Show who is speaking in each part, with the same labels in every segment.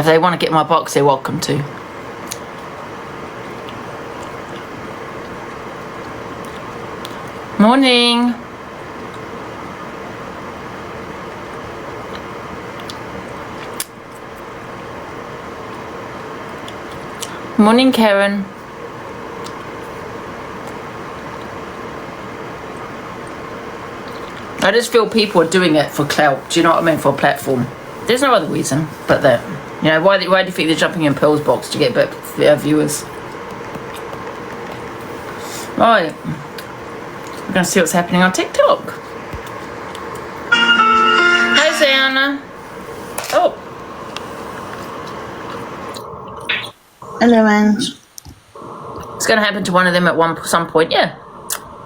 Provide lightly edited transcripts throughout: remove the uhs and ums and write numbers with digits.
Speaker 1: they want to get my box, they're welcome to. Morning. Morning, Karen. I just feel people are doing it for clout. Do you know what I mean? For a platform. There's no other reason but that. You know, why do you think they're jumping in Pearl's box to get better viewers? Right. We're going to see what's happening on TikTok. Hi, Ziana. Oh.
Speaker 2: Hello, Ange.
Speaker 1: It's going to happen to one of them at some point, yeah.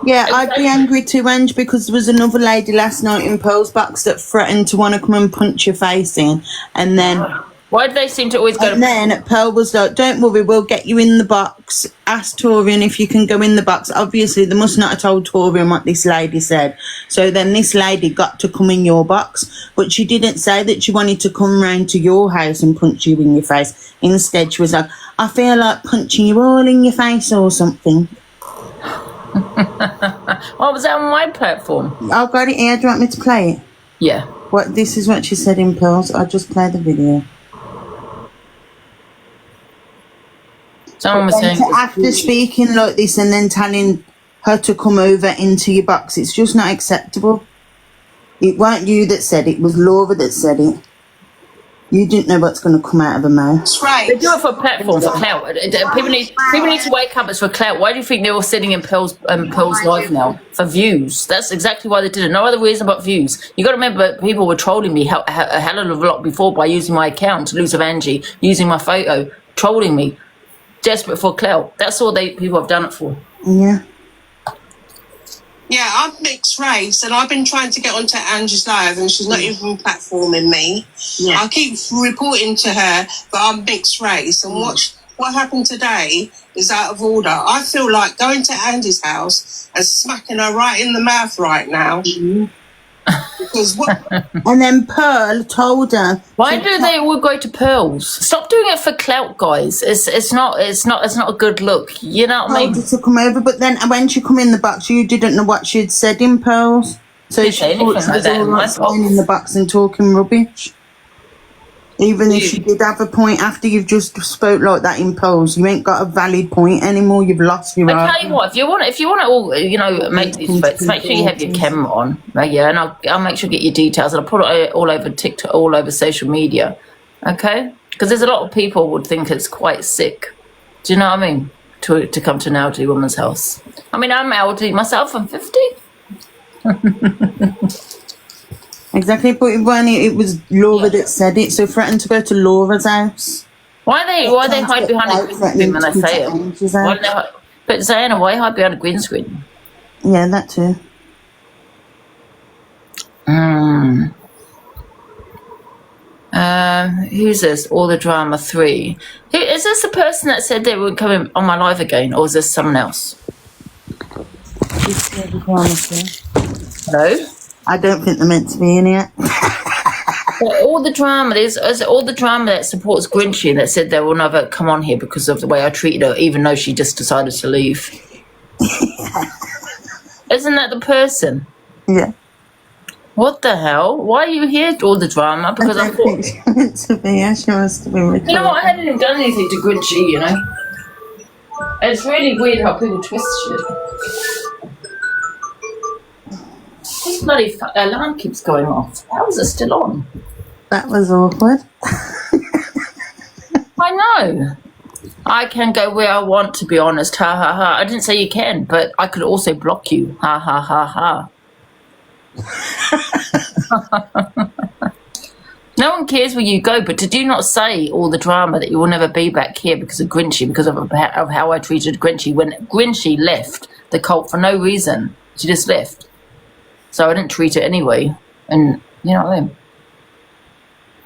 Speaker 2: Yeah, I'd be angry too, Ange, because there was another lady last night in Pearl's box that threatened to want to come and punch your face in, and then...
Speaker 1: Why do they seem to always go...
Speaker 2: And then Pearl was like, don't worry, we'll get you in the box. Ask Torian if you can go in the box. Obviously, they must not have told Torian what this lady said. So then this lady got to come in your box, but she didn't say that she wanted to come round to your house and punch you in your face. Instead, she was like, I feel like punching you all in your face or something.
Speaker 1: What was that on my platform?
Speaker 2: I've got it here. Do you want me to play it?
Speaker 1: Yeah.
Speaker 2: This is what she said in Pearl's. I'll just play the video.
Speaker 1: Someone was saying...
Speaker 2: After speaking like this and then telling her to come over into your box, it's just not acceptable. It weren't you that said it. It was Laura that said it. You didn't know what's going to come out of her mouth.
Speaker 3: That's right.
Speaker 1: They do it for platform, for clout. People need to wake up. It's for clout. Why do you think they're all sitting in Pearl's live now? For views. That's exactly why they did it. No other reason but views. You got to remember, people were trolling me a hell of a lot before by using my account, Delusive Angie, using my photo, trolling me, desperate for clout. That's all people have done it for.
Speaker 2: Yeah.
Speaker 3: Yeah, I'm mixed race, and I've been trying to get onto Angie's live, and she's not even platforming me. Yeah. I keep reporting to her that I'm mixed race, and what happened today is out of order. I feel like going to Angie's house and smacking her right in the mouth right now. Mm-hmm. Because
Speaker 2: and then Pearl told her.
Speaker 1: Why do they all go to Pearl's? Stop doing it for clout, guys. It's not a good look. You know what I mean?
Speaker 2: Told her to come over, but then when she come in the box, you didn't know what she'd said in Pearl's. So she thought she was all right lying in the box and talking rubbish. Even if she did have a point after you've just spoke like that in Pearl's, you ain't got a valid point anymore. You've lost your right.
Speaker 1: I tell you what, if you want to all, make these votes, make sure you have your camera on, yeah, and I'll make sure you get your details, and I'll put it all over TikTok, all over social media, okay? Because there's a lot of people would think it's quite sick. Do you know what I mean? To come to an elderly woman's house. I mean, I'm elderly myself. I'm 50.
Speaker 2: Exactly, but it was Laura that said it, so threatened to go to Laura's house.
Speaker 1: Why they hide behind a green screen when they say it? But Zayana, why hide behind a green screen?
Speaker 2: Yeah, that too.
Speaker 1: Who's this? All the Drama 3. Is this the person that said they were coming on my live again, or is this someone else? Hello?
Speaker 2: I don't think they're meant to be in here.
Speaker 1: But all the drama, there's all the drama that supports Grinchy that said they will never come on here because of the way I treated her, even though she just decided to leave. Isn't that the person?
Speaker 2: Yeah.
Speaker 1: What the hell? Why are you here, all the drama? Because I thought...
Speaker 2: think she meant to be here. She must have been recording.
Speaker 1: You know what? I hadn't even done anything to Grinchy, you know. It's really weird how people twist shit. This bloody alarm keeps going off. How is it still on?
Speaker 2: That was awkward.
Speaker 1: I know. I can go where I want, to be honest. Ha ha ha. I didn't say you can, but I could also block you. Ha ha ha ha. No one cares where you go, but did you not say all the drama that you will never be back here because of Grinchy, because of how I treated Grinchy when Grinchy left the cult for no reason? She just left. So I didn't treat it anyway. And you know what I mean?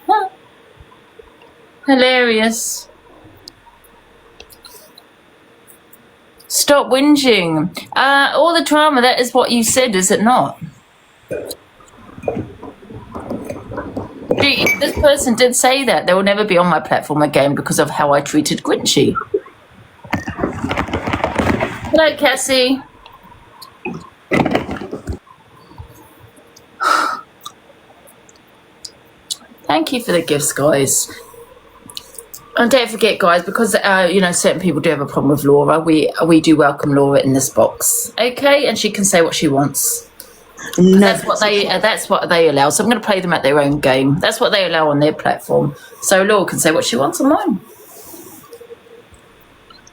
Speaker 1: Huh. Hilarious. Stop whinging. All the drama, that is what you said, is it not? This person did say that they will never be on my platform again because of how I treated Grinchy. Hello, Cassie. Thank you for the gifts, guys. And don't forget, guys, because you know, certain people do have a problem with Laura. We do welcome Laura in this box, okay? And she can say what she wants.
Speaker 2: No.
Speaker 1: That's what they allow. So I'm going to play them at their own game. That's what they allow on their platform. So Laura can say what she wants on mine.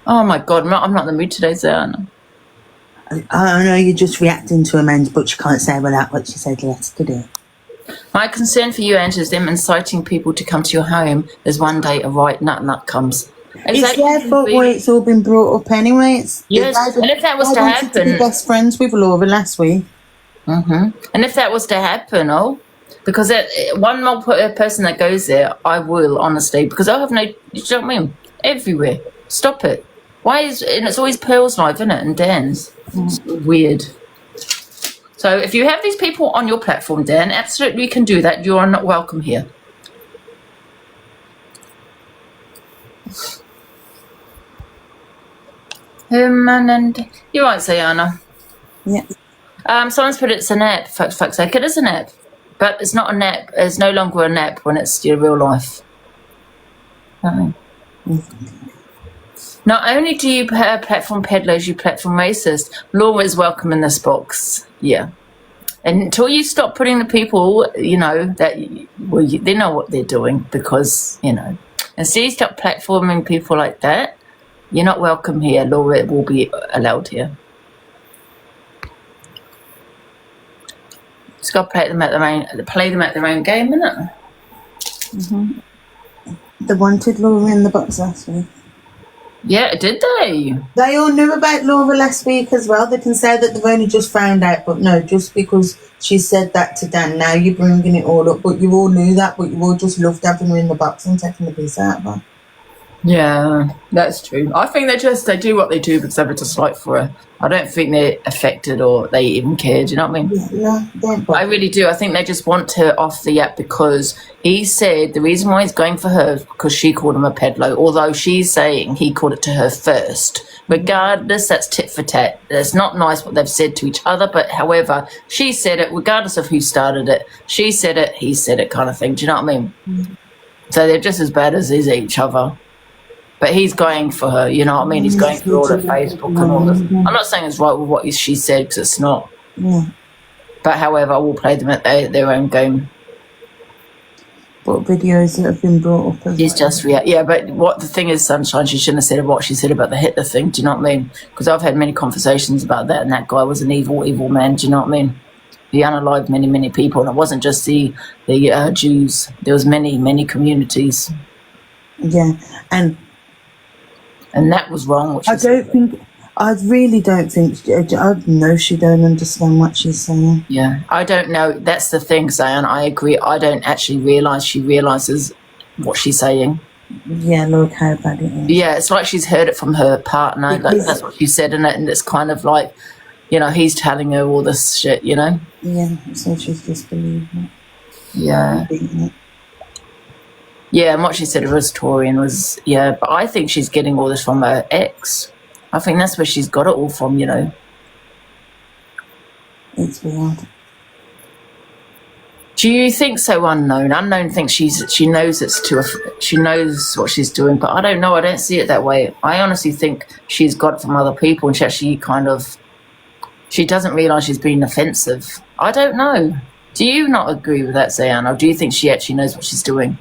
Speaker 1: Oh my God, I'm not in the mood today, Zana.
Speaker 2: I know you're just reacting to amends, but you can't say without what she said yesterday.
Speaker 1: My concern for you, Angela, is them inciting people to come to your home as one day a right nut comes.
Speaker 2: It's their fault why it's all been brought up anyway.
Speaker 1: Yes, and if that was to happen...
Speaker 2: to be best friends with Laura last week.
Speaker 1: And if that was to happen, because one more person that goes there, I will, honestly, because I have no... You know what I mean? Everywhere. Stop it. Why is... And it's always Pearl's life, isn't it? And Dan's. It's weird. So if you have these people on your platform, Dan, absolutely you can do that. You are not welcome here. You're right, Sayana.
Speaker 2: Yeah.
Speaker 1: Someone's put it's an app. For fuck's sake, it is an app, but it's not a nap. It's no longer a nap when it's your real life. Not only do you platform peddlers, you platform racist. Laura is welcome in this box. Yeah. And until you stop putting the people, you know, that, well, they know what they're doing because, you know. And so you stop platforming people like that, you're not welcome here. Laura will be allowed here. Just got to play them at their own game, innit?
Speaker 2: They wanted Laura in the box last week.
Speaker 1: Yeah, did they?
Speaker 2: They all knew about Laura last week as well. They can say that they've only just found out, but no, just because she said that to Dan, now you're bringing it all up. But you all knew that, but you all just loved having her in the box and taking the piss out of her.
Speaker 1: Yeah, that's true. I think they do what they do because they have a dislike for her. I don't think they're affected or they even care. Do you know what I mean?
Speaker 2: Yeah, no,
Speaker 1: I really do. I think they just want her off the app because he said the reason why he's going for her is because she called him a peddler, although she's saying he called it to her first. Regardless, that's tit for tat. It's not nice what they've said to each other, but however, she said it regardless of who started it. She said it, he said it kind of thing. Do you know what I mean? So they're just as bad as each other. But he's going for her, you know what I mean? He's going through all the Facebook and all this. I'm not saying it's right with what she said because it's not.
Speaker 2: Yeah.
Speaker 1: But however, I will play them at their own game.
Speaker 2: What videos that have been brought up as
Speaker 1: He's
Speaker 2: well.
Speaker 1: just yeah, but what the thing is, Sunshine, she shouldn't have said what she said about the Hitler thing. Do you know what I mean? Because I've had many conversations about that, and that guy was an evil man. Do you know what I mean? He unalived many people, and it wasn't just the Jews. There was many communities.
Speaker 2: Yeah,
Speaker 1: and that was wrong.
Speaker 2: I really don't think, I know she don't understand what she's saying.
Speaker 1: Yeah, I don't know. That's the thing, Zayan. I agree. I don't actually realise she realises what she's saying.
Speaker 2: Yeah, look how bad it is.
Speaker 1: Yeah, it's like she's heard it from her partner. That's what she said in it, and it's kind of like, you know, he's telling her all this shit, you know?
Speaker 2: Yeah, so she's disbelieving it.
Speaker 1: Yeah. Yeah, and what she said was Torian was, yeah, but I think she's getting all this from her ex. I think that's where she's got it all from, you know.
Speaker 2: It's weird.
Speaker 1: Do you think so, Unknown? Unknown thinks she knows she knows what she's doing, but I don't know. I don't see it that way. I honestly think she's got it from other people, and she actually she doesn't realise she's being offensive. I don't know. Do you not agree with that, Zayan, or do you think she actually knows what she's doing?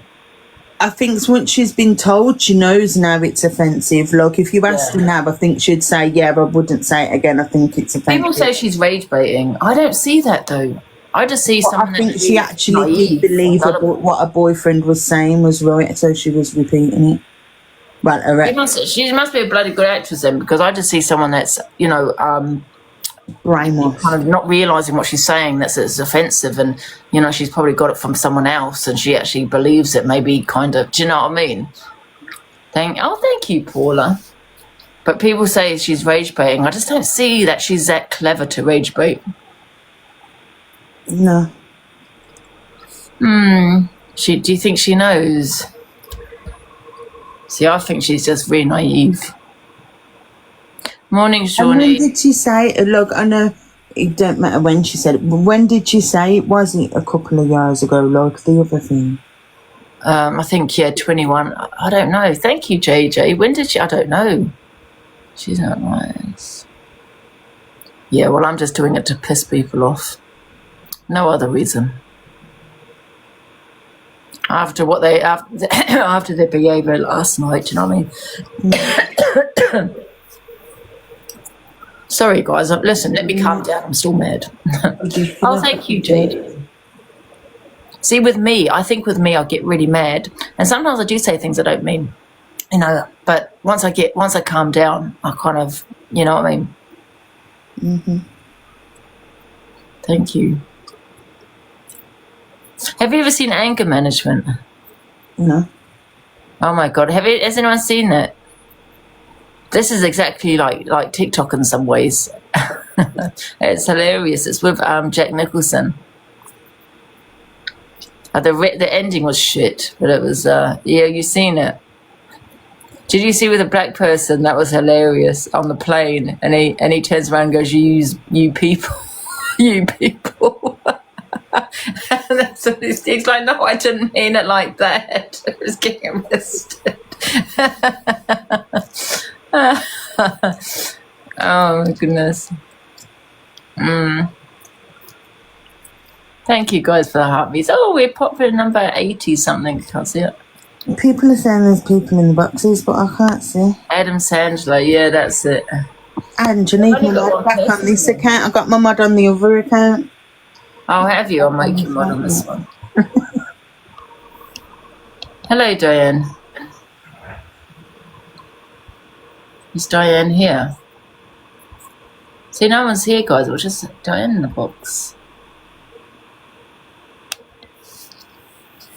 Speaker 2: I think once she's been told, she knows now it's offensive. Look, if you asked her now, I think she'd say, yeah, I wouldn't say it again. I think it's offensive.
Speaker 1: People say she's rage baiting. I don't see that, though. I just see someone.
Speaker 2: I think she actually did believe what her boyfriend was saying was right, so she was repeating it. Well,
Speaker 1: she must be a bloody good actress then, because I just see someone that's, you know,
Speaker 2: brainwashed,
Speaker 1: kind of not realising what she's saying, that's offensive, and you know she's probably got it from someone else, and she actually believes it. Maybe kind of. Do you know what I mean? Thank you, Paula. But people say she's rage baiting. I just don't see that she's that clever to rage bait.
Speaker 2: No.
Speaker 1: Do you think she knows? See, I think she's just really naive. Morning,
Speaker 2: And
Speaker 1: Shawnee.
Speaker 2: when did she say, look, I know it don't matter when she said it, but when did she say it? Was it a couple of years ago, like the other thing?
Speaker 1: I think, yeah, 21. I don't know. Thank you, JJ. When did she? I don't know. She's not nice. Yeah, well, I'm just doing it to piss people off. No other reason. After what they after their behaviour last night, you know what I mean? Sorry, guys. Listen, let me calm down. I'm still mad. Oh, thank you, Jade. See, with me, I think with me, I'll get really mad, and sometimes I do say things I don't mean, you know. But once I calm down, I kind of, you know what I mean.
Speaker 2: Mm-hmm.
Speaker 1: Thank you. Have you ever seen Anger Management?
Speaker 2: No.
Speaker 1: Oh my God, has anyone seen it? This is exactly like TikTok in some ways. It's hilarious. It's with Jack Nicholson. The ending was shit, but it was yeah, you seen it. Did you see with a black person? That was hilarious on the plane, and he turns around and goes, you people, you people. And that's what he's like, no, I didn't mean it like that. I was getting arrested. Oh my goodness. Thank you guys for the heartbeats. Oh, we're popular number 80 something. Can't see it.
Speaker 2: People are saying there's people in the boxes, but I can't see.
Speaker 1: Adam Sandler, yeah, that's it.
Speaker 2: And you need my mod back on this account. I got my mod on the other account.
Speaker 1: I'll have you. I'll make you mod on this one. Hello, Diane. Is Diane here? See, no one's here, guys. It was just Diane in the box.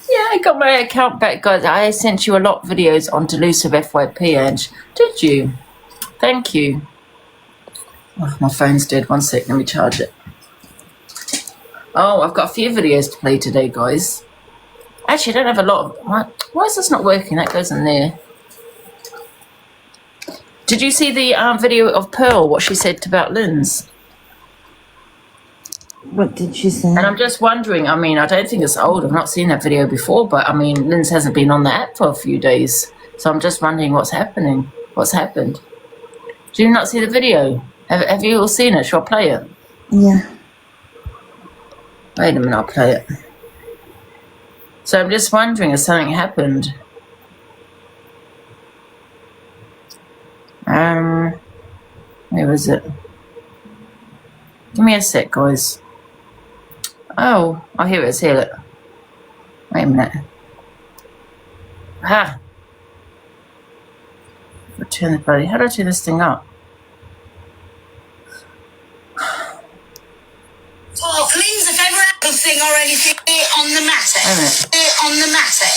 Speaker 1: Yeah, I got my account back, guys. I sent you a lot of videos on Delusive FYP, Ange. Did you? Thank you. Oh, my phone's dead. 1 sec. Let me charge it. Oh, I've got a few videos to play today, guys. Actually, I don't have a lot of... Why is this not working? That goes in there. Did you see the video of Pearl, what she said about Lynn's?
Speaker 2: What did she say?
Speaker 1: And I'm just wondering, I mean, I don't think it's old. I've not seen that video before, but I mean, Lynn's hasn't been on the app for a few days. So I'm just wondering what's happening. What's happened? Do you not see the video? Have you all seen it? Shall I play it?
Speaker 2: Yeah.
Speaker 1: Wait a minute, I'll play it. So I'm just wondering if something happened. Where was it? Give me a sec, guys. Oh, here it is. Here it. Wait a minute. Ha! Turn the bloody. How do I turn this thing up?
Speaker 4: Oh, Lynn's a favourite thing or anything on the matter.
Speaker 1: Wait a minute.
Speaker 4: On the matter.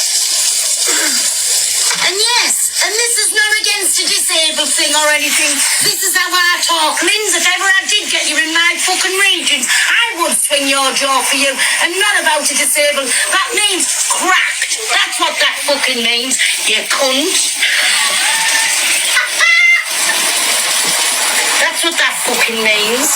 Speaker 4: And yes, and this is not against a disabled thing or anything. This is how I talk. Lynn's, if ever I did get you in my fucking regions, I would swing your jaw for you, and not about a disabled. That means cracked. That's what that fucking means, you cunt. That's what that fucking means.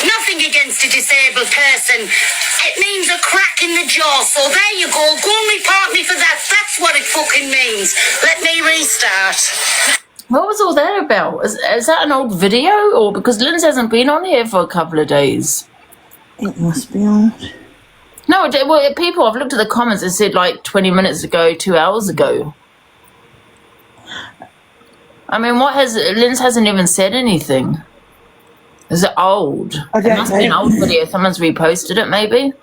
Speaker 4: Nothing against a disabled person. It means a crack in the jaw. So there you go. Go and report me for that. That's what it fucking means. Let me restart.
Speaker 1: What was all that about? Is that an old video? Or because Lynn's hasn't been on here for a couple of days?
Speaker 2: It must be old.
Speaker 1: No, well, people, I've looked at the comments and said like 20 minutes ago, 2 hours ago. I mean, Lynn's hasn't even said anything. Is it old? It must be an old video. Someone's reposted it, maybe?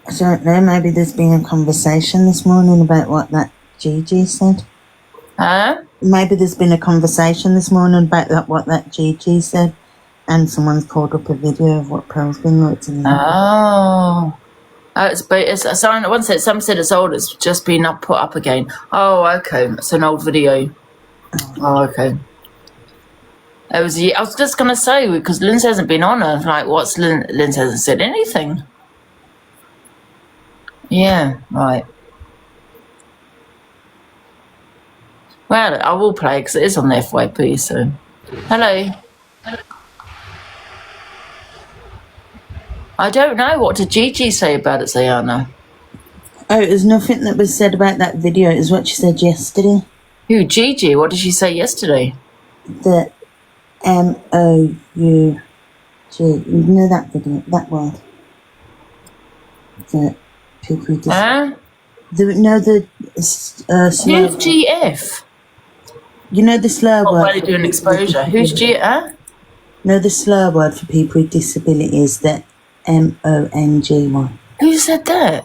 Speaker 2: I don't know. Maybe there's been a conversation this morning about what that Gigi said.
Speaker 1: Huh?
Speaker 2: Maybe there's been a conversation this morning about what that Gigi said, and someone's pulled up a video of what Pearl's been like to me.
Speaker 1: Oh. Some said it's old. It's just been put up again. Oh, okay. It's an old video. Oh, okay. I was just gonna say, because Lynn's hasn't been on her. Like, what's Lynn's hasn't said anything. Yeah, right. Well, I will play because it is on the FYP, so. Hello. I don't know. What did Gigi say about it, Zayana?
Speaker 2: Oh, it was nothing that was said about that video. It was what she said yesterday.
Speaker 1: Who, Gigi? What did she say yesterday?
Speaker 2: The MOUG. You know that video, that word? The people who just...
Speaker 1: Huh?
Speaker 2: the slur
Speaker 1: Who's GF?
Speaker 2: You know the slur
Speaker 1: What
Speaker 2: word?
Speaker 1: way to do an exposure? Who's GF? Huh?
Speaker 2: No, the slur word for people with disabilities, the MONG one.
Speaker 1: Who said that?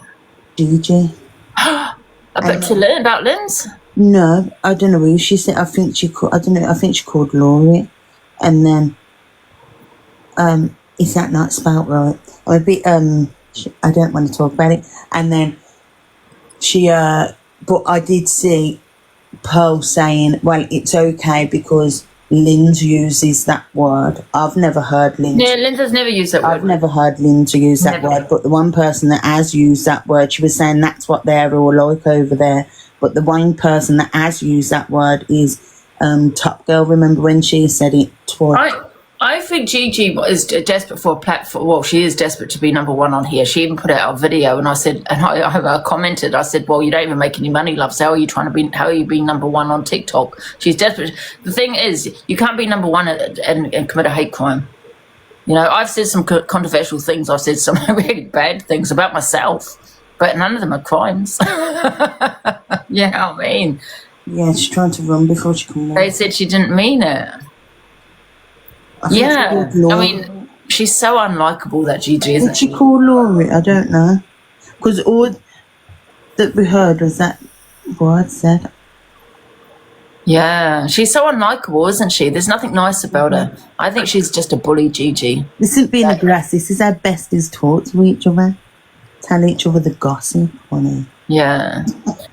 Speaker 2: Gigi.
Speaker 1: I bet to learn about Lynn's.
Speaker 2: No, I don't know who she said. I think she called Laurie. And then, is that not spelt right? A bit, I don't want to talk about it. And then she, but I did see Pearl saying, well, it's okay because Lynn's uses that word. I've never heard Lynn's.
Speaker 1: Yeah, Lynn's has never used that word.
Speaker 2: I've never heard Lynn's use that word, but the one person that has used that word, she was saying that's what they're all like over there. But the one person that has used that word is Top Girl. Remember when she said it twice?
Speaker 1: I think Gigi is desperate for a platform. Well, she is desperate to be number one on here. She even put out a video, and I said, and I commented. I said, "Well, you don't even make any money, love. So how are you trying to be? How are you being number one on TikTok?" She's desperate. The thing is, you can't be number one and commit a hate crime. You know, I've said some controversial things. I've said some really bad things about myself, but none of them are crimes. Yeah, I mean,
Speaker 2: Yeah, she's trying to run before she comes.
Speaker 1: They said she didn't mean it. Yeah, I mean, she's so unlikable, that Gigi, isn't she?
Speaker 2: Did she call Laurie? I don't know. Because all that we heard was that word said.
Speaker 1: Yeah, she's so unlikable, isn't she? There's nothing nice about her. I think she's just a bully, Gigi.
Speaker 2: This isn't being a grass. This is our besties talk to each other. Tell each other the gossip on it.
Speaker 1: Yeah.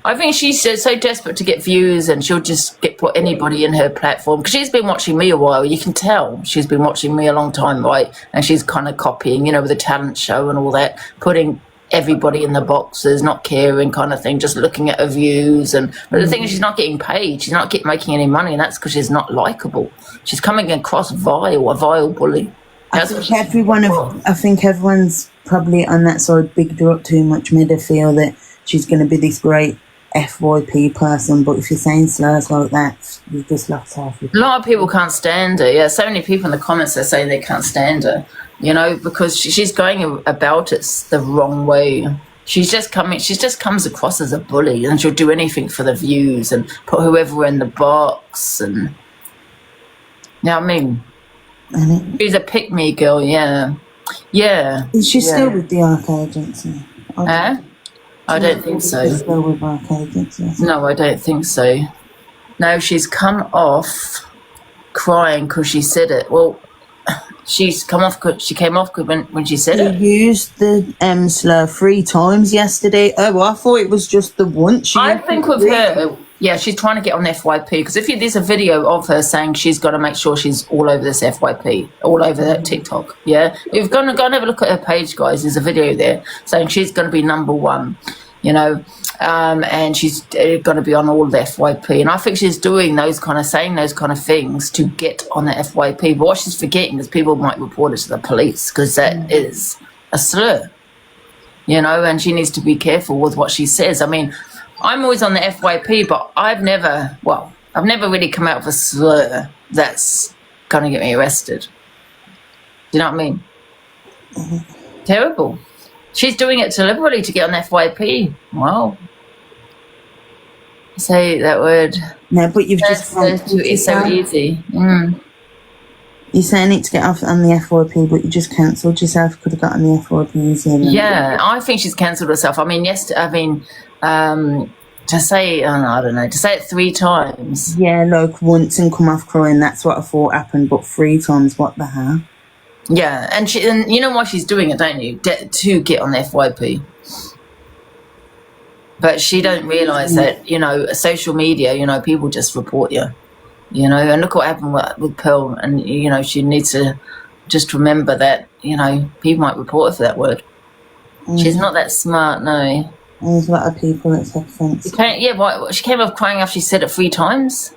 Speaker 1: I think she's so desperate to get views, and she'll just put anybody in her platform. Because she's been watching me a while. You can tell she's been watching me a long time, right? And she's kind of copying, you know, with the talent show and all that, putting everybody in the boxes, not caring kind of thing, just looking at her views. But the thing is, she's not getting paid. She's not making any money, and that's because she's not likable. She's coming across a vile bully.
Speaker 2: I think everyone's probably on that side bigged her up too much, made her feel that she's going to be this great FYP person, but if you're saying slurs like that, you've just lost half your...
Speaker 1: A lot of people can't stand her. Yeah, so many people in the comments are saying they can't stand her, you know, because she's going about it the wrong way. She just comes across as a bully, and she'll do anything for the views and put whoever in the box. And you know what I mean? She's a pick-me girl, yeah. Yeah.
Speaker 2: Is she still with the ARC agency?
Speaker 1: I don't think so.
Speaker 2: She's still with ARC agency?
Speaker 1: No, I don't think so. No, she's come off crying because she said it. Well, she came off when she said it.
Speaker 2: She used the slur 3 times yesterday. Oh, I thought it was just the once.
Speaker 1: I think with her, yeah, she's trying to get on FYP, because there's a video of her saying she's got to make sure she's all over this FYP, all over that TikTok. Yeah, you've got to go and have a look at her page, guys. There's a video there saying she's going to be number one, you know, and she's going to be on all the FYP. And I think she's doing saying those kind of things to get on the FYP. But what she's forgetting is people might report it to the police, because that is a slur, you know, and she needs to be careful with what she says. I mean, I'm always on the FYP, but I've never really come out with a slur that's going to get me arrested. Do you know what I mean? Terrible. She's doing it deliberately to get on FYP. Wow. Say that word.
Speaker 2: No, but you've it's
Speaker 1: so easy.
Speaker 2: You're saying it to get off on the FYP, but you just cancelled yourself. Could have got on the FYP easier.
Speaker 1: Yeah, I think she's cancelled herself. I mean, to say, I don't know, to say it 3 times.
Speaker 2: Yeah, like once and come off crying, that's what I thought happened, but 3 times, what the hell?
Speaker 1: Yeah, and you know why she's doing it, don't you? To get on the FYP. But she don't realise that, you know, social media, you know, people just report you. You know, and look what happened with Pearl, and, you know, she needs to just remember that, you know, people might report her for that word. She's not that smart, no.
Speaker 2: There's a lot of people that take offence.
Speaker 1: She came off crying after she said it 3 times.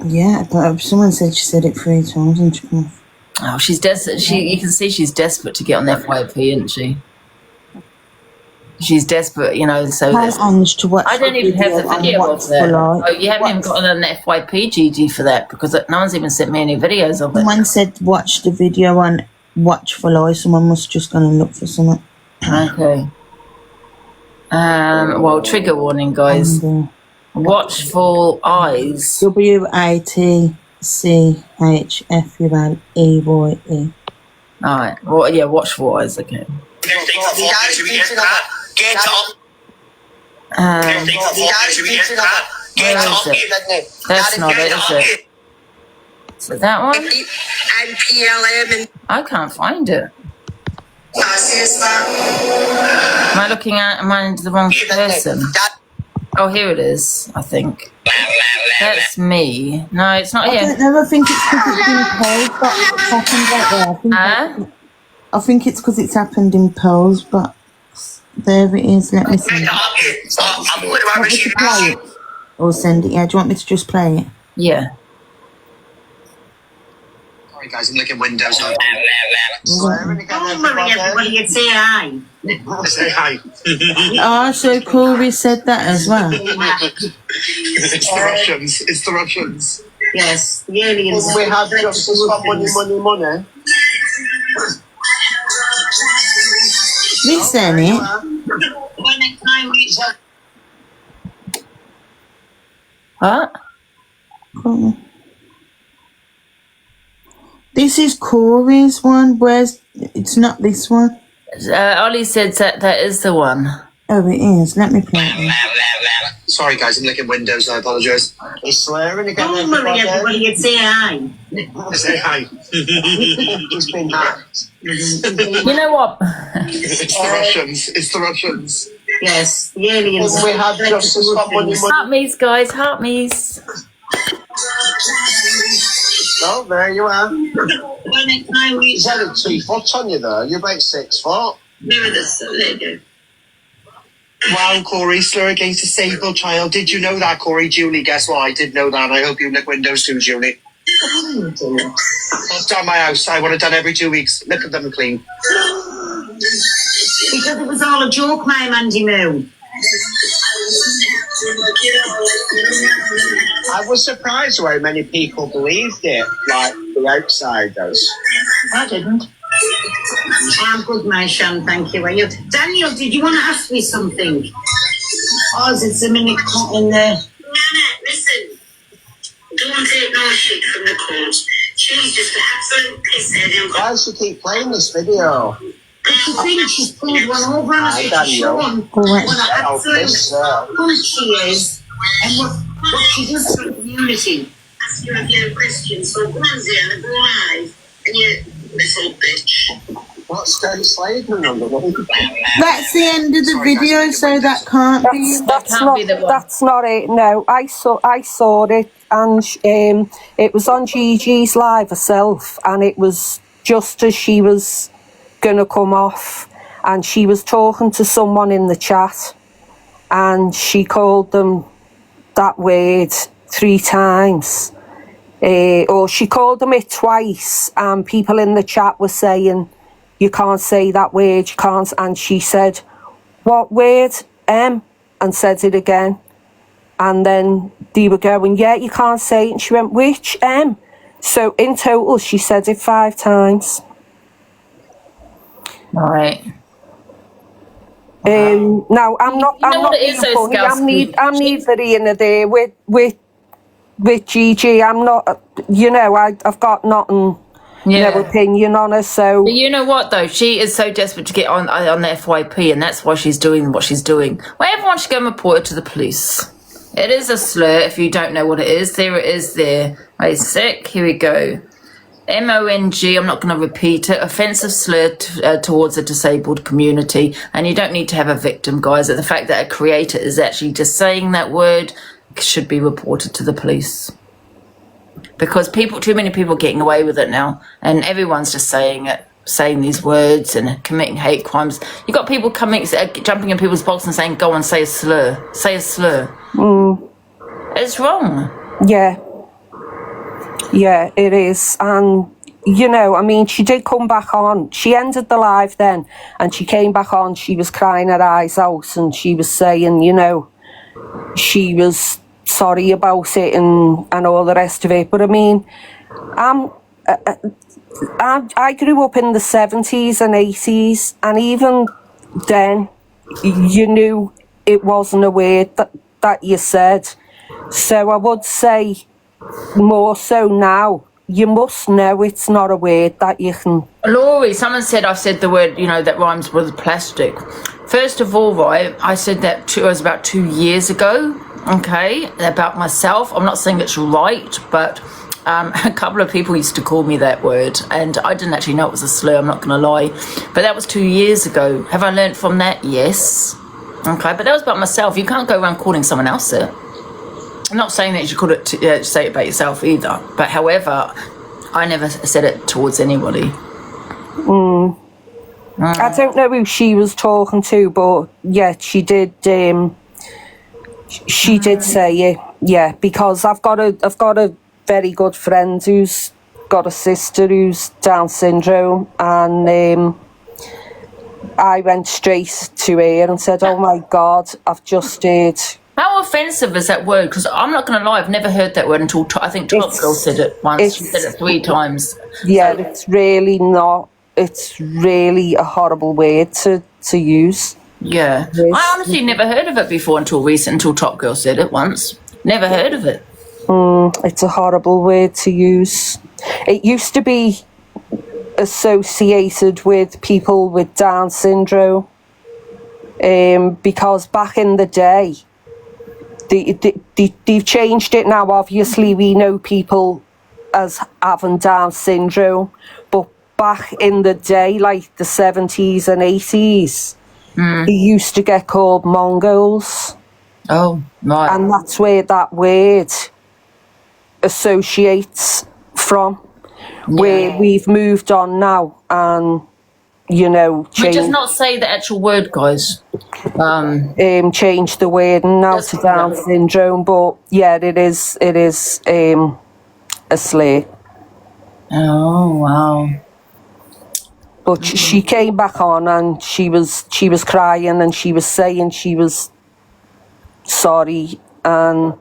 Speaker 2: Yeah, but someone said she said it 3 times and she come off.
Speaker 1: Oh, she's desperate. You can see she's desperate to get on the FYP, isn't she? She's desperate, you know. So
Speaker 2: to watch
Speaker 1: I don't even have the video of that. Oh, you haven't even got on the FYP, Gigi, for that because no one's even sent me any videos of it.
Speaker 2: Someone said watch the video on Watchful Eye. Someone must just go and look for something.
Speaker 1: Okay. Well, trigger warning, guys. Watchful Eyes.
Speaker 2: WATCHFULEYE.
Speaker 1: Alright. Well, yeah, Watchful Eyes, okay.
Speaker 5: Get up.
Speaker 1: Where is it? That's not it, is it? Is it that one? I can't find it. Am I looking at? Am I into the wrong person? Oh, here it is, I think. That's me. No, it's not here.
Speaker 2: I never think it's because it's been posed, but it's happened right there. I think it's because it's happened in polls, but there it is. Let me see. Want me to play it? Or send it? Yeah, do you want me to just play it?
Speaker 1: Yeah.
Speaker 5: Sorry guys, I'm looking Windows on.
Speaker 4: Everybody can say hi.
Speaker 5: Say hi.
Speaker 2: Oh, so Corey said that as well.
Speaker 5: It's the Russians. It's the Russians.
Speaker 4: Yes, the aliens.
Speaker 3: We have justice for money.
Speaker 2: Listen it.
Speaker 1: What?
Speaker 2: Cool. This is Corey's one. Where's it's not this one?
Speaker 1: Ollie said that is the one.
Speaker 2: Oh, it is. Let me play it.
Speaker 5: Sorry guys, I'm looking Windows. I apologise.
Speaker 3: He's swearing again.
Speaker 4: Everybody can say hi.
Speaker 5: Say hi.
Speaker 3: He's been hacked.
Speaker 1: You know what?
Speaker 5: It's the Russians. It's the Russians.
Speaker 4: Yes, the aliens.
Speaker 3: We have justice for money.
Speaker 1: Heart me's, guys. Heart me's.
Speaker 3: Oh, there you are. He's had it 2 foot on you though. You're about 6 foot.
Speaker 4: There you go.
Speaker 5: Wow, Corey, slur against a disabled child. Did you know that, Corey? Julie, guess what? I did know that. I hope you lick windows too, Julie. I've done my house. I want it done every 2 weeks. Look at them clean.
Speaker 4: Because it was all a joke, my Mandy Moo.
Speaker 3: I was surprised how many people believed it, like the outsiders.
Speaker 4: I didn't. I'm good, my Shan, thank you. Are you? Daniel, did you want to ask me something? Oh, is it a minute in there?
Speaker 6: Nana, listen. Don't take no shit from the coach. She's just an absolute pisshead.
Speaker 3: Why does she keep playing this video?
Speaker 4: She thinks she's pulled one over on us. She's shown what an absolute cunt she is and what she does for the community.
Speaker 6: Ask you a few questions. So go on there and go live. And you little bitch.
Speaker 3: What's State Slavery number?
Speaker 2: That's the end of the video, so that can't be.
Speaker 7: That's not it. No, I saw it, and it was on Gigi's live herself, and it was just as she was gonna come off, and she was talking to someone in the chat, and she called them that word 3 times, or she called them it twice, and people in the chat were saying, you can't say that word, you can't, and she said, what word? And said it again, and then they were going, yeah, you can't say it, and she went, which? So in total she said it 5 times.
Speaker 1: All right.
Speaker 7: Now I'm not being funny. I'm neither in or there with Gigi. I'm not. I've got nothing. No opinion on her. So.
Speaker 1: But you know what though? She is so desperate to get on the FYP, and that's why she's doing what she's doing. Well, everyone should go and report it to the police. It is a slur. If you don't know what it is, there it is. There. Wait a sec. Here we go. MONG, I'm not going to repeat it, offensive slur towards a disabled community. And you don't need to have a victim, guys. The fact that a creator is actually just saying that word should be reported to the police. Because too many people are getting away with it now. And everyone's just saying it. saying these words and committing hate crimes. You got people jumping in people's box and saying, "Go and say a slur, say a slur." It's wrong.
Speaker 7: Yeah, it is. And you know, I mean, she did come back on. She ended the live then, and she came back on. She was crying her eyes out, and she was saying, you know, she was sorry about it and all the rest of it. But I mean, I grew up in the 70s and 80s, and even then, you knew it wasn't a word that you said. So I would say more so now, you must know it's not a word that you can...
Speaker 1: Laurie, someone said I've said the word, you know, that rhymes with plastic. First of all, right, I said that it was about 2 years ago, okay, about myself. I'm not saying it's right, but a couple of people used to call me that word, and I didn't actually know it was a slur, I'm not going to lie. But that was 2 years ago. Have I learned from that? Yes. Okay, but that was about myself. You can't go around calling someone else it. I'm not saying that you could say it about yourself either, but however, I never said it towards anybody.
Speaker 7: I don't know who she was talking to, but yeah, she did. She did say it. Yeah, because I've got a very good friend who's got a sister who's Down syndrome, and I went straight to her and said, "Oh my God, I've just heard."
Speaker 1: How offensive is that word? Because I'm not going to lie, I've never heard that word until I think Top Girl said it once. She said it 3 times.
Speaker 7: Yeah, so, it's really not. It's really a horrible word to use.
Speaker 1: Yeah, I honestly never heard of it before until Top Girl said it once. Never heard of it.
Speaker 7: It's a horrible word to use. It used to be associated with people with Down syndrome, because back in the day, they've changed it now. Obviously, we know people as having Down syndrome, but back in the day, like the 70s and 80s, they used to get called Mongols.
Speaker 1: Oh, right.
Speaker 7: And that's where that word associates from. Yeah. Where we've moved on now, and you know,
Speaker 1: we just not say the actual word, guys.
Speaker 7: Change the word now to Down syndrome, but yeah, it is a slur.
Speaker 1: Oh wow!
Speaker 7: But she came back on, and she was crying, and she was saying she was sorry, and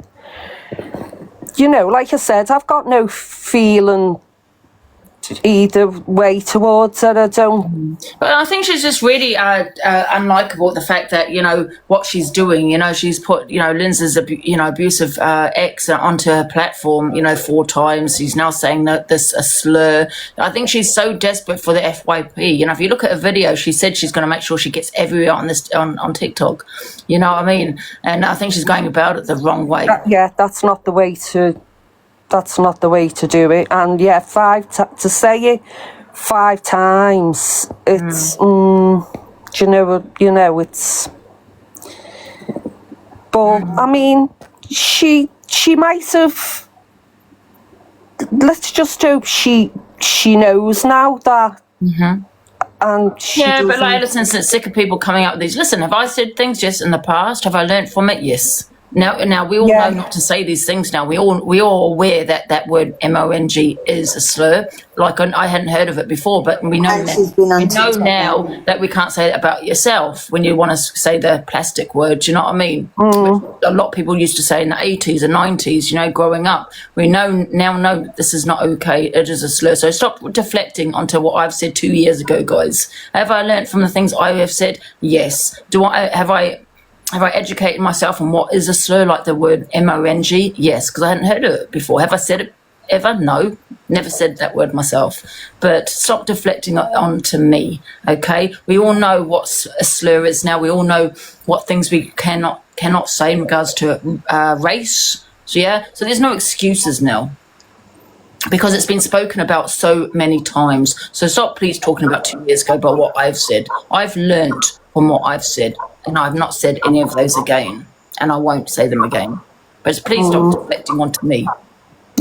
Speaker 7: you know, like I said, I've got no feeling either way towards her. I don't.
Speaker 1: But I think she's just really unlikable. The fact that, you know, what she's doing, you know, she's put, you know, Lindsay's abusive ex onto her platform, you know, 4 times. She's now saying that this a slur. I think she's so desperate for the FYP. You know, if you look at her video, she said she's going to make sure she gets everywhere on TikTok. You know what I mean? And I think she's going about it the wrong way.
Speaker 7: That's not the way to. That's not the way to do it. And yeah, to say it 5 times, it's you know, it's. But I mean, she might have. Let's just hope she knows now that. And
Speaker 1: but like, listen, sick of people coming out with these. Listen, have I said things yes in the past? Have I learnt from it? Yes. Now we all know not to say these things. Now we all aware that word MONG is a slur. Like I hadn't heard of it before, but we know now that we can't say that about yourself when you want to say the plastic word. Do you know what I mean? A lot of people used to say in the 80s and 90s. You know, growing up, we know this is not okay. It is a slur. So stop deflecting onto what I've said 2 years ago, guys. Have I learnt from the things I have said? Yes. Have I educated myself on what is a slur, like the word MONG? Yes, because I hadn't heard of it before. Have I said it ever? No, never said that word myself. But stop deflecting onto me, okay? We all know what a slur is now. We all know what things we cannot say in regards to race. So there's no excuses now, because it's been spoken about so many times. So stop please talking about 2 years ago about what I've said. I've learnt from what I've said, and I've not said any of those again, and I won't say them again. But please stop deflecting onto me.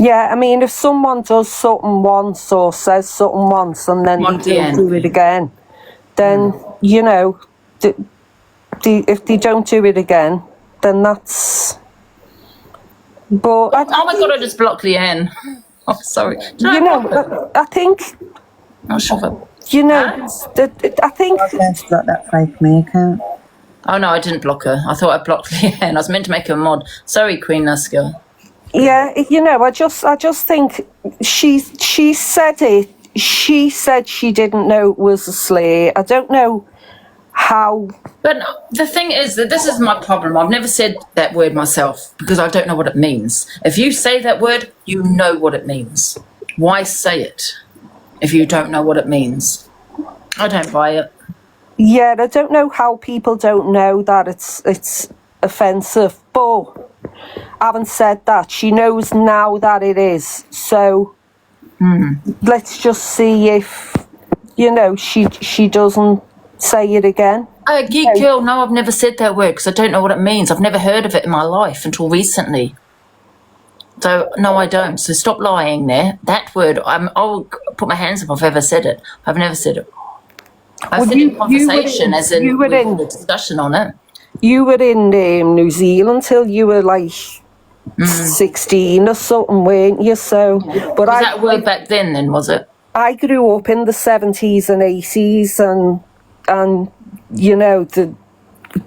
Speaker 7: Yeah, I mean, if someone does something once or says something once and then
Speaker 1: Not
Speaker 7: they
Speaker 1: the
Speaker 7: don't
Speaker 1: end.
Speaker 7: do it again, then, you know, if they don't do it again, then that's... But
Speaker 1: Oh my God, I just blocked Leanne. Oh, sorry.
Speaker 7: you know, I think,
Speaker 1: Not sure if I...
Speaker 7: you know,
Speaker 1: Huh?
Speaker 7: I think...
Speaker 2: I was going to block that fake me account.
Speaker 1: Oh no, I didn't block her. I thought I blocked Leanne. I was meant to make her a mod. Sorry, Queen Nuska.
Speaker 7: Yeah, you know, I just think she said it. She said she didn't know it was a slur. I don't know how.
Speaker 1: But the thing is that this is my problem. I've never said that word myself because I don't know what it means. If you say that word, you know what it means. Why say it if you don't know what it means? I don't buy it.
Speaker 7: Yeah, I don't know how people don't know that it's offensive. But having said that, she knows now that it is. So let's just see if, you know, she doesn't say it again.
Speaker 1: Geek girl, no, I've never said that word because I don't know what it means. I've never heard of it in my life until recently. So, no, I don't. So stop lying there. That word, I'll put my hands up if I've ever said it. I've never said it. I said in conversation as in we had a discussion on it.
Speaker 7: You were in New Zealand till you were like 16 or something, weren't you? So, but
Speaker 1: was that word back then, was it?
Speaker 7: I grew up in the 70s and 80s and you know,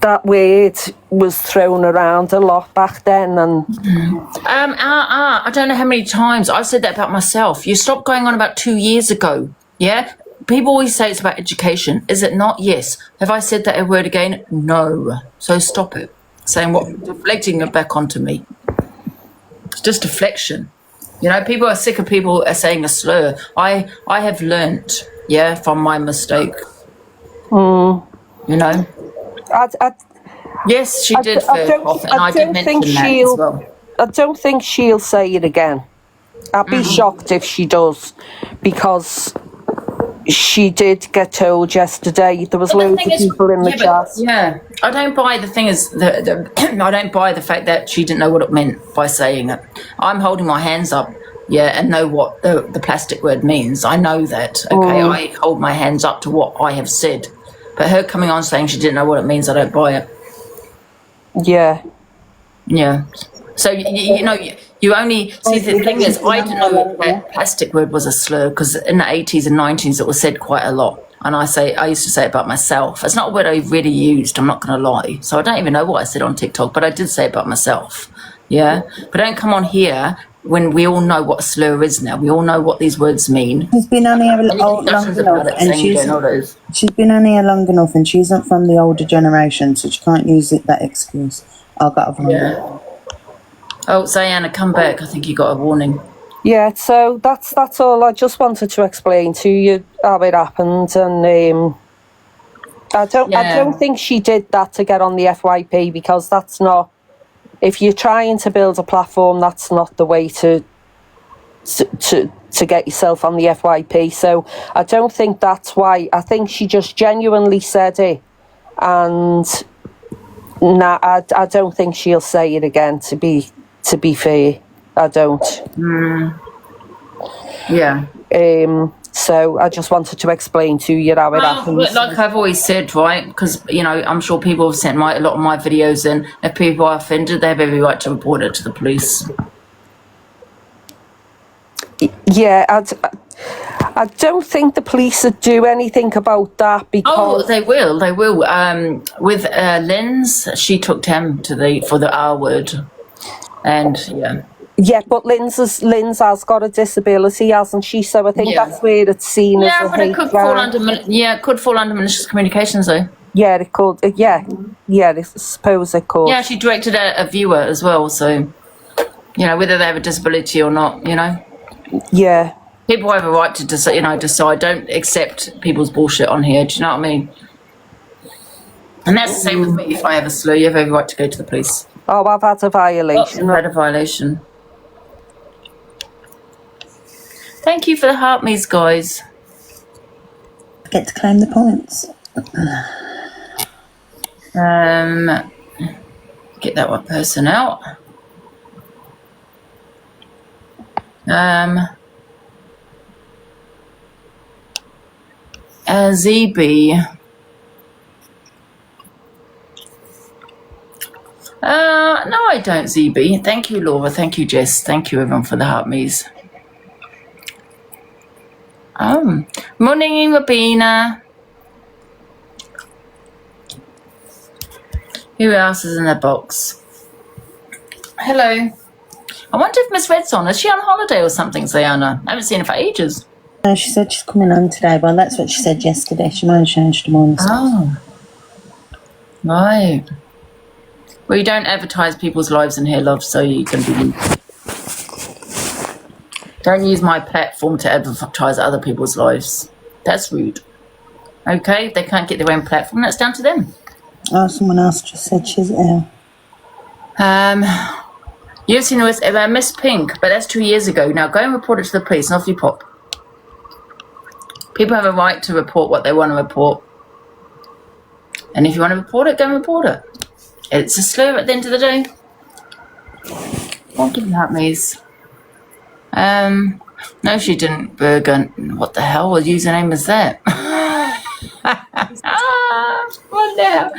Speaker 7: that word was thrown around a lot back then. And
Speaker 1: I don't know how many times I've said that about myself. You stopped going on about 2 years ago, yeah? People always say it's about education. Is it not? Yes. Have I said that word again? No. So stop it. Saying what? Deflecting it back onto me. It's just deflection. You know, people are sick of people saying a slur. I have learnt, yeah, from my mistake. You know? Yes, she did first off, and I did mention that as well.
Speaker 7: I don't think she'll say it again. I'd be shocked if she does, because she did get told yesterday. There was loads of people in the chat.
Speaker 1: Yeah, I don't buy the thing is I don't buy the fact that she didn't know what it meant by saying it. I'm holding my hands up, yeah, and know what the plastic word means. I know that. Okay, I hold my hands up to what I have said. But her coming on saying she didn't know what it means, I don't buy it.
Speaker 7: Yeah.
Speaker 1: Yeah. So, you know, you only... See, the thing is, I didn't know that plastic word was a slur because in the 80s and 90s it was said quite a lot. And I used to say it about myself. It's not a word I really used, I'm not going to lie. So I don't even know what I said on TikTok, but I did say it about myself. Yeah? But don't come on here when we all know what a slur is now. We all know what these words mean.
Speaker 2: She's been on here long enough, and she's been on here long enough, and she's not from the older generation, so she can't use that excuse. I've got a warning.
Speaker 1: Yeah. Oh, Zayanna, come back. I think you got a warning.
Speaker 7: Yeah, so that's all. I just wanted to explain to you how it happened, and I don't think she did that to get on the FYP, because that's not. If you're trying to build a platform, that's not the way to get yourself on the FYP. So I don't think that's why. I think she just genuinely said it, and I don't think she'll say it again. To be fair, I don't.
Speaker 1: Yeah.
Speaker 7: So I just wanted to explain to you how it happens.
Speaker 1: Like I've always said, right? Because, you know, I'm sure people have sent a lot of my videos in. If people are offended, they have every right to report it to the police. Yeah,
Speaker 7: I don't think the police would do anything about that, because...
Speaker 1: Oh, they will. With Lynn's, she took him for the R word. And, yeah.
Speaker 7: Yeah, but Lynn's has got a disability, hasn't she? So I think that's where it's seen as a hate crime.
Speaker 1: It could fall under malicious communications, though.
Speaker 7: Yeah, it could. Yeah, I suppose it could.
Speaker 1: Yeah, she directed a viewer as well, so, you know, whether they have a disability or not, you know.
Speaker 7: Yeah.
Speaker 1: People have a right to decide. Don't accept people's bullshit on here. Do you know what I mean? And that's the same with me. If I have a slur, you have every right to go to the police.
Speaker 7: Oh, I've had a violation.
Speaker 1: I've had a violation. Thank you for the heart me's, guys.
Speaker 2: Get to claim the points.
Speaker 1: Get that one person out.
Speaker 2: ZB. No, I don't, ZB. Thank you, Laura. Thank you, Jess. Thank you, everyone, for the heart me's. Morning, Rabina. Who else is in the box? Hello. I wonder if Miss Red's on. Is she on holiday or something, Zayana? I haven't seen her for ages.
Speaker 8: No, she said she's coming on today. Well, that's what she said yesterday. She might have changed them on.
Speaker 2: Oh. Right. Well, you don't advertise people's lives in here, love, so you can be... Don't use my platform to advertise other people's lives. That's rude. Okay? If they can't get their own platform, that's down to them.
Speaker 8: Oh, someone else just said she's ill.
Speaker 2: You've seen Miss Pink, but that's 2 years ago. Now go and report it to the police, and off you pop. People have a right to report what they want to report. And if you want to report it, go and report it. It's a slur at the end of the day. Won't give you heart maze. No, she didn't. Bergen. What the hell? What username is that? What the hell?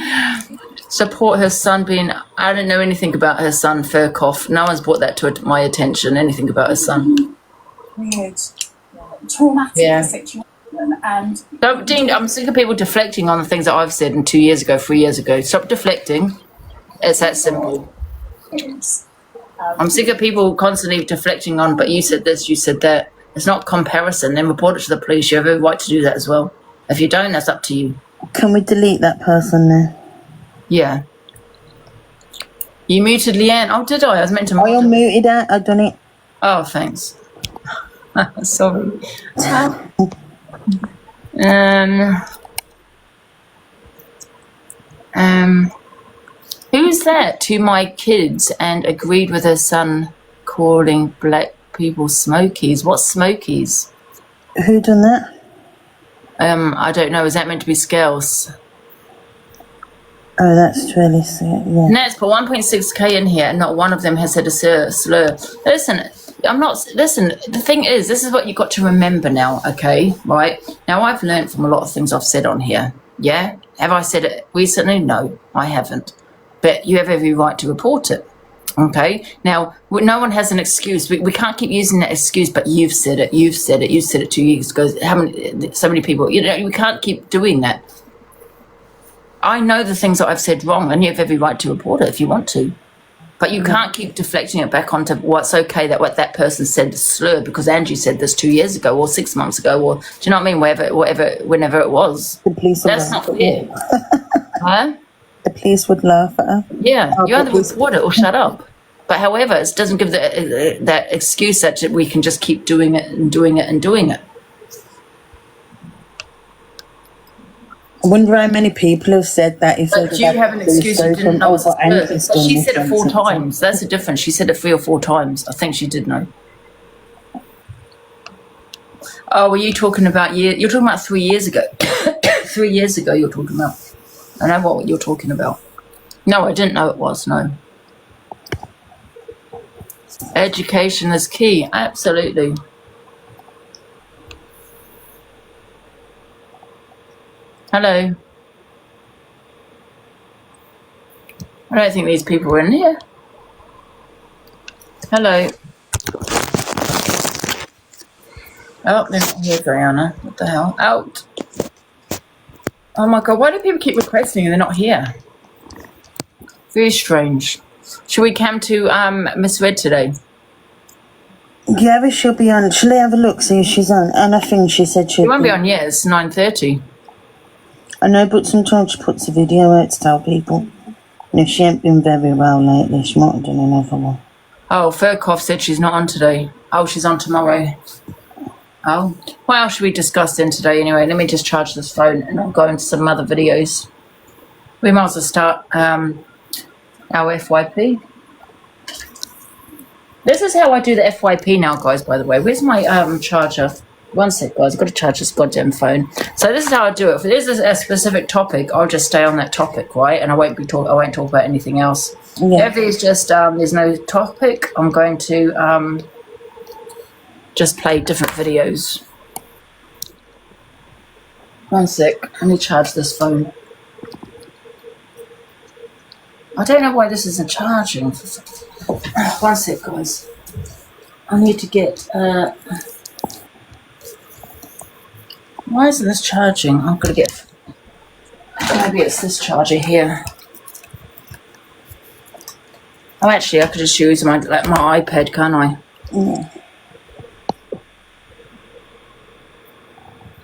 Speaker 2: Support her son being... I don't know anything about her son, Furkoff. No one's brought that to my attention, anything about her son.
Speaker 9: Weird. Traumatic situation. And
Speaker 2: Dean, I'm sick of people deflecting on the things that I've said 2 years ago, 3 years ago. Stop deflecting. It's that simple. I'm sick of people constantly deflecting on, but you said this, you said that. It's not comparison. Then report it to the police. You have a right to do that as well. If you don't, that's up to you.
Speaker 8: Can we delete that person there?
Speaker 2: Yeah. You muted Leanne. Oh, did I? I was meant to...
Speaker 8: I unmuted her. I've done it.
Speaker 2: Oh, thanks. Sorry. Who's that? To my kids and agreed with her son calling black people smokies. What smokies?
Speaker 8: Who done that?
Speaker 2: I don't know. Is that meant to be scales?
Speaker 8: Oh, that's really sick. Yeah.
Speaker 2: Nets put 1.6k in here, and not one of them has said a slur. Listen, the thing is, this is what you've got to remember now, okay? Right? Now, I've learned from a lot of things I've said on here. Yeah? Have I said it recently? No, I haven't. But you have every right to report it. Okay? Now, no one has an excuse. We can't keep using that excuse, but you've said it 2 years ago. So many people, we can't keep doing that. I know the things that I've said wrong, and you have every right to report it if you want to. But you can't keep deflecting it back onto what's okay that what that person said is slur because Angie said this 2 years ago or 6 months ago or do you know what I mean? Whenever it was.
Speaker 8: The police
Speaker 2: That's not fair. Huh?
Speaker 8: The police would laugh at her.
Speaker 2: Yeah, you either report it or shut up. But however, it doesn't give that excuse that we can just keep doing it and doing it and doing it.
Speaker 8: I wonder how many people have said that. If
Speaker 2: but do you have an excuse you didn't know? But she said it 4 times. That's the difference. She said it 3 or 4 times. I think she did know. Oh, were you talking about you're talking about 3 years ago. 3 years ago you're talking about. I know what you're talking about. No, I didn't know it was, no. Education is key. Absolutely. Hello. I don't think these people are in here. Hello. Oh, they're not here, Diana. What the hell? Out. Oh my god, why do people keep requesting and they're not here? Very strange. Should we come to Miss Red today?
Speaker 8: Yeah, she'll be on. Shall I have a look, see if she's on? And I think she said she'll
Speaker 2: She won't be on yet, it's 9:30.
Speaker 8: I know, but sometimes she puts a video out to tell people. And if she ain't been very well lately, she might have done another one.
Speaker 2: Oh, Furkoff said she's not on today. Oh, she's on tomorrow. Oh, what else should we discuss then today anyway? Let me just charge this phone and I'll go into some other videos. We might as well start our FYP. This is how I do the FYP now, guys, by the way. Where's my charger? One sec, guys. I've got to charge this goddamn phone. So this is how I do it. If there's a specific topic, I'll just stay on that topic, right? And I won't talk about anything else. Yeah. If there's just there's no topic, I'm going to
Speaker 1: just play different videos. One sec, let me charge this phone. I don't know why this isn't charging. One sec, guys. I need to get, why isn't this charging? I'm gonna get, maybe it's this charger here. Oh, actually, I could just use my iPad, can't I?
Speaker 2: Yeah.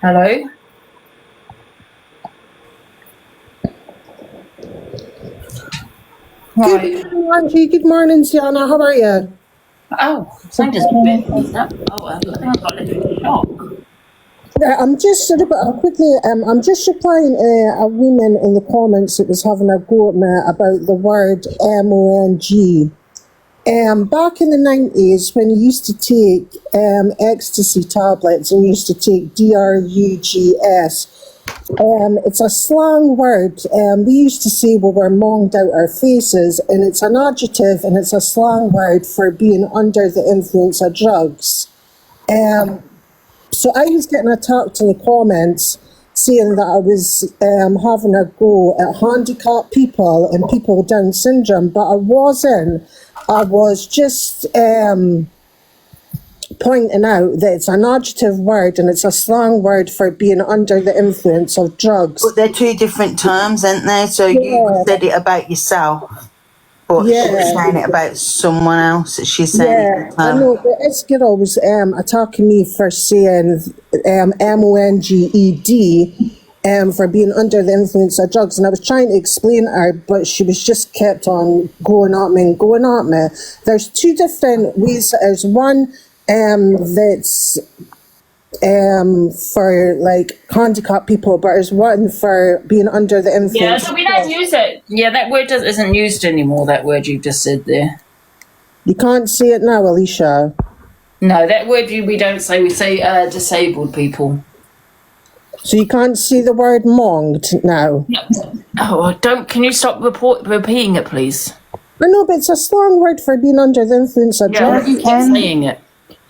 Speaker 1: Hello?
Speaker 10: Good morning, Angie. Good morning, Sienna. How are you?
Speaker 1: Oh, I'm just
Speaker 10: I'm just sort of quickly. I'm just replying a woman in the comments that was having a go at me about the word MONG. Back in the 90s, when you used to take ecstasy tablets and you used to take DRUGS, it's a slang word. We used to say we were monged out our faces, and it's an adjective and it's a slang word for being under the influence of drugs. So I was getting attacked in the comments saying that I was having a go at handicapped people and people with Down syndrome, but I wasn't. I was just pointing out that it's an adjective word and it's a slang word for being under the influence of drugs.
Speaker 2: But they're two different terms, aren't they? So you said it about yourself, but she's saying it about someone else. She's saying it.
Speaker 10: I know, but this girl was attacking me for saying MONGED for being under the influence of drugs, and I was trying to explain to her, but she was just kept on going at me and going at me. There's two different ways. There's one that's for like handicapped people, but there's one for being under the influence.
Speaker 1: Yeah, so we don't use it. Yeah, that word isn't used anymore, that word you just said there.
Speaker 10: You can't say it now, Alicia.
Speaker 1: No, that word we don't say. We say disabled people.
Speaker 10: So you can't see the word monged now?
Speaker 1: No. Oh, don't. Can you stop repeating it, please?
Speaker 10: I know, but it's a slang word for being under the influence of drugs.
Speaker 1: You keep saying it.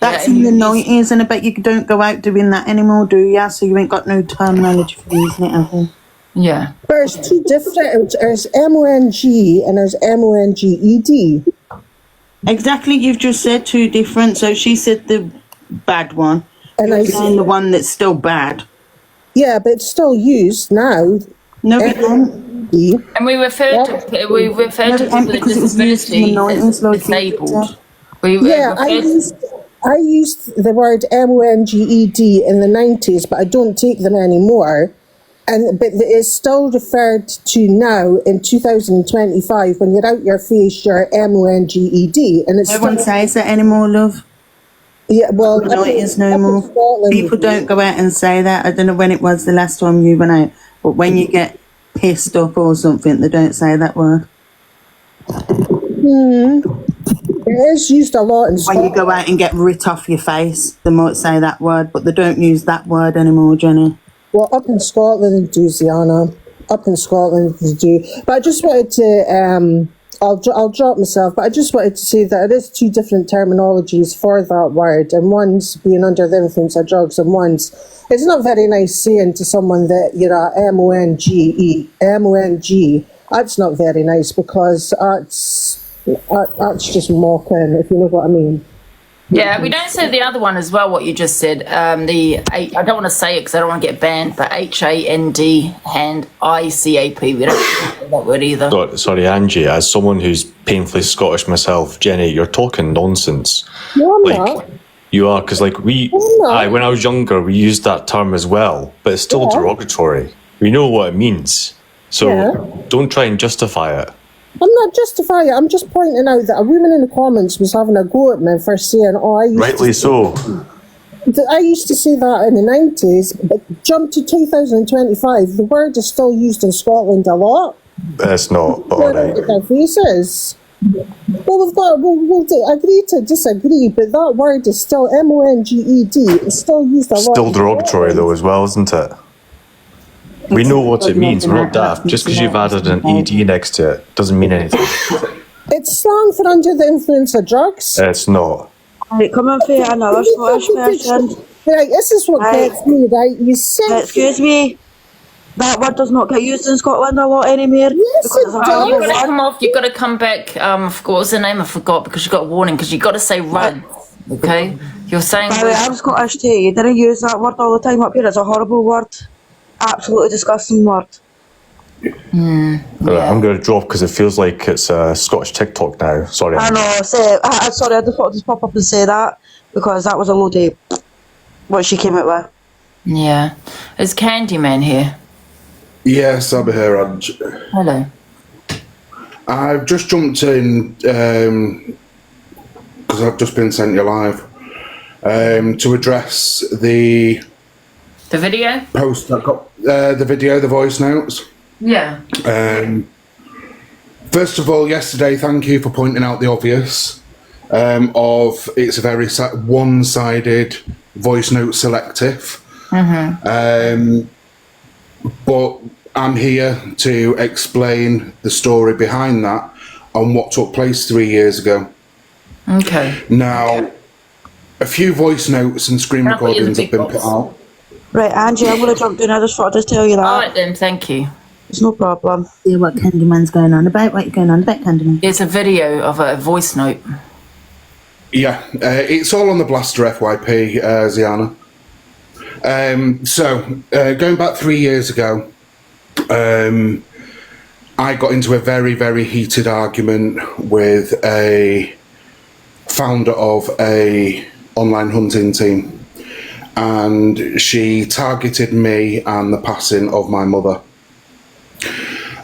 Speaker 2: That's in the 90s, and I bet you don't go out doing that anymore, do ya? So you ain't got no terminology for using it, have you?
Speaker 1: Yeah.
Speaker 10: But there's two different, there's MONG and there's MONGED.
Speaker 2: Exactly, you've just said two different. So she said the bad one, and I said the one that's still bad.
Speaker 10: Yeah, but it's still used now.
Speaker 2: No, it don't.
Speaker 1: And we refer to people with disability as disabled.
Speaker 10: I used the word MONGED in the 90s, but I don't take them anymore. But it's still referred to now in 2025 when you're out your face, you're MONGED. And it's
Speaker 2: no one says that anymore, love.
Speaker 10: Yeah, well,
Speaker 2: no, it is no more. People don't go out and say that. I don't know when it was the last time you went out, but when you get pissed up or something, they don't say that word.
Speaker 10: It is used a lot in
Speaker 2: When you go out and get writ off your face, they might say that word, but they don't use that word anymore, Jenny.
Speaker 10: Well, up in Scotland they do, Ziana. Up in Scotland they do. But I just wanted to, I'll drop myself, but I just wanted to say that it is two different terminologies for that word, and one's being under the influence of drugs, and one's, it's not very nice saying to someone that you're a MONG. That's not very nice, because that's just mocking, if you know what I mean.
Speaker 1: Yeah, we don't say the other one as well, what you just said. I don't want to say it because I don't want to get banned, but HAND and ICAP. We don't say that word either.
Speaker 11: Sorry, Angie, as someone who's painfully Scottish myself, Jenny, you're talking nonsense.
Speaker 10: No, I'm not.
Speaker 11: You are, because when I was younger, we used that term as well, but it's still derogatory. We know what it means. So don't try and justify it.
Speaker 10: I'm not justifying it. I'm just pointing out that a woman in the comments was having a go at me for saying,
Speaker 11: Rightly so.
Speaker 10: I used to say that in the 90s, but jump to 2025, the word is still used in Scotland a lot.
Speaker 11: It's not, but all right.
Speaker 10: Their faces. Well, we'll agree to disagree, but that word is still MONGED. It's still used a lot.
Speaker 11: Still derogatory though as well, isn't it? We know what it means, we're not daft. Just because you've added an ED next to it doesn't mean anything.
Speaker 10: It's slang for under the influence of drugs.
Speaker 11: It's not.
Speaker 12: Right, come on for another Scottish person.
Speaker 10: Right, this is what gets me, right? You said...
Speaker 12: Excuse me. That word does not get used in Scotland a lot anymore.
Speaker 10: Yes, it
Speaker 1: You've got to come off. You've got to come back. What was the name? I forgot because you got a warning. Because you got to say "run." Okay, you're saying.
Speaker 12: By the way, I'm Scottish too. You didn't use that word all the time up here. It's a horrible word. Absolutely disgusting word.
Speaker 11: I'm going to drop because it feels like it's a Scottish TikTok now. Sorry.
Speaker 12: I know. Sorry, I just thought I'd just pop up and say that because that was a load of what she came out with.
Speaker 1: Yeah, is Candyman here?
Speaker 13: Yes, I'm here, Ange.
Speaker 1: Hello.
Speaker 13: I've just jumped in because I've just been sent you live to address the
Speaker 1: video
Speaker 13: post that got the video, the voice notes.
Speaker 1: Yeah.
Speaker 13: First of all, yesterday, thank you for pointing out the obvious of it's a very one-sided voice note selective. But I'm here to explain the story behind that and what took place 3 years ago.
Speaker 1: Okay.
Speaker 13: Now, a few voice notes and screen recordings have been put out.
Speaker 12: Right, Angie, I'm going to jump in. I just thought I'd just tell you that.
Speaker 1: All right then, thank you.
Speaker 12: It's no problem.
Speaker 2: See what Candyman's going on about. What you going on about, Candyman?
Speaker 1: It's a video of a voice note.
Speaker 13: Yeah, it's all on the Blaster FYP, Ziana. Going back 3 years ago, I got into a very, very heated argument with a founder of a online hunting team, and she targeted me and the passing of my mother.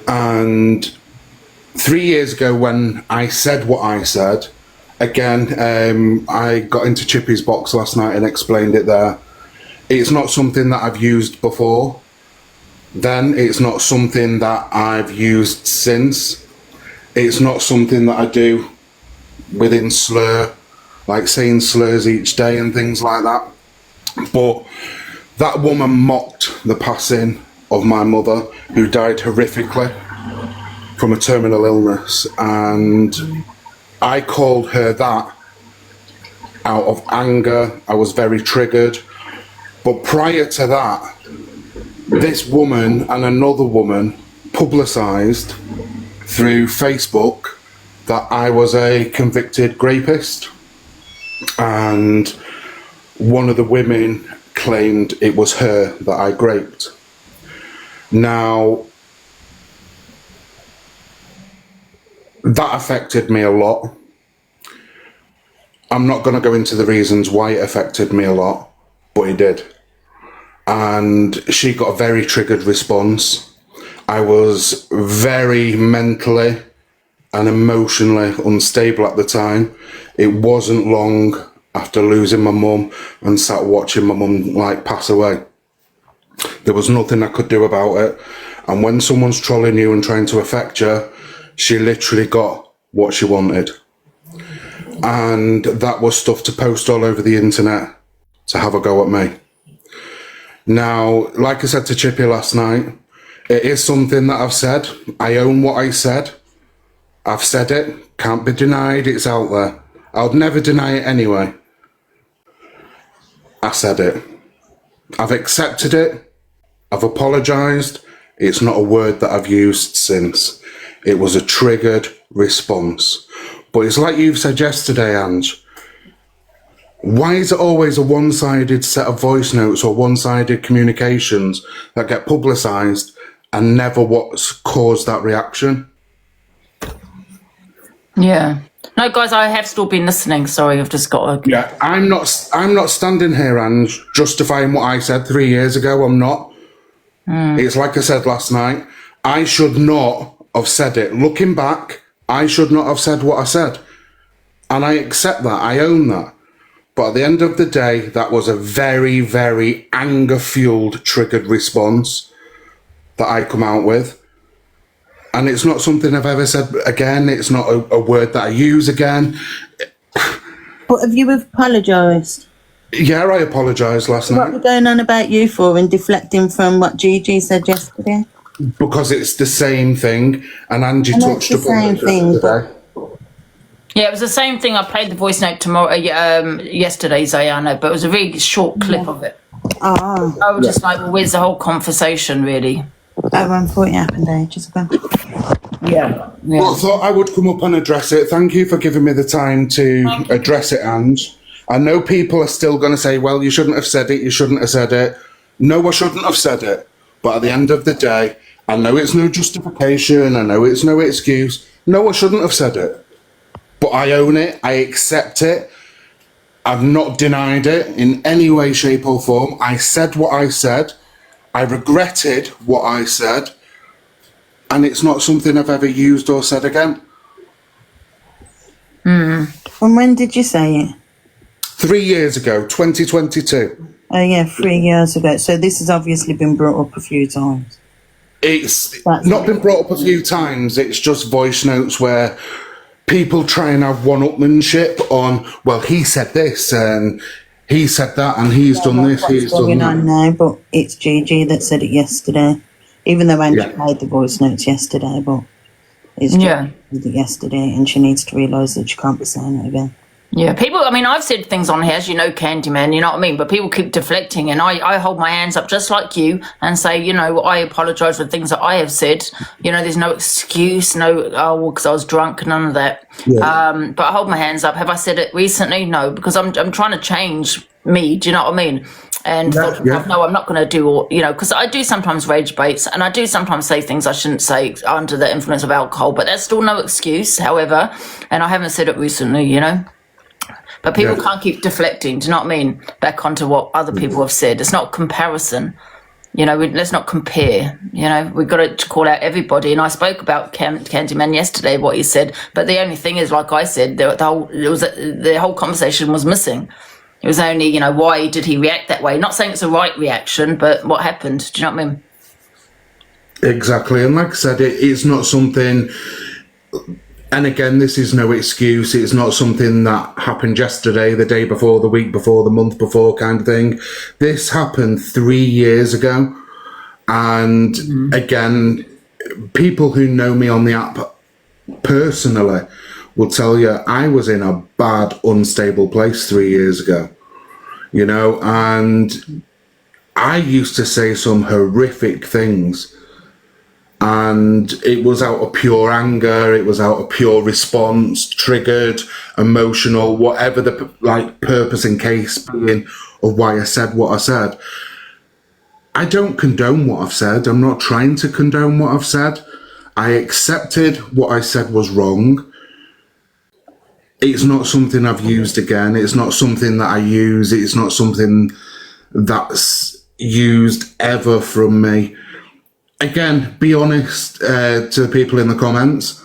Speaker 13: And 3 years ago, when I said what I said, again, I got into Chippy's box last night and explained it there. It's not something that I've used before. Then it's not something that I've used since. It's not something that I do within slur, like saying slurs each day and things like that. But that woman mocked the passing of my mother, who died horrifically from a terminal illness, and I called her that out of anger. I was very triggered. But prior to that, this woman and another woman publicised through Facebook that I was a convicted rapist, and one of the women claimed it was her that I raped. Now, that affected me a lot. I'm not going to go into the reasons why it affected me a lot, but it did. And she got a very triggered response. I was very mentally and emotionally unstable at the time. It wasn't long after losing my mum and sat watching my mum like pass away. There was nothing I could do about it. And when someone's trolling you and trying to affect you, she literally got what she wanted. And that was stuff to post all over the internet to have a go at me. Now, like I said to Chippy last night, it is something that I've said. I own what I said. I've said it. Can't be denied. It's out there. I'll never deny it anyway. I said it. I've accepted it. I've apologised. It's not a word that I've used since. It was a triggered response. But it's like you've said yesterday, Ange. Why is it always a one-sided set of voice notes or one-sided communications that get publicised and never what's caused that reaction?
Speaker 1: Yeah. No, guys, I have still been listening. Sorry, I've just got to...
Speaker 13: Yeah, I'm not standing here, Ange, justifying what I said 3 years ago. I'm not. It's like I said last night. I should not have said it. Looking back, I should not have said what I said. And I accept that. I own that. But at the end of the day, that was a very, very anger-fueled, triggered response that I come out with. And it's not something I've ever said again. It's not a word that I use again.
Speaker 2: But have you apologised?
Speaker 13: Yeah, I apologised last night.
Speaker 2: What were going on about you for and deflecting from what Gigi said yesterday?
Speaker 13: Because it's the same thing, and Angie touched upon it yesterday.
Speaker 1: Yeah, it was the same thing. I played the voice note yesterday, Zayana, but it was a really short clip of it.
Speaker 2: Oh.
Speaker 1: I was just like, well, where's the whole conversation, really?
Speaker 2: I thought it happened ages ago.
Speaker 1: Yeah.
Speaker 13: Well, I thought I would come up and address it. Thank you for giving me the time to address it, Ange. I know people are still going to say, well, you shouldn't have said it, you shouldn't have said it. No, I shouldn't have said it. But at the end of the day, I know it's no justification, I know it's no excuse. No, I shouldn't have said it. But I own it, I accept it. I've not denied it in any way, shape or form. I said what I said. I regretted what I said. And it's not something I've ever used or said again.
Speaker 2: And when did you say it?
Speaker 13: 3 years ago, 2022.
Speaker 2: Oh yeah, 3 years ago. So this has obviously been brought up a few times.
Speaker 13: It's not been brought up a few times. It's just voice notes where people try and have one-upmanship on, well, he said this and he said that and he's done this, he's done that.
Speaker 2: On now, but it's Gigi that said it yesterday. Even though Angie played the voice notes yesterday, but it's Gigi that did it yesterday, and she needs to realise that she can't be saying it again.
Speaker 1: Yeah, people, I mean, I've said things on here, as you know, Candyman, you know what I mean? But people keep deflecting, and I hold my hands up just like you and say, you know, I apologise for things that I have said. You know, there's no excuse, because I was drunk, none of that. Yeah. But I hold my hands up. Have I said it recently? No, because I'm trying to change me, do you know what I mean? And no, I'm not going to do all, you know, because I do sometimes rage baits and I do sometimes say things I shouldn't say under the influence of alcohol, but that's still no excuse, however, and I haven't said it recently, you know. But people can't keep deflecting, do you know what I mean, back onto what other people have said. It's not comparison, you know, let's not compare, you know, we've got to call out everybody. And I spoke about Candyman yesterday, what he said, but the only thing is, like I said, the whole conversation was missing. It was only, you know, why did he react that way? Not saying it's a right reaction, but what happened? Do you know what I mean?
Speaker 13: Exactly. And like I said, it's not something, and again, this is no excuse. It's not something that happened yesterday, the day before, the week before, the month before kind of thing. This happened 3 years ago. And again, people who know me on the app personally will tell you I was in a bad, unstable place 3 years ago, you know, and I used to say some horrific things, and it was out of pure anger, it was out of pure response, triggered, emotional, whatever the purpose and case being of why I said what I said. I don't condone what I've said. I'm not trying to condone what I've said. I accepted what I said was wrong. It's not something I've used again. It's not something that I use. It's not something that's used ever from me. Again, be honest to the people in the comments.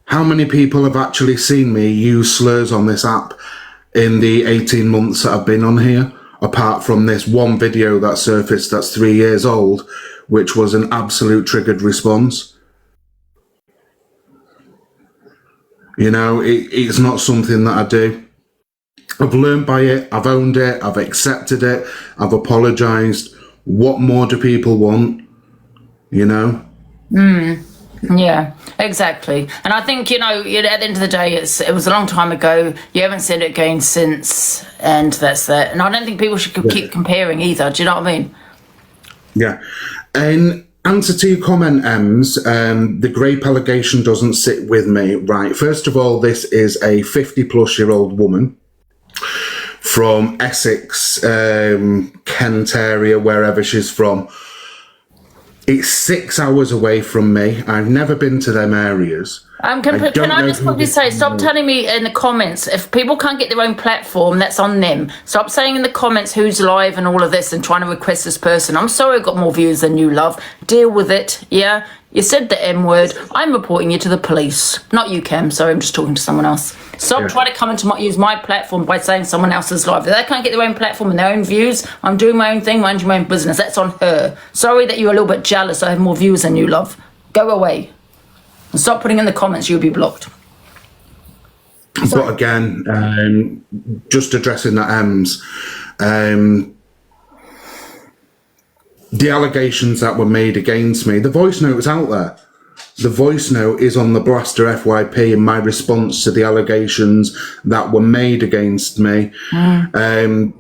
Speaker 13: How many people have actually seen me use slurs on this app in the 18 months that I've been on here? Apart from this one video that surfaced that's 3 years old, which was an absolute triggered response. You know, it's not something that I do. I've learned by it, I've owned it, I've accepted it, I've apologised. What more do people want? You know?
Speaker 1: Yeah, exactly. And I think, you know, at the end of the day, it was a long time ago. You haven't said it again since, and that's that. And I don't think people should keep comparing either. Do you know what I mean?
Speaker 13: Yeah. In answer to your comment, Ems, the grape allegation doesn't sit with me. Right. First of all, this is a 50-plus-year-old woman from Essex, Kent area, wherever she's from. It's 6 hours away from me. I've never been to them areas.
Speaker 1: Can I just quickly say, stop telling me in the comments, if people can't get their own platform, that's on them. Stop saying in the comments who's live and all of this and trying to request this person. I'm sorry I got more views than you, love. Deal with it, yeah? You said the M word. I'm reporting you to the police. Not you, Cam. Sorry, I'm just talking to someone else. Stop trying to come into use my platform by saying someone else's live. If they can't get their own platform and their own views, I'm doing my own thing, minding my own business. That's on her. Sorry that you're a little bit jealous I have more views than you, love. Go away. And stop putting in the comments, you'll be blocked.
Speaker 13: But again, just addressing that Ems, the allegations that were made against me, the voice note was out there. the voice note is on the Blaster FYP in my response to the allegations that were made against me.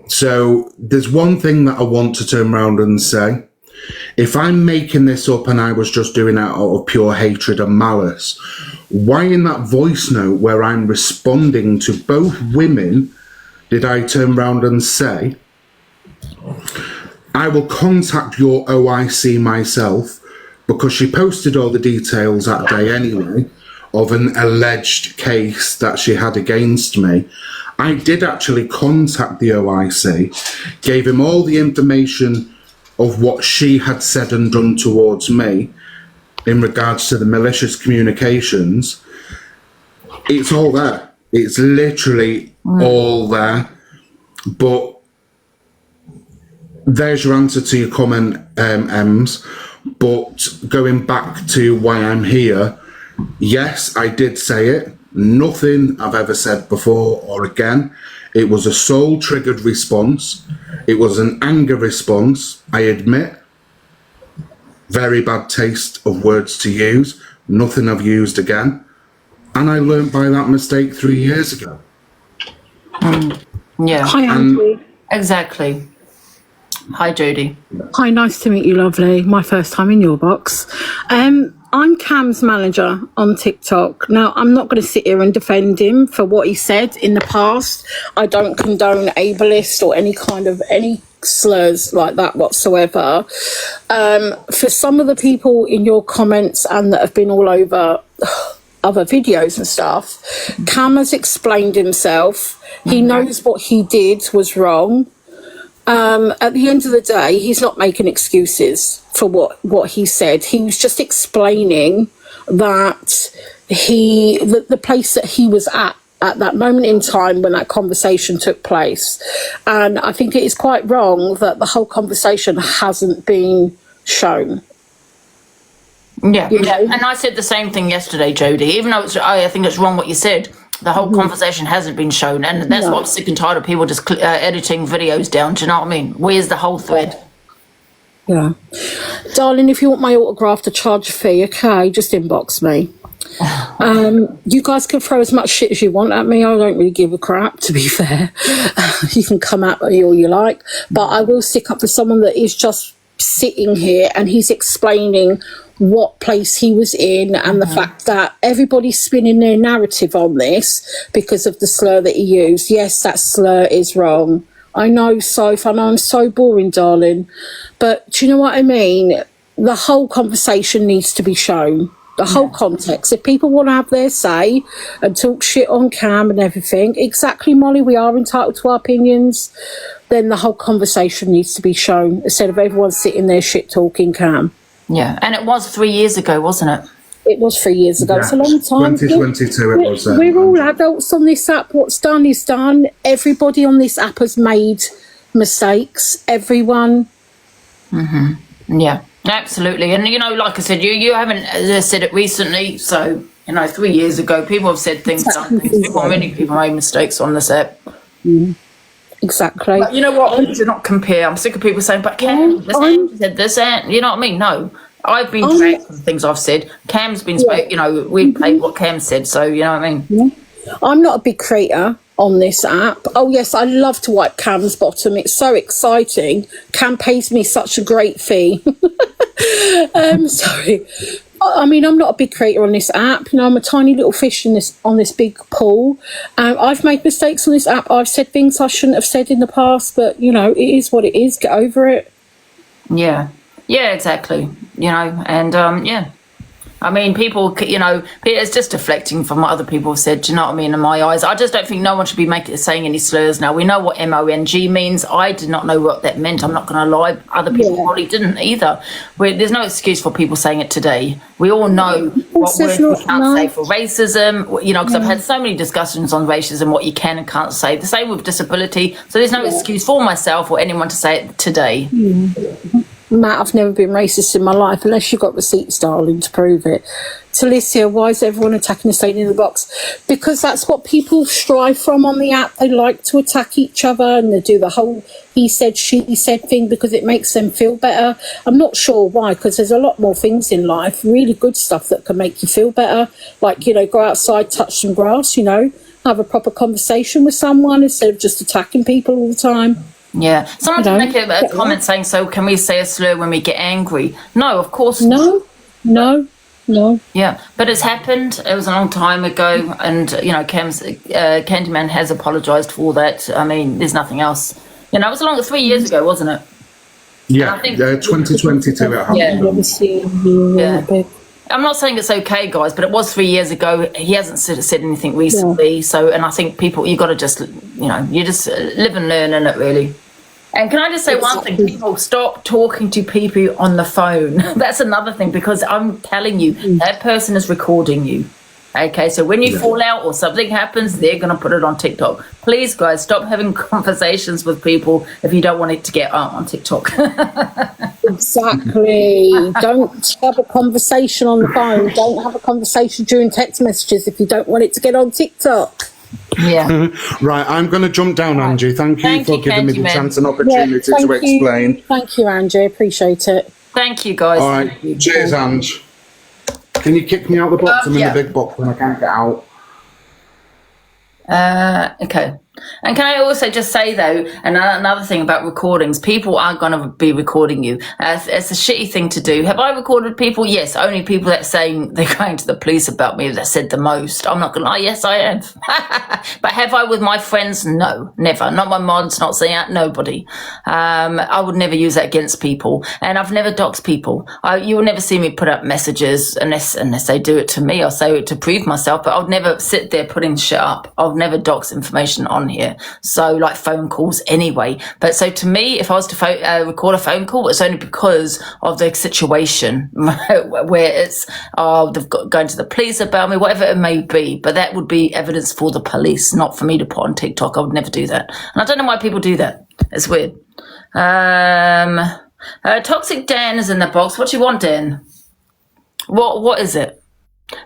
Speaker 13: So there's one thing that I want to turn around and say. If I'm making this up and I was just doing it out of pure hatred and malice, why in that voice note where I'm responding to both women did I turn around and say, I will contact your OIC myself, because she posted all the details that day anyway of an alleged case that she had against me. I did actually contact the OIC, gave him all the information of what she had said and done towards me in regards to the malicious communications. It's all there. It's literally all there. But there's your answer to your comment, Ems. But going back to why I'm here, yes, I did say it. Nothing I've ever said before or again. It was a soul-triggered response. It was an anger response, I admit. Very bad taste of words to use. Nothing I've used again. And I learnt by that mistake 3 years ago.
Speaker 1: Yeah.
Speaker 14: Hi, Angie.
Speaker 1: Exactly. Hi, Judy.
Speaker 14: Hi, nice to meet you, lovely. My first time in your box. I'm Cam's manager on TikTok. Now, I'm not going to sit here and defend him for what he said in the past. I don't condone ableist or any slurs like that whatsoever. For some of the people in your comments and that have been all over other videos and stuff, Cam has explained himself. He knows what he did was wrong. At the end of the day, he's not making excuses for what he said. He was just explaining that the place that he was at that moment in time when that conversation took place. And I think it is quite wrong that the whole conversation hasn't been shown.
Speaker 1: Yeah, and I said the same thing yesterday, Jodie. Even though I think it's wrong what you said, the whole conversation hasn't been shown, and that's what I'm sick and tired of people just editing videos down. Do you know what I mean? Where's the whole thread?
Speaker 14: Yeah, darling, if you want my autograph to charge a fee, okay, just inbox me. You guys can throw as much shit as you want at me. I don't really give a crap, to be fair. You can come at me all you like, but I will stick up for someone that is just sitting here and he's explaining what place he was in and the fact that everybody's spinning their narrative on this because of the slur that he used. Yes, that slur is wrong. I know, Soph, I know I'm so boring, darling, but do you know what I mean? The whole conversation needs to be shown. The whole context. If people want to have their say and talk shit on Cam and everything, exactly, Molly, we are entitled to our opinions, then the whole conversation needs to be shown instead of everyone sitting there shit talking Cam.
Speaker 1: Yeah, and it was 3 years ago, wasn't it?
Speaker 14: It was 3 years ago. Yeah. It's a long time.
Speaker 13: 2022 it was.
Speaker 14: We're all adults on this app. What's done is done. Everybody on this app has made mistakes. Everyone.
Speaker 1: Yeah, absolutely. And, you know, like I said, you haven't said it recently. So, 3 years ago, people have said things, done things. Many people made mistakes on this app.
Speaker 14: Exactly.
Speaker 1: But you know what? People do not compare. I'm sick of people saying, but Cam, said this, and you know what I mean? No. I've been tracked on things I've said. Cam's been, we played what Cam said, so you know what I mean?
Speaker 14: Yeah. I'm not a big creator on this app. Oh, yes, I love to wipe Cam's bottom. It's so exciting. Cam pays me such a great fee. Sorry. I mean, I'm not a big creator on this app. I'm a tiny little fish on this big pool. I've made mistakes on this app. I've said things I shouldn't have said in the past, but, it is what it is. Get over it.
Speaker 1: Yeah. Yeah, exactly. And, I mean, people, it's just deflecting from what other people have said, do you know what I mean, in my eyes. I just don't think no one should be saying any slurs now. We know what MONG means. I did not know what that meant. I'm not going to lie. Other people probably didn't either. There's no excuse for people saying it today. We all know what words we can't say for racism, because I've had so many discussions on racism, what you can and can't say. The same with disability. So there's no excuse for myself or anyone to say it today.
Speaker 14: Matt, I've never been racist in my life, unless you've got receipts, darling, to prove it. Talicia, why is everyone attacking the Satan in the box? Because that's what people strive from on the app. They like to attack each other, and they do the whole he said, she said thing because it makes them feel better. I'm not sure why, because there's a lot more things in life, really good stuff that can make you feel better. Like, you know, go outside, touch some grass, you know, have a proper conversation with someone instead of just attacking people all the time.
Speaker 1: Yeah. Someone did make a comment saying, so can we say a slur when we get angry? No, of course not.
Speaker 14: No.
Speaker 1: Yeah, but it's happened. It was a long time ago, and you know, Candyman has apologised for that. I mean, there's nothing else. You know, it was 3 years ago, wasn't it?
Speaker 13: Yeah, I think 2022 it happened.
Speaker 1: Yeah. I'm not saying it's okay, guys, but it was 3 years ago. He hasn't said anything recently. So, and I think people, you got to just, you know, you just live and learn in it, really. And can I just say one thing? People, stop talking to people on the phone. That's another thing, because I'm telling you, that person is recording you. Okay, so when you fall out or something happens, they're going to put it on TikTok. Please, guys, stop having conversations with people if you don't want it to get on TikTok.
Speaker 14: Exactly. Don't have a conversation on the phone. Don't have a conversation during text messages if you don't want it to get on TikTok.
Speaker 1: Yeah.
Speaker 13: Right, I'm going to jump down, Angie. Thank you for giving me the chance and opportunity to explain.
Speaker 14: Thank you, Angie. Appreciate it.
Speaker 1: Thank you, guys.
Speaker 13: All right. Cheers, Ange. Can you kick me out the box? I'm in the big box and I can't get out.
Speaker 1: Okay. And can I also just say, though, another thing about recordings, people are going to be recording you. It's a shitty thing to do. Have I recorded people? Yes, only people that saying they're going to the police about me that said the most. I'm not going to lie, yes, I have. But have I with my friends? No, never. Not my mods, not saying that, nobody. I would never use that against people. And I've never doxed people. You will never see me put up messages unless they do it to me. I'll say it to prove myself, but I'll never sit there putting shit up. I'll never dox information on here. So like phone calls anyway. But so to me, if I was to record a phone call, it's only because of the situation where it's they've got going to the police about me, whatever it may be. But that would be evidence for the police, not for me to put on TikTok. I would never do that, and I don't know why people do that. It's weird. Toxic Dan is in the box. What do you want, Dan? What is it?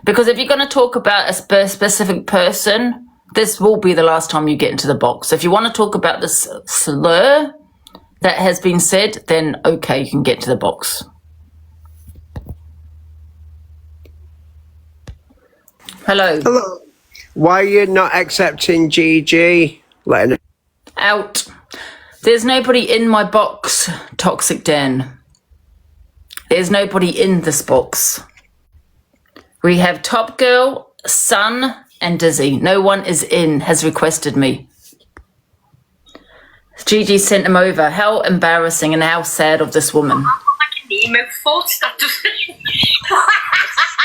Speaker 1: Because if you're going to talk about a specific person, this will be the last time you get into the box. So if you want to talk about this slur that has been said, then okay, you can get to the box. Hello.
Speaker 15: Hello. Why are you not accepting GG? Letting it
Speaker 1: out. There's nobody in my box, Toxic Dan. There's nobody in this box. We have Top Girl, Sun, and Dizzy. No one has requested me. Gigi sent him over. How embarrassing and how sad of this woman.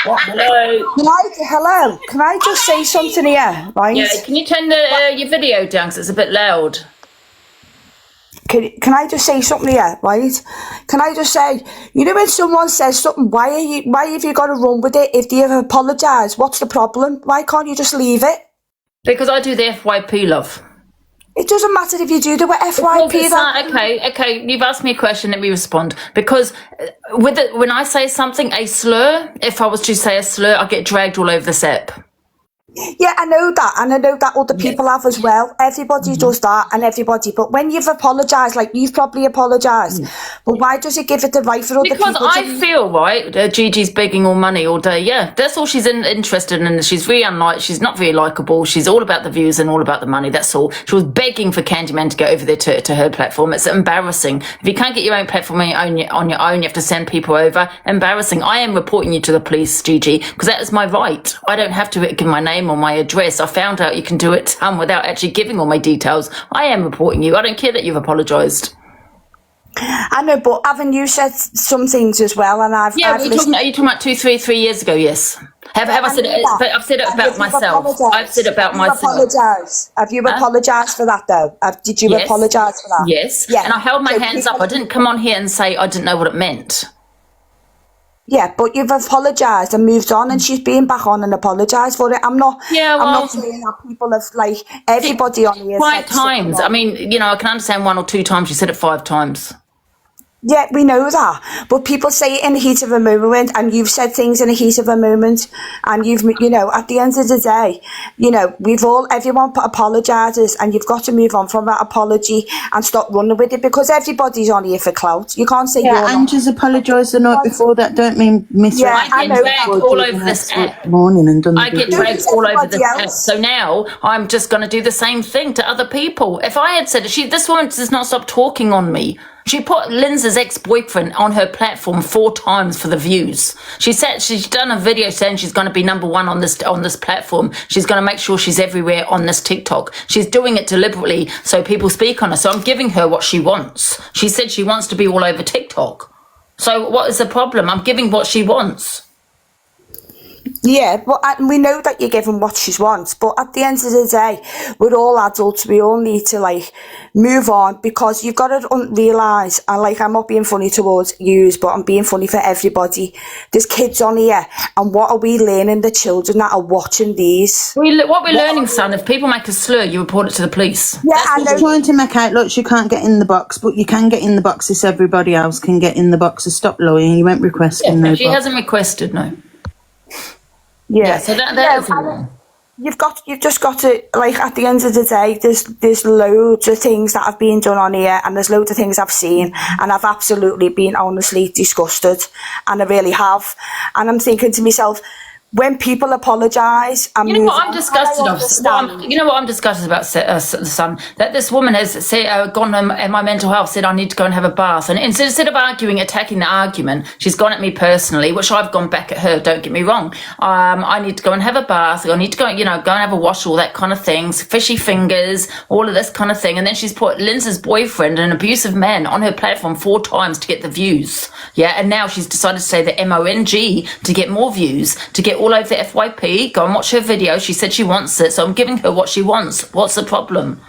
Speaker 16: Hello. Can I just say something here? Right?
Speaker 1: Yeah. Can you turn your video down? 'Cause it's a bit loud.
Speaker 16: Can I just say something here, right? Can I just say, you know, when someone says something, why have you got to run with it? If they've apologised, what's the problem? Why can't you just leave it?
Speaker 1: Because I do the FYP, love.
Speaker 16: It doesn't matter if you do the FYP.
Speaker 1: Okay. You've asked me a question. Let me respond. Because when I say something, a slur, if I was to say a slur, I get dragged all over this app.
Speaker 16: Yeah, I know that, and I know that other people have as well. Everybody does that, but when you've apologised, like you've probably apologised, but why does it give it the right for other people?
Speaker 1: Because I feel, right, Gigi's begging all money all day. Yeah, that's all she's interested in. She's very she's not very likeable. She's all about the views and all about the money. That's all. She was begging for Candyman to go over there to her platform. It's embarrassing. If you can't get your own platform on your own, you have to send people over. Embarrassing. I am reporting you to the police, Gigi, because that is my right. I don't have to give my name or my address. I found out you can do it without actually giving all my details. I am reporting you. I don't care that you've apologised.
Speaker 16: I know, but haven't you said some things as well? And I've
Speaker 1: are you talking about 3 years ago? Yes. Have I said it? I've said it about myself. I've said it about myself.
Speaker 16: Have you apologised for that though? Did you apologise for that?
Speaker 1: Yes. Yeah. And I held my hands up. I didn't come on here and say I didn't know what it meant.
Speaker 16: Yeah, but you've apologised and moved on, and she's been back on and apologised for it. I'm not saying that people have, like, everybody on here.
Speaker 1: 5 times. I mean, you know, I can understand 1 or 2 times. You said it 5 times.
Speaker 16: Yeah, we know that, but people say it in the heat of a moment, and you've said things in the heat of a moment, and you've, you know, at the end of the day, you know, everyone apologises, and you've got to move on from that apology and stop running with it, because everybody's on here for clout. You can't say
Speaker 2: Angie's apologised the night before. That don't mean miss.
Speaker 1: Yeah, I get dragged all over this app.
Speaker 2: Morning and done.
Speaker 1: I get dragged all over this app. So now I'm just going to do the same thing to other people. If I had said this woman does not stop talking on me. She put Lindsay's ex-boyfriend on her platform 4 times for the views. She said she's done a video saying she's going to be #1 on this platform. She's going to make sure she's everywhere on this TikTok. She's doing it deliberately so people speak on her. So I'm giving her what she wants. She said she wants to be all over TikTok. So what is the problem? I'm giving what she wants.
Speaker 16: Yeah, but we know that you're giving what she wants, but at the end of the day, we're all adults. We all need to like move on, because you've got to realise, and like, I'm not being funny towards you, but I'm being funny for everybody. There's kids on here, and what are we learning? The children that are watching these.
Speaker 1: What we're learning, son, if people make a slur, you report it to the police.
Speaker 16: Yeah, I know.
Speaker 2: Trying to make out, look, you can't get in the box, but you can get in the box if everybody else can get in the box. So stop lying. You won't requesting no.
Speaker 1: She hasn't requested, no.
Speaker 16: Yeah,
Speaker 1: so that is wrong.
Speaker 16: You've just got to, like, at the end of the day, there's loads of things that have been done on here, and there's loads of things I've seen, and I've absolutely been honestly disgusted, and I really have. And I'm thinking to myself, when people apologise,
Speaker 1: you know what I'm disgusted of? You know what I'm disgusted about, son? That this woman has gone at my mental health, said I need to go and have a bath. And instead of attacking the argument, she's gone at me personally, which I've gone back at her, don't get me wrong. I need to go and have a bath. I need to go, go and have a wash, all that kind of things, fishy fingers, all of this kind of thing. And then she's put Lindsay's boyfriend, an abusive man, on her platform 4 times to get the views. Yeah, and now she's decided to say the MONG to get more views, to get all over the FYP. Go and watch her video. She said she wants it, so I'm giving her what she wants. What's the problem?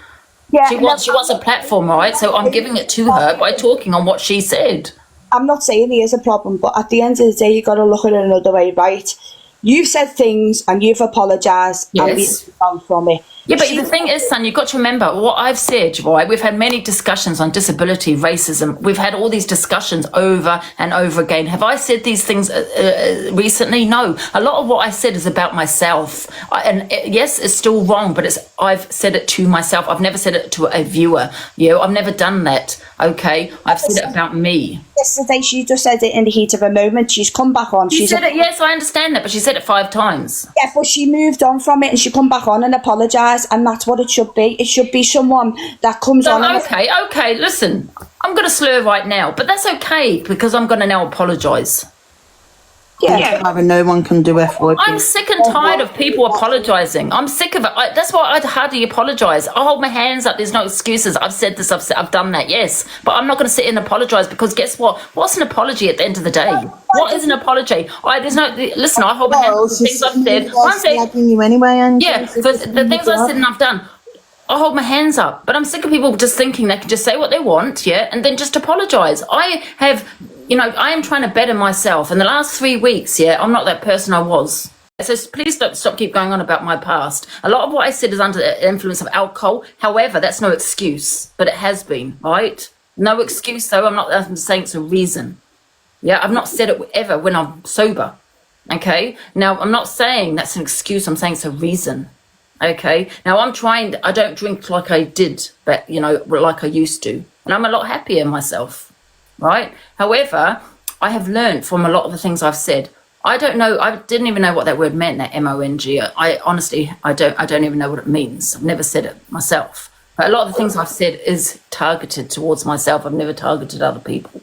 Speaker 16: Yeah,
Speaker 1: she wants a platform, right? So I'm giving it to her by talking on what she said.
Speaker 16: I'm not saying there is a problem, but at the end of the day, you got to look at it another way, right? You've said things and you've apologised, and we've gone from it.
Speaker 1: Yeah, but the thing is, son, you've got to remember what I've said, right? We've had many discussions on disability, racism. We've had all these discussions over and over again. Have I said these things recently? No. A lot of what I said is about myself. Yes, it's still wrong, but I've said it to myself. I've never said it to a viewer. I've never done that, okay? I've said it about me.
Speaker 16: Yesterday, she just said it in the heat of a moment. She's come back on.
Speaker 1: She said it, yes, I understand that, but she said it 5 times.
Speaker 16: Yeah, but she moved on from it, and she come back on and apologised. And that's what it should be. It should be someone that comes on.
Speaker 1: Okay, listen. I'm going to slur right now, but that's okay because I'm going to now apologise.
Speaker 2: Yeah, no one can do FYP.
Speaker 1: I'm sick and tired of people apologising. I'm sick of it. That's why I'd hardly apologise. I hold my hands up. There's no excuses. I've said this. I've done that. Yes, but I'm not going to sit and apologise, because guess what? What's an apology at the end of the day? What is an apology? There's no. Listen, I hold my hands up. Things I've said.
Speaker 2: You anyway, Angie.
Speaker 1: Yeah, for the things I said and I've done. I hold my hands up, but I'm sick of people just thinking they can just say what they want, and then just apologise. I am trying to better myself. In the last 3 weeks, I'm not that person I was. So please stop keep going on about my past. A lot of what I said is under the influence of alcohol. However, that's no excuse, but it has been, right? No excuse, though. I'm saying it's a reason. Yeah, I've not said it ever when I'm sober, okay? Now, I'm not saying that's an excuse. I'm saying it's a reason. Okay, now I don't drink like I did, but like I used to, and I'm a lot happier myself, right? However, I have learned from a lot of the things I've said. I don't know, I didn't even know what that word meant, that MONG. I honestly, I don't even know what it means. I've never said it myself. But a lot of the things I've said is targeted towards myself. I've never targeted other people.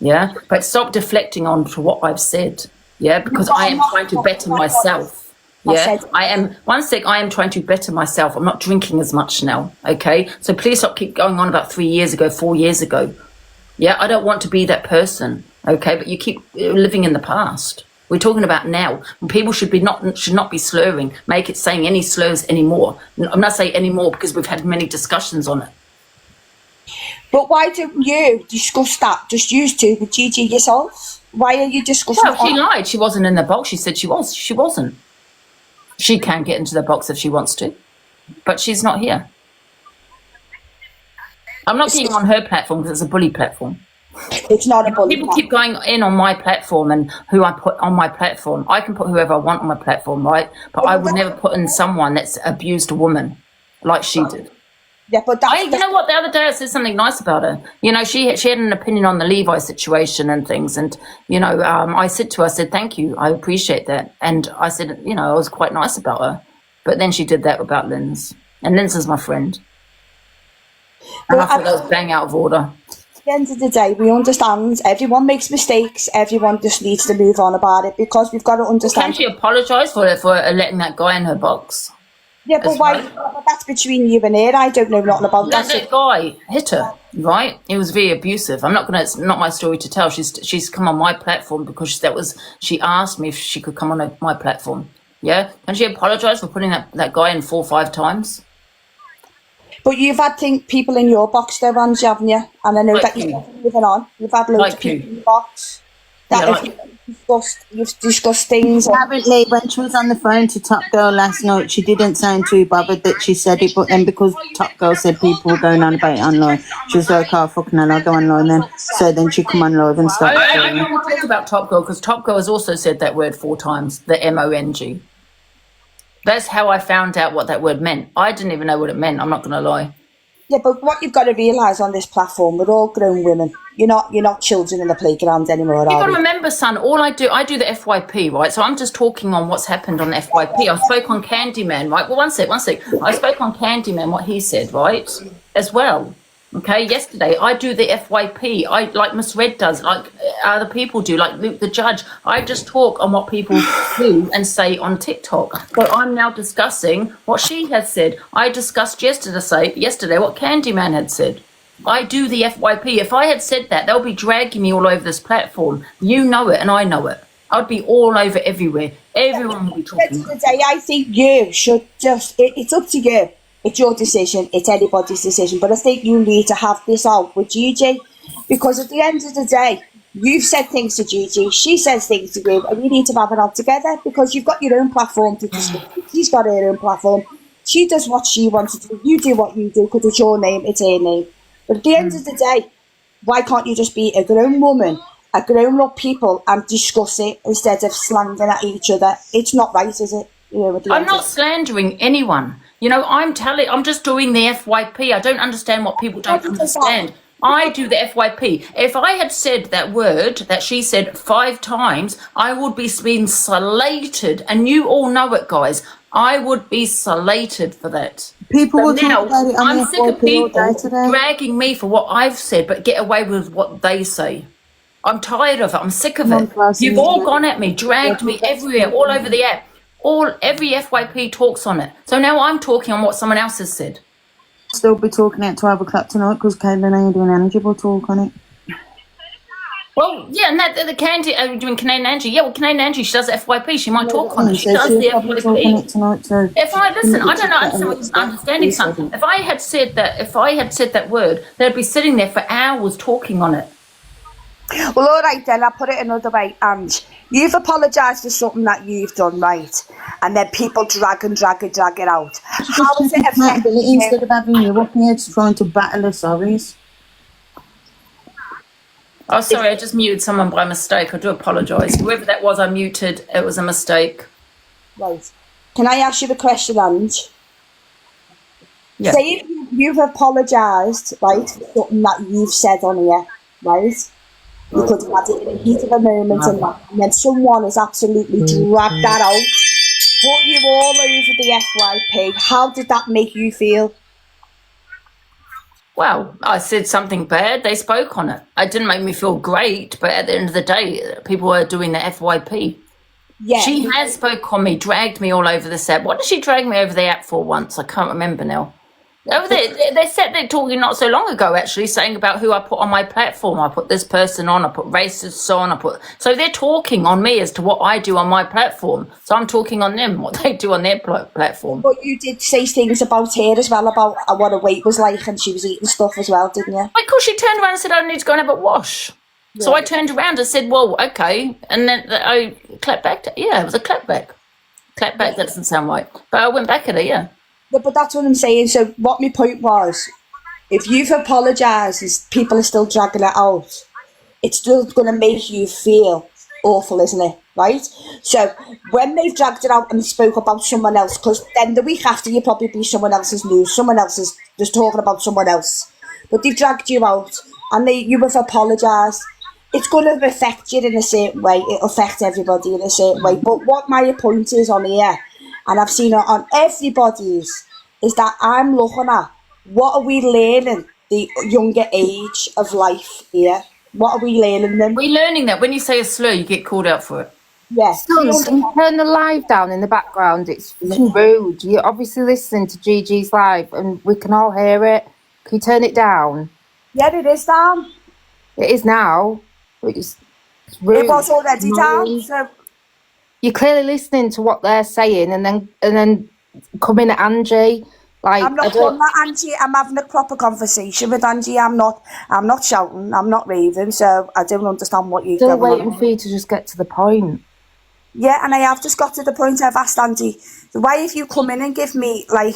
Speaker 1: Yeah, but stop deflecting on to what I've said. Yeah, because I am trying to better myself. Yeah, I am trying to better myself. I'm not drinking as much now, okay? So please stop keep going on about 3 years ago, 4 years ago. Yeah, I don't want to be that person, okay? But you keep living in the past. We're talking about now. People should not be slurring, saying any slurs anymore. I'm not saying anymore because we've had many discussions on it.
Speaker 16: But why don't you discuss that? Just you two with Gigi yourself? Why are you discussing
Speaker 1: that? She lied. She wasn't in the box. She said she was. She wasn't. She can get into the box if she wants to, but she's not here. I'm not being on her platform because it's a bully platform.
Speaker 16: It's not a bully
Speaker 1: People keep going in on my platform and who I put on my platform. I can put whoever I want on my platform, right? But I would never put in someone that's abused a woman like she did.
Speaker 16: Yeah, but
Speaker 1: you know what? The other day I said something nice about her. You know, she had an opinion on the Levi situation and things, and you know, I said to her, I said, "Thank you, I appreciate that." And I said, you know, I was quite nice about her. But then she did that about Linz, and Linz is my friend. And I thought that was bang out of order.
Speaker 16: At the end of the day, we understand everyone makes mistakes. Everyone just needs to move on about it because we've got to understand.
Speaker 1: Can she apologise for letting that guy in her box?
Speaker 16: Yeah, but why? But that's between you and her. I don't know nothing about that.
Speaker 1: That guy hit her, right? He was very abusive. I'm not gonna. It's not my story to tell. She's come on my platform because she asked me if she could come on my platform. Yeah, can she apologise for putting that guy in 4 or 5 times?
Speaker 16: But you've had people in your box though, Angie, haven't you? And I know that you're moving on. You've had loads of people in your box. You've discussed things.
Speaker 8: Apparently, when she was on the phone to Top Girl last night, she didn't sound too bothered that she said it, but then because Top Girl said people were going on about it online, she was like, "Oh, fucking hell, I'll go online then." So then she come on live and start.
Speaker 1: I don't want to talk about Top Girl because Top Girl has also said that word 4 times, the MONG. That's how I found out what that word meant. I didn't even know what it meant. I'm not going to lie.
Speaker 16: Yeah, but what you've got to realise on this platform, we're all grown women. You're not children in the playground anymore.
Speaker 1: You've got to remember, son, I do the FYP, right? So I'm just talking on what's happened on the FYP. I spoke on Candyman, right? Well, one sec. I spoke on Candyman, what he said, right? As well. Okay, yesterday I do the FYP. I like Miss Red does, like other people do, like Luke the Judge. I just talk on what people do and say on TikTok. But I'm now discussing what she has said. I discussed yesterday what Candyman had said. I do the FYP. If I had said that, they'll be dragging me all over this platform. You know it and I know it. I'd be all over everywhere. Everyone will be talking.
Speaker 16: At the end of the day, I think you should just, it's up to you. It's your decision. It's anybody's decision. But I think you need to have this out with Gigi. Because at the end of the day, you've said things to Gigi. She says things to you. And you need to have it all together. Because you've got your own platform to discuss. She's got her own platform. She does what she wants to do. You do what you do. Because it's your name. It's her name. But at the end of the day, why can't you just be a grown woman, a grown-up people, and discuss it instead of slandering at each other? It's not right, is it? You know,
Speaker 1: I'm not slandering anyone. You know, I'm just doing the FYP. I don't understand what people don't understand. I do the FYP. If I had said that word that she said 5 times, I would be being slated. And you all know it, guys. I would be slated for that.
Speaker 8: People will talk about it on
Speaker 1: I'm
Speaker 8: the
Speaker 1: sick of
Speaker 8: FYP
Speaker 1: people
Speaker 8: all day today.
Speaker 1: dragging me for what I've said, but get away with what they say. I'm tired of it. I'm sick of it. You've all gone at me, dragged me everywhere, all over the app. Every FYP talks on it. So now I'm talking on what someone else has said.
Speaker 8: Still be talking at 12 o'clock tonight because Caitlin and Angie will talk on it.
Speaker 1: Well, yeah, and the Candy doing Canadian Angie. Yeah, well, Canadian Angie, she does FYP. She might talk on it. She does the FYP. If I listen, I don't know. Understanding something. If I had said that word, they'd be sitting there for hours talking on it.
Speaker 16: Well, all right then, I'll put it another way. And you've apologised for something that you've done, right? And then people drag it out. How is it affecting you?
Speaker 8: Instead of having you up here trying to battle the sorries.
Speaker 1: Oh, sorry, I just muted someone by mistake. I do apologise. Whoever that was, I muted. It was a mistake.
Speaker 16: Right. Can I ask you the question, Ange?
Speaker 1: Yeah.
Speaker 16: Say if you've apologised, right, for something that you've said on here, right? You could have had it in the heat of a moment and then someone has absolutely dragged that out, put you all over the FYP. How did that make you feel?
Speaker 1: Well, I said something bad. They spoke on it. It didn't make me feel great, but at the end of the day, people were doing the FYP.
Speaker 16: Yeah.
Speaker 1: She has spoke on me, dragged me all over this app. What did she drag me over the app for once? I can't remember now. Over there, they said they're talking not so long ago, actually, saying about who I put on my platform. I put this person on, I put racists on, so they're talking on me as to what I do on my platform. So I'm talking on them, what they do on their platform.
Speaker 16: But you did say things about her as well, about what her weight was like, and she was eating stuff as well, didn't you?
Speaker 1: Because she turned around and said, I need to go and have a wash. Yeah. So I turned around and said, well, okay. And then I clapped back. It was a clapback. Clapback, that doesn't sound right. But I went back at her, yeah.
Speaker 16: But that's what I'm saying. So what my point was, if you've apologised, people are still dragging it out. it's still going to make you feel awful, isn't it? Right? So when they've dragged it out and spoke about someone else, because then the week after you'll probably be someone else's news, someone else is just talking about someone else. But they've dragged you out and you have apologised. It's going to affect you in a certain way. It'll affect everybody in a certain way. But what my point is on here, and I've seen it on everybody's, is that I'm looking at what are we learning the younger age of life here? What are we learning then?
Speaker 1: We're learning that when you say a slur, you get called out for it.
Speaker 16: Yes.
Speaker 17: Slurs, can you turn the live down in the background? It's rude. You're obviously listening to Gigi's live and we can all hear it. Can you turn it down?
Speaker 16: Yeah, it is down.
Speaker 17: It is now. It's rude.
Speaker 16: It was already down. So
Speaker 17: you're clearly listening to what they're saying and then coming at Angie. Like,
Speaker 16: I'm not done that, Angie. I'm having a proper conversation with Angie. I'm not shouting. I'm not raving. So I don't understand what you're
Speaker 17: still waiting for you to just get to the point.
Speaker 16: Yeah, and I have just got to the point. I've asked Angie, why if you come in and give me, like,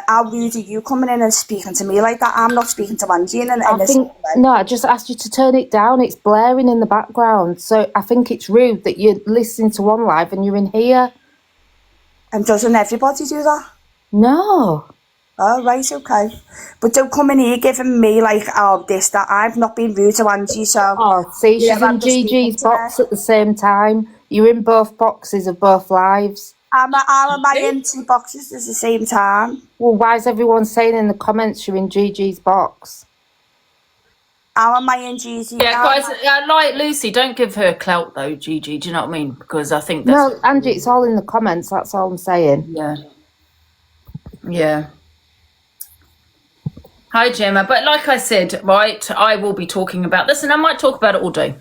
Speaker 16: how rude are you coming in and speaking to me like that? I'm not speaking to Angie
Speaker 17: No, I just asked you to turn it down. It's blaring in the background. So I think it's rude that you're listening to one live and you're in here.
Speaker 16: And doesn't everybody do that?
Speaker 17: No.
Speaker 16: Oh, right, okay. But don't come in here giving me, like, this, that. I've not been rude to Angie, so...
Speaker 17: Oh, see, she's in Gigi's box at the same time. You're in both boxes of both lives.
Speaker 16: How am I in two boxes at the same time?
Speaker 17: Well, why is everyone saying in the comments you're in Gigi's box?
Speaker 16: How am I in Gigi?
Speaker 1: Yeah, guys, like Lucy, don't give her clout, though, Gigi. Do you know what I mean? Because I think that's...
Speaker 17: No, Angie, it's all in the comments. That's all I'm saying.
Speaker 1: Yeah. Yeah. Hi, Gemma. But like I said, right, I will be talking about this and I might talk about it all day.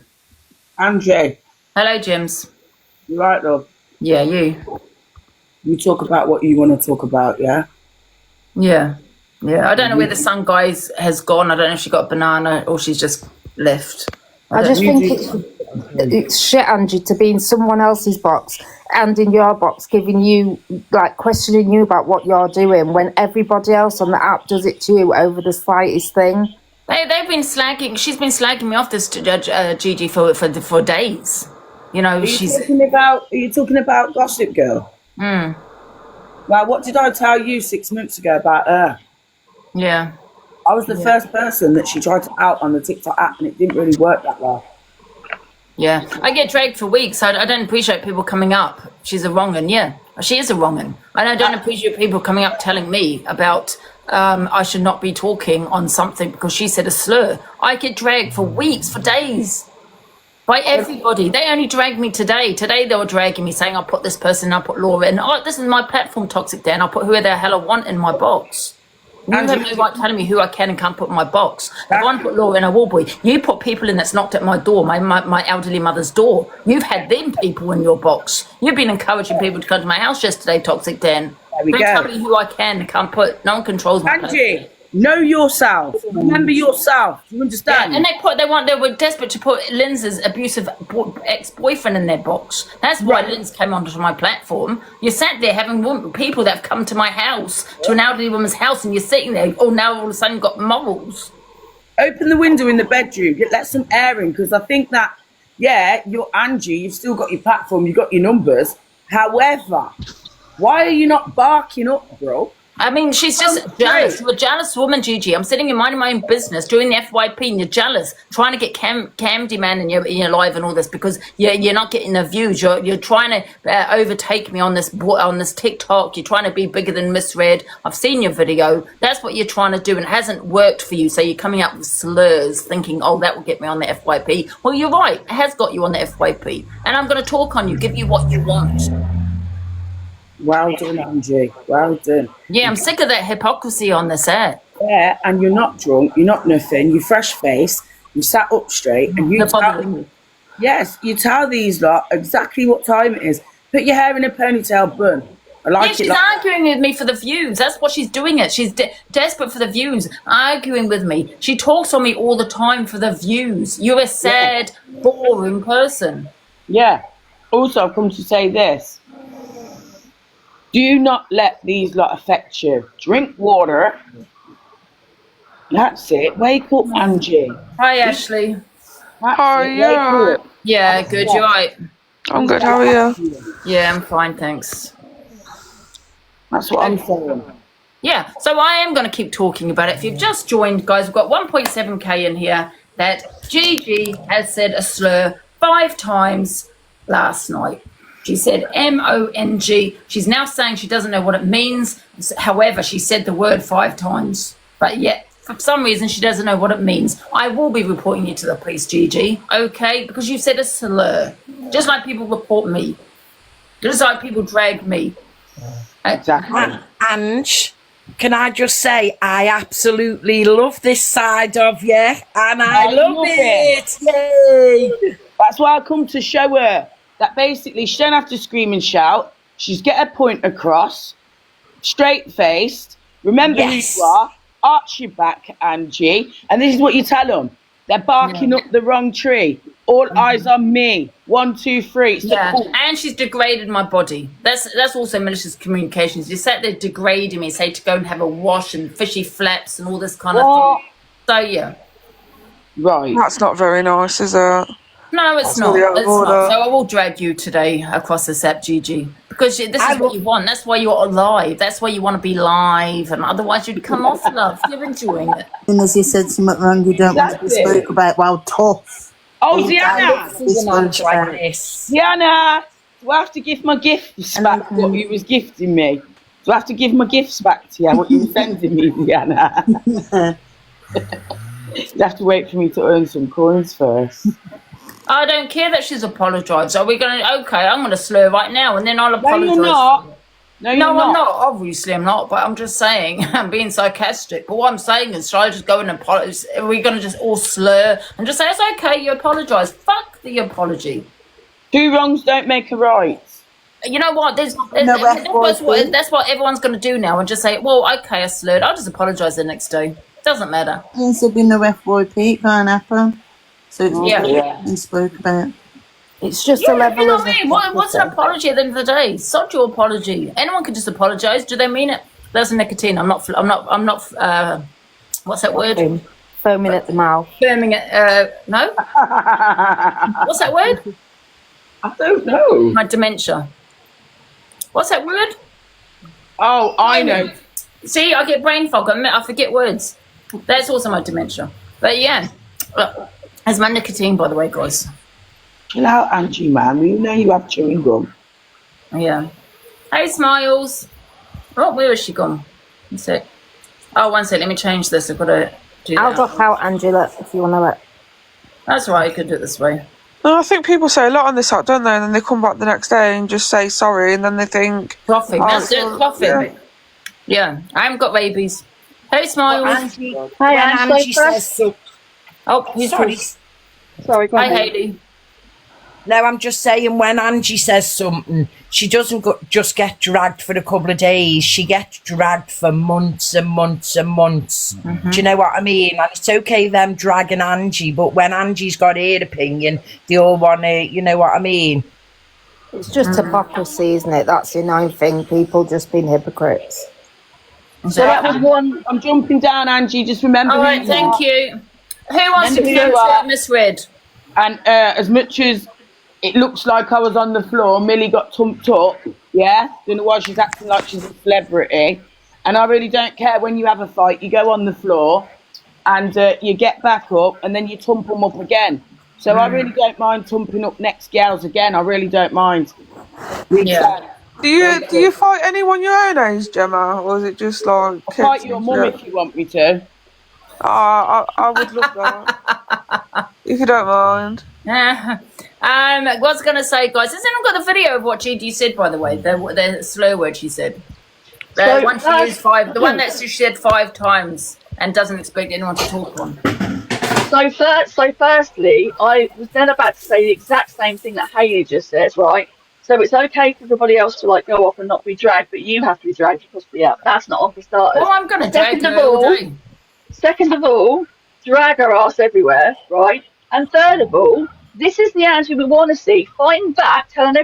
Speaker 18: Angie.
Speaker 1: Hello, Jims.
Speaker 18: You right, love?
Speaker 1: Yeah, you.
Speaker 18: You talk about what you want to talk about, yeah?
Speaker 1: Yeah. Yeah. I don't know where the sun guys has gone. I don't know if she got a banana or she's just left.
Speaker 17: I just think it's shit, Angie, to be in someone else's box and in your box giving you, like, questioning you about what you're doing when everybody else on the app does it to you over the slightest thing.
Speaker 1: They've been slagging. She's been slagging me off this Gigi for days. You know,
Speaker 18: Are you talking about Gossip Girl?
Speaker 1: Mm.
Speaker 18: Well, what did I tell you 6 months ago about her?
Speaker 1: Yeah.
Speaker 18: I was the first person that she tried to out on the TikTok app and it didn't really work that well.
Speaker 1: Yeah. I get dragged for weeks. I don't appreciate people coming up. She's a wrong un, yeah. She is a wrong un. And I don't appreciate people coming up telling me about I should not be talking on something because she said a slur. I get dragged for weeks, for days. By everybody. They only dragged me today. Today they were dragging me saying I'll put this person, I'll put Laura in. Oh, this is my platform, Toxic Dan. I'll put who the hell I want in my box. You have no right telling me who I can and can't put in my box. If I want to put Laura in, I will be. You put people in that's knocked at my door, my elderly mother's door. You've had them people in your box. You've been encouraging people to come to my house yesterday, Toxic Dan. Don't tell me who I can and can't put. No one controls my
Speaker 18: Angie, know yourself. Remember yourself. You understand?
Speaker 1: Yeah, and they were desperate to put Linds's abusive ex-boyfriend in their box. That's why Linz came onto my platform. You sat there having people that have come to my house, to an elderly woman's house, and you're sitting there. Oh, now all of a sudden you've got morals.
Speaker 18: Open the window in the bedroom. Let some air in, because I think that, yeah, you're Angie. You've still got your platform. You've got your numbers. However, why are you not barking up, bro?
Speaker 1: I mean, she's just jealous. You're a jealous woman, Gigi. I'm sitting in minding my own business, doing the FYP, and you're jealous, trying to get cam demand in your live and all this because you're not getting the views. You're trying to overtake me on this TikTok. You're trying to be bigger than Misread. I've seen your video. That's what you're trying to do, and it hasn't worked for you. So you're coming up with slurs, thinking, "Oh, that will get me on the FYP." Well, you're right. It has got you on the FYP, and I'm going to talk on you, give you what you want.
Speaker 18: Well done, Angie. Well done.
Speaker 1: Yeah, I'm sick of that hypocrisy on this app.
Speaker 18: Yeah, and you're not drunk, you're not nothing, you're fresh faced, you sat up straight, and you tell these lot exactly what time it is. Put your hair in a ponytail bun. I like it.
Speaker 1: She's arguing with me for the views. That's what she's doing it. She's desperate for the views, arguing with me. She talks on me all the time for the views. You're a sad, boring person.
Speaker 18: Yeah. Also, I've come to say this. Do not let these lot affect you. Drink water. That's it. Wake up, Angie.
Speaker 1: Hi, Ashley.
Speaker 19: How are you?
Speaker 1: Yeah, good. You're right.
Speaker 19: I'm good. How are you?
Speaker 1: Yeah, I'm fine, thanks.
Speaker 18: That's what I'm saying.
Speaker 1: Yeah, so I am going to keep talking about it. If you've just joined, guys, we've got 1.7k in here that Gigi has said a slur 5 times last night. She said M-O-N-G. She's now saying she doesn't know what it means. However, she said the word 5 times. But yet, for some reason, she doesn't know what it means. I will be reporting you to the police, Gigi, okay? Because you said a slur. Just like people report me. Just like people drag me.
Speaker 18: Exactly.
Speaker 20: Ange, can I just say, I absolutely love this side of you, and I love it. Yay!
Speaker 18: That's why I come to show her that basically she don't have to scream and shout. She's get her point across, straight-faced. Remember who you are. Arch your back, Angie. And this is what you tell them. They're barking up the wrong tree. All eyes on me. 1, 2, 3.
Speaker 1: And she's degraded my body. That's also malicious communications. You sat there degrading me, say to go and have a wash and fishy flaps and all this kind of thing. So yeah.
Speaker 18: Right.
Speaker 19: That's not very nice, is it?
Speaker 1: No, it's not. It's not. So I will drag you today across this app, Gigi. Because this is what you want. That's why you're alive. That's why you want to be live. And otherwise you'd come off, love. You're enjoying it.
Speaker 8: And as you said something wrong, you don't want to be spoke about. Well, tough.
Speaker 18: Oh, Diana!
Speaker 20: Diana,
Speaker 18: do I have to give my gifts back what you was gifting me? Do I have to give my gifts back to you, what you were sending me, Diana? You have to wait for me to earn some coins first.
Speaker 1: I don't care that she's apologised. Are we going to... Okay, I'm going to slur right now and then I'll apologise.
Speaker 18: No, you're not. No, you're
Speaker 1: I'm
Speaker 18: not.
Speaker 1: not. Obviously, I'm not. But I'm just saying, I'm being sarcastic. But what I'm saying is, shall I just go and apologise? Are we going to just all slur and just say, it's okay, you apologise? Fuck the apology.
Speaker 18: 2 wrongs don't make a right.
Speaker 1: You know what? That's what everyone's going to do now and just say, well, okay, I slurred. I'll just apologise the next day. Doesn't matter.
Speaker 8: There's been no FYP, can't happen. So it's been spoke about.
Speaker 17: It's just a level of...
Speaker 1: What's an apology at the end of the day? Sod your apology. Anyone can just apologise. Do they mean it? That's nicotine. I'm not. What's that word?
Speaker 17: Foaming at the mouth.
Speaker 1: Foaming at. No. What's that word?
Speaker 18: I don't know.
Speaker 1: My dementia. What's that word?
Speaker 18: Oh, I know.
Speaker 1: See, I get brain fog. I forget words. That's also my dementia. But yeah, that's my nicotine, by the way, guys.
Speaker 18: Chill out, Angie, man. We know you have chewing gum.
Speaker 1: Yeah. Hey, Smiles. Oh, where has she gone? One sec. Oh, one sec. Let me change this. I've got to do that.
Speaker 17: I'll drop out, Angela, if you want to let.
Speaker 1: That's right. I could do it this way.
Speaker 19: No, I think people say a lot on this app, don't they? And then they come back the next day and just say sorry, and then they think...
Speaker 1: Coughing. That's it, coughing. Yeah. I haven't got rabies. Hey, Smiles.
Speaker 10: Hi, Angie says so.
Speaker 1: Oh, he's
Speaker 10: Sorry, go on.
Speaker 1: Hi, Hayley.
Speaker 20: No, I'm just saying, when Angie says something, she doesn't just get dragged for a couple of days. She gets dragged for months and months and months.
Speaker 1: Mm-hmm.
Speaker 20: Do you know what I mean? And it's okay them dragging Angie, but when Angie's got her opinion, they all want to, you know what I mean?
Speaker 17: It's just hypocrisy, isn't it? That's the known thing. People just being hypocrites.
Speaker 18: So that was one. I'm jumping down, Angie. Just remember.
Speaker 1: All right, thank you. Who wants to cancel Misread?
Speaker 18: And as much as it looks like I was on the floor, Millie got tumped up. Yeah, don't know why she's acting like she's a celebrity. And I really don't care when you have a fight. You go on the floor, and you get back up, and then you tump them up again. So I really don't mind tumping up next gals again. I really don't mind.
Speaker 1: Yeah.
Speaker 19: Do you fight anyone your own age, Gemma, or is it just like?
Speaker 18: I'll fight your mum if you want me to.
Speaker 19: I would love that if you don't mind.
Speaker 1: What's gonna say, guys? Has anyone got the video of what Gigi said? By the way, the slur word she said. The one she used the one that she said 5 times and doesn't expect anyone to talk on.
Speaker 21: So firstly, I was then about to say the exact same thing that Hayley just said, right? So it's okay for everybody else to like go off and not be dragged, but you have to be dragged because that's not on for starters.
Speaker 1: Well, I'm gonna drag her all day.
Speaker 21: Second of all, drag her ass everywhere, right? And third of all, this is the Angie we want to see. Fighting back, telling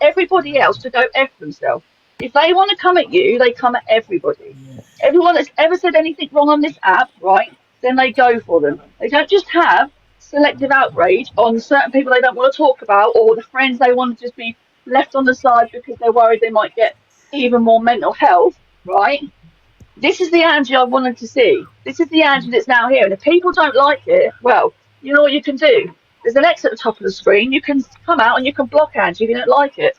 Speaker 21: everybody else to go F themselves. If they want to come at you, they come at everybody. Everyone that's ever said anything wrong on this app, right, then they go for them. They don't just have selective outrage on certain people they don't want to talk about, or the friends they want to just be left on the side because they're worried they might get even more mental health, right? This is the Angie I wanted to see. This is the Angie that's now here. And if people don't like it, well, you know what you can do? There's an X at the top of the screen. You can come out and you can block Angie if you don't like it.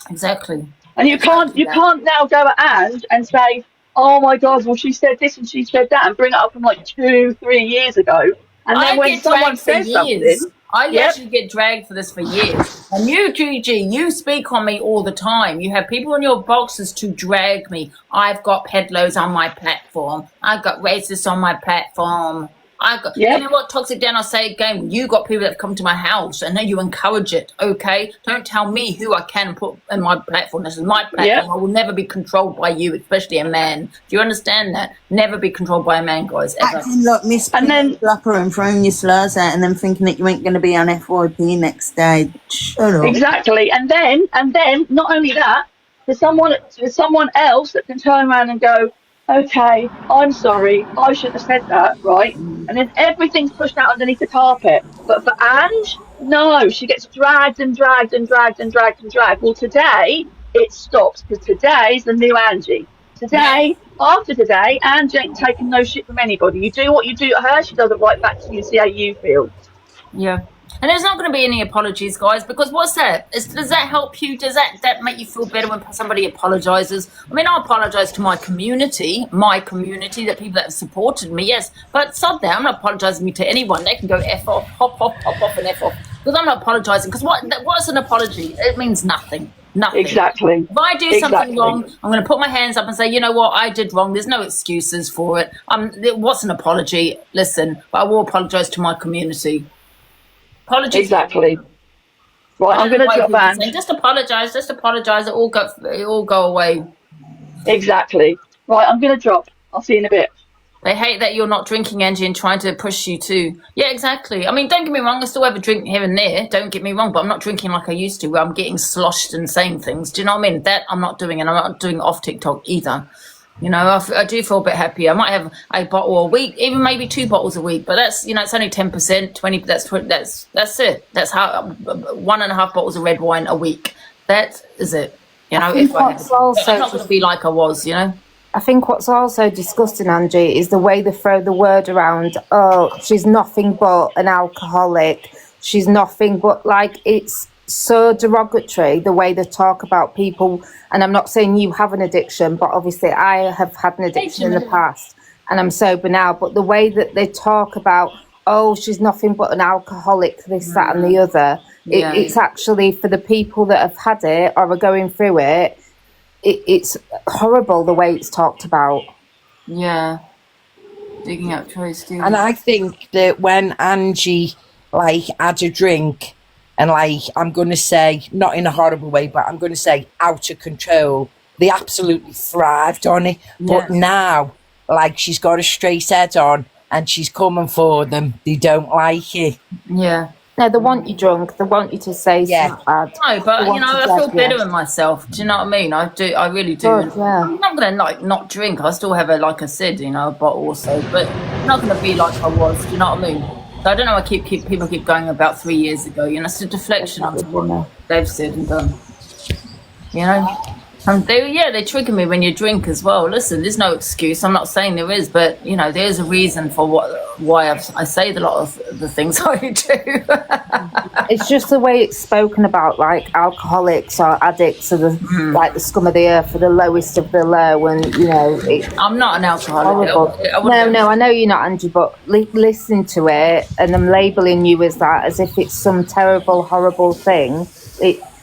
Speaker 1: Exactly.
Speaker 21: And you can't now go at Ange and say, oh my God, well, she said this and she said that, and bring it up from like 2-3 years ago. And then when someone says something,
Speaker 1: I actually get dragged for this for years. And you, GG, you speak on me all the time. You have people in your boxes to drag me. I've got peddlers on my platform. I've got racists on my platform. You know what, Toxic Dan, I'll say again, you got people that have come to my house and then you encourage it, okay? Don't tell me who I can put in my platform. This is my platform. I will never be controlled by you, especially a man. Do you understand that? Never be controlled by a man, guys, ever.
Speaker 2: Acting like Miss Flapper and throwing your slurs out and then thinking that you ain't going to be on FYP next day. Shut up.
Speaker 21: Exactly. And then, not only that, there's someone else that can turn around and go, okay, I'm sorry, I shouldn't have said that, right? And then everything's pushed out underneath the carpet. But for Ange, no, she gets dragged and dragged and dragged and dragged and dragged. Well, today, it stops, because today's the new Angie. Today, after today, Angie ain't taking no shit from anybody. You do what you do to her, she does it right back to you and see how you feel.
Speaker 1: Yeah. And there's not going to be any apologies, guys, because what's that? Does that help you? Does that make you feel better when somebody apologizes? I mean, I apologize to my community, the people that have supported me, yes. But sod that, I'm not apologizing to anyone. They can go F off, hop off, and F off. Because I'm not apologizing. Because what's an apology? It means nothing. Nothing.
Speaker 21: Exactly.
Speaker 1: If I do something wrong, I'm going to put my hands up and say, you know what, I did wrong. There's no excuses for it. What's an apology? Listen, but I will apologize to my community. Apologies.
Speaker 21: Exactly. Right, I'm going to drop Ange.
Speaker 1: Just apologise. It all go away.
Speaker 21: Exactly. Right, I'm going to drop. I'll see you in a bit.
Speaker 1: They hate that you're not drinking, Angie, and trying to push you too. Yeah, exactly. I mean, don't get me wrong. I still have a drink here and there. Don't get me wrong, but I'm not drinking like I used to, where I'm getting sloshed and saying things. Do you know what I mean? That I'm not doing, and I'm not doing it off TikTok either. You know, I do feel a bit happier. I might have a bottle a week, even maybe 2 bottles a week, but that's, you know, it's only 10%, 20. That's it. That's how 1.5 bottles of red wine a week. That is it. You know, if I have, I'm not going to be like I was. You know.
Speaker 17: I think what's also disgusting, Angie, is the way they throw the word around. Oh, she's nothing but an alcoholic. She's nothing but, like, it's so derogatory the way they talk about people. And I'm not saying you have an addiction, but obviously I have had an addiction in the past and I'm sober now. But the way that they talk about, oh, she's nothing but an alcoholic, this, that and the other, it's actually, for the people that have had it or are going through it, it's horrible the way it's talked about.
Speaker 1: Yeah. Digging up choice, too.
Speaker 20: And I think that when Angie, like, had a drink, and, like, I'm going to say, not in a horrible way, but I'm going to say out of control, they absolutely thrived on it. Yeah. But now, like, she's got a straight head on and she's coming for them. They don't like it.
Speaker 1: Yeah.
Speaker 17: No, they want you drunk. They want you to say something bad.
Speaker 1: No, but, you know, I feel better with myself. Do you know what I mean? I do. I really do.
Speaker 17: Good, yeah.
Speaker 1: I'm not going to, like, not drink. I still have, like I said, you know, a bottle or so. But I'm not going to be like I was. Do you know what I mean? So I don't know. People keep going about 3 years ago. You know, it's a deflection of what they've said and done. You know, and they trigger me when you drink as well. Listen, there's no excuse. I'm not saying there is, but you know, there's a reason for why I say a lot of the things I do.
Speaker 17: It's just the way it's spoken about, like alcoholics or addicts are like the scum of the earth, or the lowest of the low, and you know.
Speaker 1: I'm not an alcoholic.
Speaker 17: No, I know you're not, Angie, but listen to it, and them labelling you as that, as if it's some terrible, horrible thing.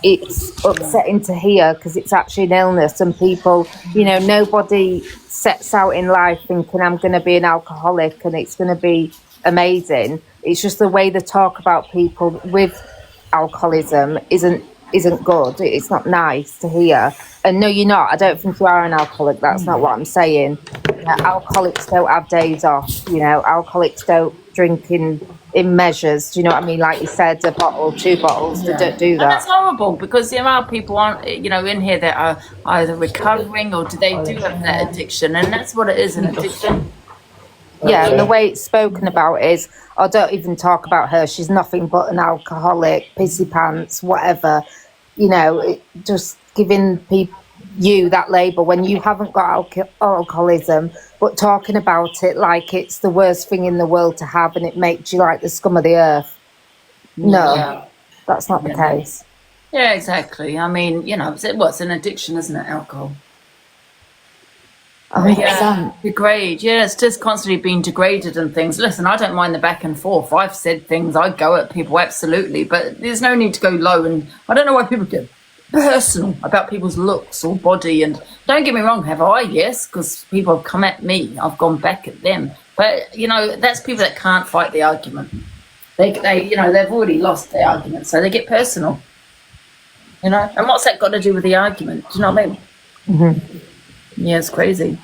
Speaker 17: It's upsetting to hear, because it's actually an illness, and people, you know, nobody sets out in life thinking I'm going to be an alcoholic and it's going to be amazing. It's just the way they talk about people with alcoholism isn't good. It's not nice to hear. And no, you're not. I don't think you are an alcoholic. That's not what I'm saying. You know, alcoholics don't have days off. You know, alcoholics don't drink in measures. Do you know what I mean? Like you said, a bottle, 2 bottles. They don't do that.
Speaker 1: And that's horrible, because there are people in here that are either recovering or they do have that addiction, and that's what it is, an addiction.
Speaker 17: Yeah, and the way it's spoken about is, I don't even talk about her. She's nothing but an alcoholic, pissy pants, whatever. You know, just giving you that label when you haven't got alcoholism, but talking about it like it's the worst thing in the world to have and it makes you like the scum of the earth. No, that's not the case.
Speaker 1: Yeah, exactly. I mean, you know, it's an addiction, isn't it, alcohol?
Speaker 17: 100%.
Speaker 1: Degrade. Yeah, it's just constantly being degraded and things. Listen, I don't mind the back and forth. I've said things, I go at people, absolutely, but there's no need to go low. And I don't know why people get personal about people's looks or body. And don't get me wrong, have I? Yes, because people have come at me. I've gone back at them. But, you know, that's people that can't fight the argument. They you know, they've already lost the argument, so they get personal. You know, and what's that got to do with the argument? Do you know what I mean?
Speaker 17: Mm-hmm.
Speaker 1: Yeah, it's crazy.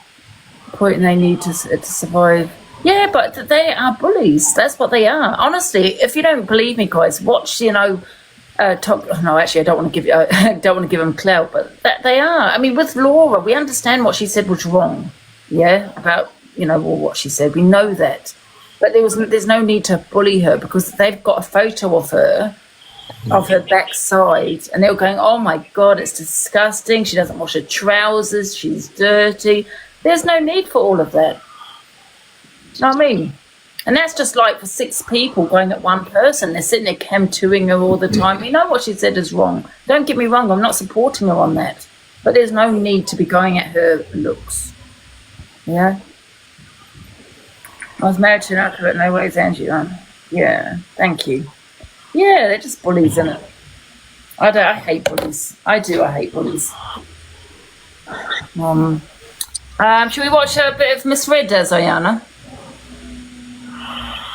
Speaker 1: Point they need to survive. Yeah, but they are bullies. That's what they are. Honestly, if you don't believe me, guys, watch. You know, no, actually, I don't want to give them clout, but that they are. I mean, with Laura, we understand what she said was wrong. Yeah, about what she said. We know that, but there's no need to bully her because they've got a photo of her backside, and they were going, oh my god, it's disgusting, she doesn't wash her trousers, she's dirty. There's no need for all of that. Do you know what I mean? And that's just like for 6 people going at one person. They're sitting there cam-2ing her all the time. We know what she said is wrong. Don't get me wrong, I'm not supporting her on that, but there's no need to be going at her looks. Yeah, I was married to an alcoholic. No ways, Angie. Yeah, thank you. Yeah, they're just bullies, isn't it? I hate bullies. I hate bullies. Should we watch a bit of Misread, Zayana?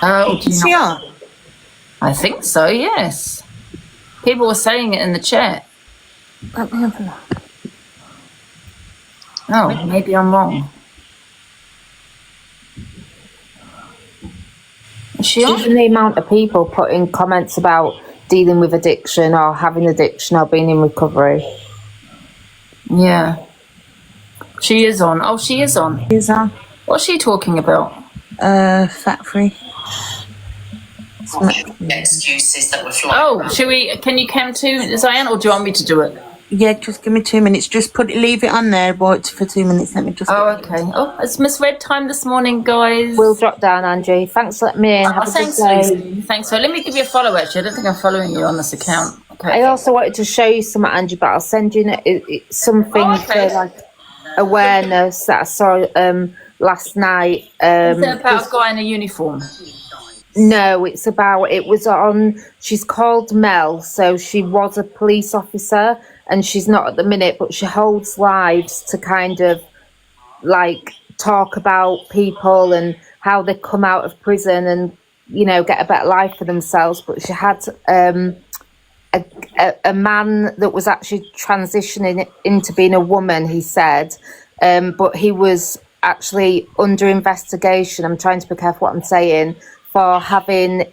Speaker 1: I think so, yes. People were saying it in the chat.
Speaker 17: Let me have a look.
Speaker 1: Oh, maybe I'm wrong.
Speaker 17: Even the amount of people putting comments about dealing with addiction or having addiction or being in recovery.
Speaker 1: Yeah. She is on. Oh, she is on.
Speaker 2: She is on.
Speaker 1: What's she talking about?
Speaker 2: Fat free.
Speaker 6: Excuses that were flying.
Speaker 1: Oh, can you cam to Zion, or do you want me to do it?
Speaker 2: Yeah, just give me 2 minutes. Just leave it on there, but for 2 minutes. Let me just.
Speaker 1: Oh, okay. Oh, it's Misread time this morning, guys.
Speaker 17: We'll drop down, Angie. Thanks for letting me in. Have a good day.
Speaker 1: Thanks. So let me give you a follow. Actually, I don't think I'm following you on this account. Okay.
Speaker 17: I also wanted to show you something, Angie, but I'll send you something for like awareness that I saw last night.
Speaker 1: Is it about a guy in a uniform?
Speaker 17: No, it was on, she's called Mel, so she was a police officer and she's not at the minute, but she holds lives to kind of like talk about people and how they come out of prison and, you know, get a better life for themselves. But she had a man that was actually transitioning into being a woman, he said, but he was actually under investigation. I'm trying to be careful what I'm saying, for having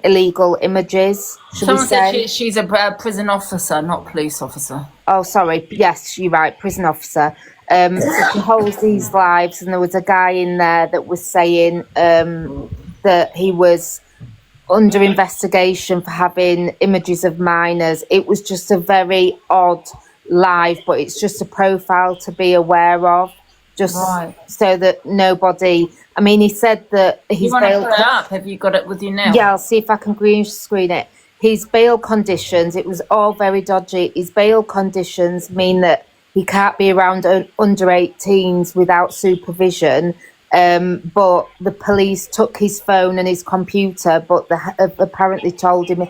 Speaker 17: illegal images.
Speaker 1: Someone said she's a prison officer, not police officer.
Speaker 17: Oh, sorry. Yes, you're right, prison officer. So she holds these lives, and there was a guy in there that was saying that he was under investigation for having images of minors. It was just a very odd live, but it's just a profile to be aware of, just so that nobody. I mean, he said that he's.
Speaker 1: You want to put it up? Have you got it with you now?
Speaker 17: Yeah, I'll see if I can green screen it. His bail conditions, it was all very dodgy. His bail conditions mean that he can't be around under 18s without supervision. But the police took his phone and his computer, but they apparently told him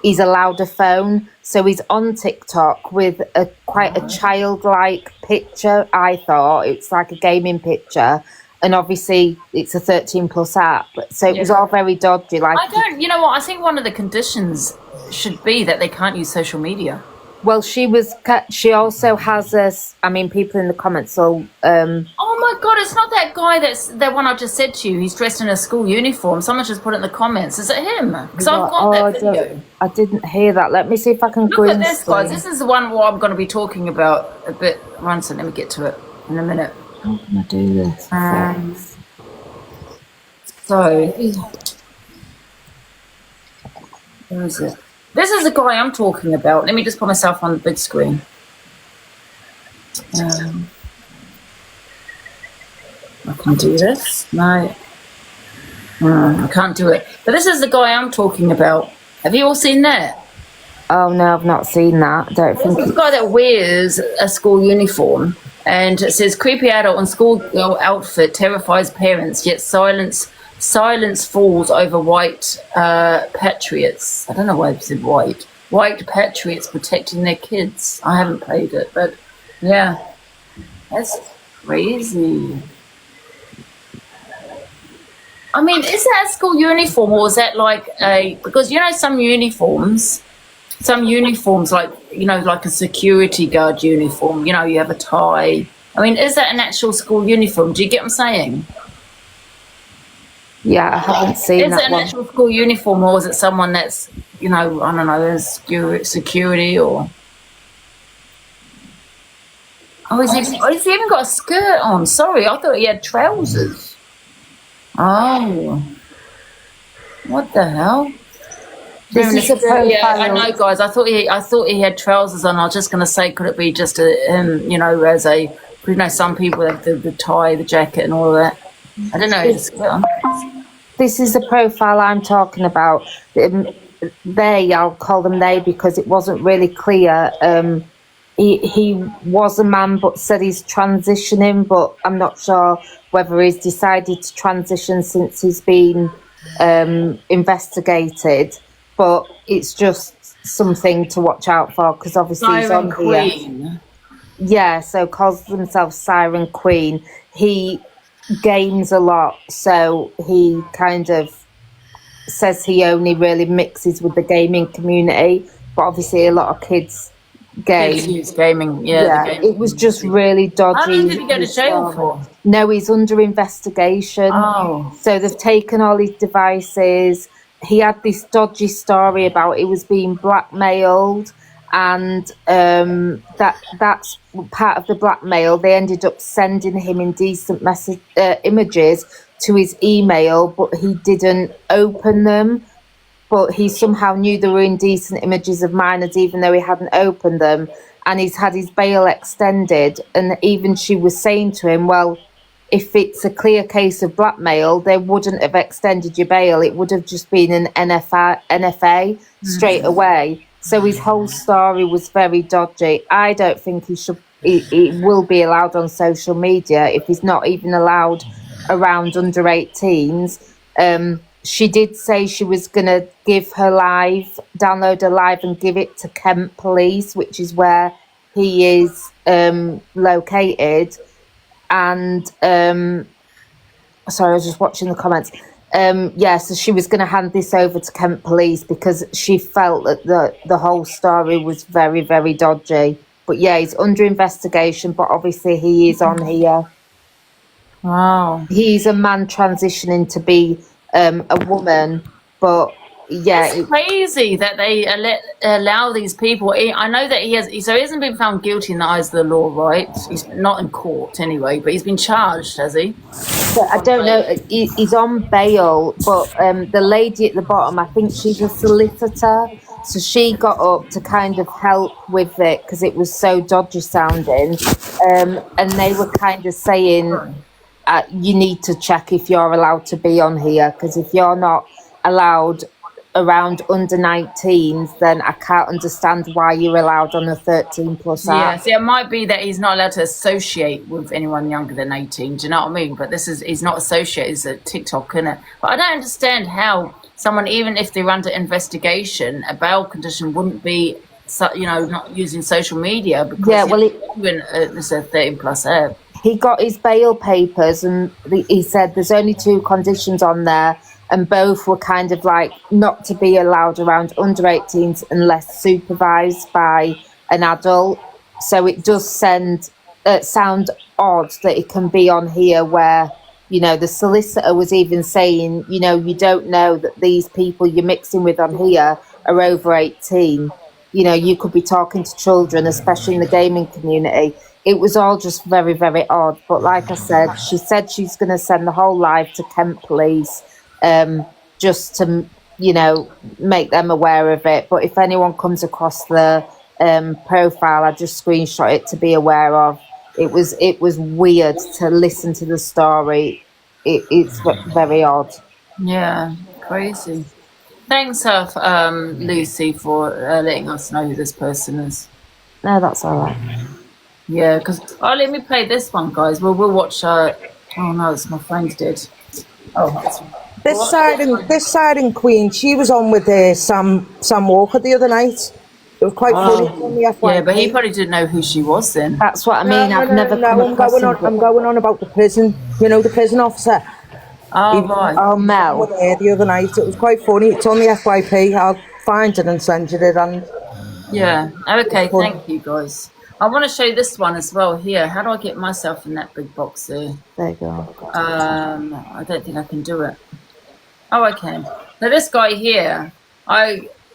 Speaker 17: he's allowed a phone. So he's on TikTok with quite a childlike picture, I thought. It's like a gaming picture. And obviously it's a 13+ app. So it was all very dodgy. Like,
Speaker 1: you know what? I think one of the conditions should be that they can't use social media.
Speaker 17: Well, she also has people in the comments. So,
Speaker 1: oh my God, it's not that guy that's the one I just said to you. He's dressed in a school uniform. Someone just put it in the comments. Is it him? Because I've got that video.
Speaker 17: I didn't hear that. Let me see if I can
Speaker 1: Look at this, guys. This is the one where I'm going to be talking about a bit. One second, let me get to it in a minute.
Speaker 17: How can I do this?
Speaker 1: So, where is it? This is the guy I'm talking about. Let me just put myself on the big screen. I can do this. No. I can't do it. But this is the guy I'm talking about. Have you all seen that?
Speaker 17: Oh no, I've not seen that. I don't think
Speaker 1: it's the guy that wears a school uniform and it says creepy adult in school girl outfit terrifies parents, yet silence falls over white patriots. I don't know why it said white. White patriots protecting their kids. I haven't played it, but yeah. That's crazy. I mean, is that a school uniform or is that like because you know some uniforms like, you know, like a security guard uniform, you know, you have a tie. I mean, is that an actual school uniform? Do you get what I'm saying?
Speaker 17: Yeah, I haven't seen that one.
Speaker 1: Is it an actual school uniform or is it someone that's, you know, I don't know, security or... Oh, has he even got a skirt on? Sorry, I thought he had trousers. Oh, what the hell?
Speaker 17: This is a profile.
Speaker 1: Yeah, I know, guys. I thought he had trousers on. I was just going to say, could it be just a you know, as a, you know, some people have the tie, the jacket, and all of that. I don't know.
Speaker 17: This is the profile I'm talking about. They, I'll call them they because it wasn't really clear. He was a man, but said he's transitioning, but I'm not sure whether he's decided to transition since he's been investigated. But it's just something to watch out for because obviously
Speaker 1: Siren
Speaker 17: he's on
Speaker 1: Queen.
Speaker 17: here. Yeah, so calls himself Siren Queen. He games a lot, so he kind of says he only really mixes with the gaming community, but obviously a lot of kids game.
Speaker 1: Kids use gaming, yeah.
Speaker 17: It was just really dodgy.
Speaker 1: How long did he go to jail for?
Speaker 17: No, he's under investigation.
Speaker 1: Oh.
Speaker 17: So they've taken all his devices. He had this dodgy story about he was being blackmailed, and that's part of the blackmail. They ended up sending him indecent images to his email, but he didn't open them. But he somehow knew there were indecent images of minors, even though he hadn't opened them. And he's had his bail extended. And even she was saying to him, well, if it's a clear case of blackmail, they wouldn't have extended your bail. It would have just been an NFA straight away. So his whole story was very dodgy. I don't think he will be allowed on social media if he's not even allowed around under 18s. She did say she was going to give her download her live and give it to Kent Police, which is where he is located. And, sorry, I was just watching the comments. So she was going to hand this over to Kent Police because she felt that the whole story was very, very dodgy. But yeah, he's under investigation, but obviously he is on here.
Speaker 1: Wow.
Speaker 17: He's a man transitioning to be a woman, but yeah,
Speaker 1: it's crazy that they allow these people. I know that he hasn't been found guilty in the eyes of the law, right? He's not in court anyway, but he's been charged, has he?
Speaker 17: But I don't know. He's on bail, but the lady at the bottom, I think she's a solicitor, so she got up to kind of help with it because it was so dodgy sounding, and they were kind of saying. You need to check if you're allowed to be on here, because if you're not allowed around under 19s, then I can't understand why you're allowed on a 13 plus app.
Speaker 1: Yeah, see, it might be that he's not allowed to associate with anyone younger than 18, do you know what I mean? But he's not associated, it's a TikTok, isn't it? But I don't understand how someone, even if they're under investigation, a bail condition wouldn't be, you know, not using social media because it's a 13 plus app.
Speaker 17: He got his bail papers and he said there's only 2 conditions on there, and both were kind of like not to be allowed around under 18s unless supervised by an adult. So it does sound odd that it can be on here where, you know, the solicitor was even saying, you know, you don't know that these people you're mixing with on here are over 18. You know, you could be talking to children, especially in the gaming community. It was all just very, very odd. But like I said, she said she's going to send the whole live to Kent Police. just to, you know, make them aware of it. But if anyone comes across the profile, I just screenshot it to be aware of. It was weird to listen to the story. It's very odd.
Speaker 1: Yeah, crazy. Thanks, Lucy, for letting us know who this person is.
Speaker 17: No, that's all right.
Speaker 1: Yeah, because let me play this one, guys. We'll watch. Oh no, it's my friend's dead. Oh,
Speaker 12: This siren queen, she was on with Sam Walker the other night. It was quite funny on the FYP.
Speaker 1: Yeah, but he probably didn't know who she was then.
Speaker 17: That's what I mean. I've never come across him.
Speaker 12: I'm going on about the prison. You know, the prison officer.
Speaker 1: Oh, right.
Speaker 17: Oh, Mel.
Speaker 12: The other night. It was quite funny. It's on the FYP. I'll find it and send you it. And
Speaker 1: yeah. Okay. Thank you, guys. I want to show you this one as well here. How do I get myself in that big box there?
Speaker 17: There you go.
Speaker 1: I don't think I can do it. Oh, I can. Now this guy here,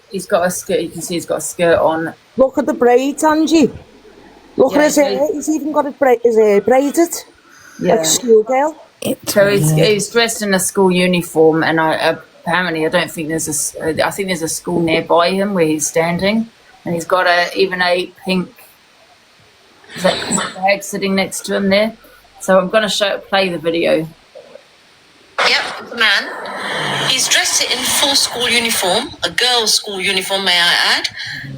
Speaker 1: he's got a skirt. You can see he's got a skirt on.
Speaker 12: Look at the braids, Angie. Look at his hair. He's even got his hair braided.
Speaker 1: Yeah.
Speaker 12: Like a schoolgirl.
Speaker 1: So he's dressed in a school uniform, and apparently I don't think I think there's a school nearby him where he's standing, and he's got even a pink bag sitting next to him there. So I'm going to play the video.
Speaker 5: Yep, it's a man. He's dressed in full school uniform, a girl's school uniform, may I add.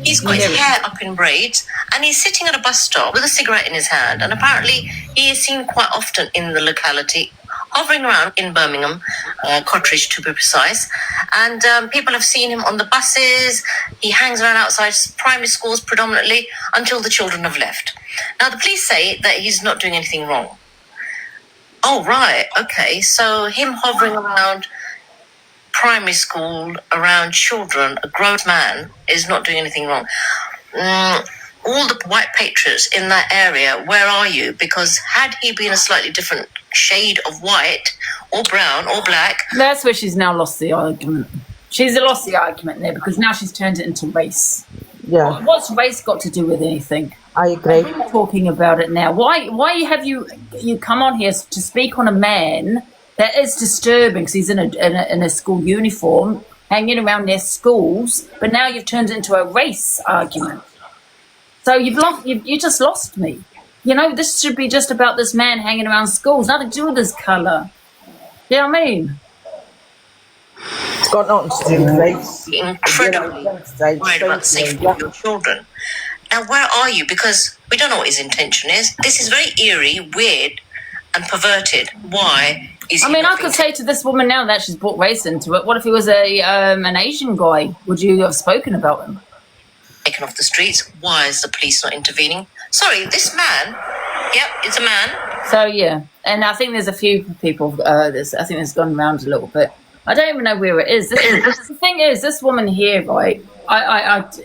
Speaker 5: He's got his hair up in braids, and he's sitting at a bus stop with a cigarette in his hand. And apparently, he is seen quite often in the locality, hovering around in Birmingham, Cottridge to be precise. And people have seen him on the buses. He hangs around outside primary schools predominantly until the children have left. Now, the police say that he's not doing anything wrong. Oh, right. Okay. So him hovering around primary school, around children, a grown man, is not doing anything wrong. All the white patriots in that area, where are you? Because had he been a slightly different shade of white or brown or black...
Speaker 1: That's where she's now lost the argument. She's lost the argument there because now she's turned it into race.
Speaker 12: Yeah.
Speaker 1: What's race got to do with anything?
Speaker 12: I agree.
Speaker 1: We're talking about it now. Why have you come on here to speak on a man that is disturbing because he's in a school uniform, hanging around their schools, but now you've turned it into a race argument. So you just lost me. You know, this should be just about this man hanging around schools, nothing to do with his colour. You know what I mean?
Speaker 12: It's got nothing to do with race.
Speaker 5: Incredibly worried about the safety of your children. Now, where are you? Because we don't know what his intention is. This is very eerie, weird, and perverted. Why is he
Speaker 1: I could say to this woman now that she's brought race into it, what if he was an Asian guy? Would you have spoken about him?
Speaker 5: Taken off the streets. Why is the police not intervening? Sorry, this man. Yep, it's a man.
Speaker 1: So, yeah. And I think there's a few people, I think it's gone around a little bit. I don't even know where it is. The thing is, this woman here, right,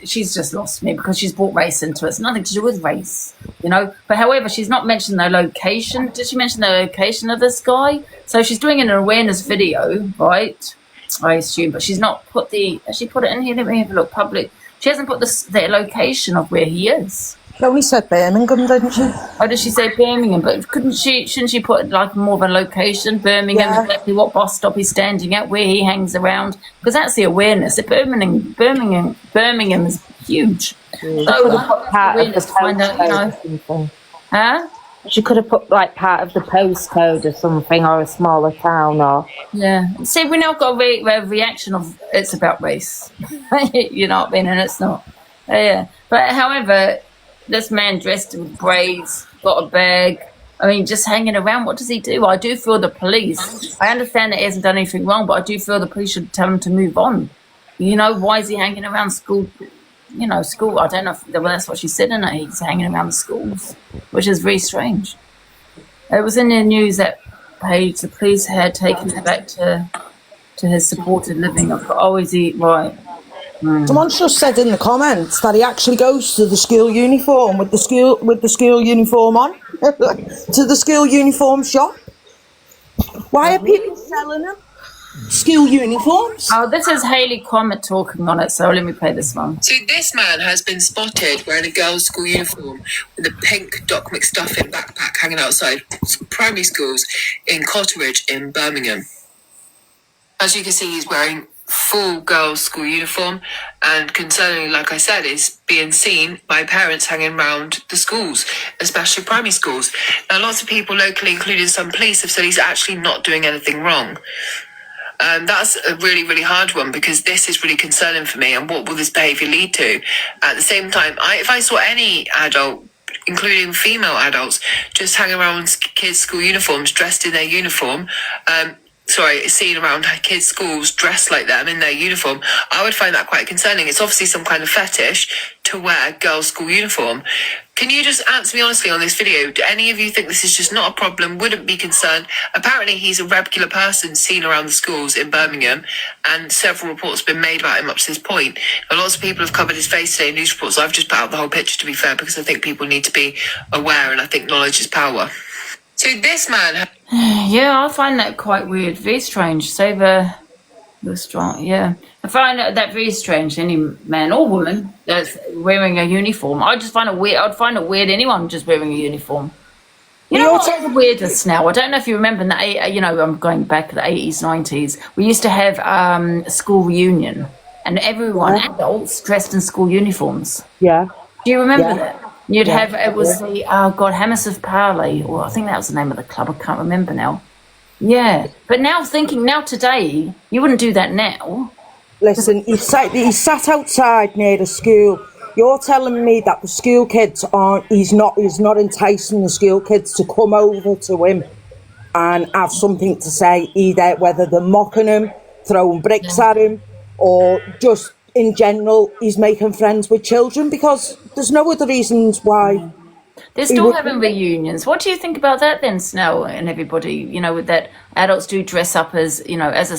Speaker 1: she's just lost me because she's brought race into it. It's nothing to do with race, you know. But however, she's not mentioned the location. Did she mention the location of this guy? So she's doing an awareness video, right? I assume, but she's not put has she put it in here? Let me have a look. Public. She hasn't put the location of where he is.
Speaker 12: She only said Birmingham, didn't she?
Speaker 1: Oh, did she say Birmingham? But shouldn't she put like more of a location? Birmingham, exactly what bus stop he's standing at, where he hangs around, because that's the awareness. Birmingham is huge.
Speaker 17: She could have put part of the postcode.
Speaker 1: Huh?
Speaker 17: She could have put like part of the postcode or something, or a smaller town, or
Speaker 1: See, we now got a reaction of it's about race. You know what I mean? And it's not. Yeah, but however. This man dressed with braids, got a bag, I mean, just hanging around. What does he do? I do feel the police. I understand that he hasn't done anything wrong, but I do feel the police should tell him to move on. You know, why is he hanging around school? You know, school. I don't know if that's what she said in it. He's hanging around the schools, which is very strange. It was in the news that page the police had taken him back to his supported living. Oh, is he right?
Speaker 12: Someone's just said in the comments that he actually goes to the school uniform with the school uniform on to the school uniform shop. Why are people selling them school uniforms?
Speaker 1: Oh, this is Hayley Comet talking on it, so let me play this one.
Speaker 22: So this man has been spotted wearing a girl's school uniform with a pink Doc McStuffin backpack hanging outside primary schools in Cottridge in Birmingham. As you can see, he's wearing full girls' school uniform, and concerningly, like I said, is being seen by parents hanging around the schools, especially primary schools. Now, lots of people locally, including some police, have said he's actually not doing anything wrong. That's a really, really hard one, because this is really concerning for me. And what will this behaviour lead to? At the same time, if I saw any adult, including female adults, just hang around kids' school uniforms, dressed in their uniform, seen around kids' schools dressed like them in their uniform, I would find that quite concerning. It's obviously some kind of fetish to wear girls' school uniform. Can you just answer me honestly on this video? Do any of you think this is just not a problem? Wouldn't be concerned? Apparently he's a regular person seen around the schools in Birmingham, and several reports have been made about him up to this point. And lots of people have covered his face today in news reports. So I've just put out the whole picture, to be fair, because I think people need to be aware, and I think knowledge is power. So this man...
Speaker 1: Yeah, I find that quite weird. Very strange. Yeah. I find that very strange. Any man or woman that's wearing a uniform. I just find it weird. I'd find it weird anyone just wearing a uniform. You know what's the weirdest now? I don't know if you remember, I'm going back to the 80s, 90s. We used to have a school reunion, and everyone, adults, dressed in school uniforms.
Speaker 7: Yeah.
Speaker 1: Do you remember that? You'd have, it was the, Hammersmith Parley, or I think that was the name of the club, I can't remember now. Yeah, but now today, you wouldn't do that now.
Speaker 12: Listen, he sat outside near the school. You're telling me that the school kids he's not enticing the school kids to come over to him and have something to say, either whether they're mocking him, throwing bricks at him, or just in general, he's making friends with children, because there's no other reasons why.
Speaker 1: They're still having reunions. What do you think about that then, Snell, and everybody? With that adults do dress up as, as a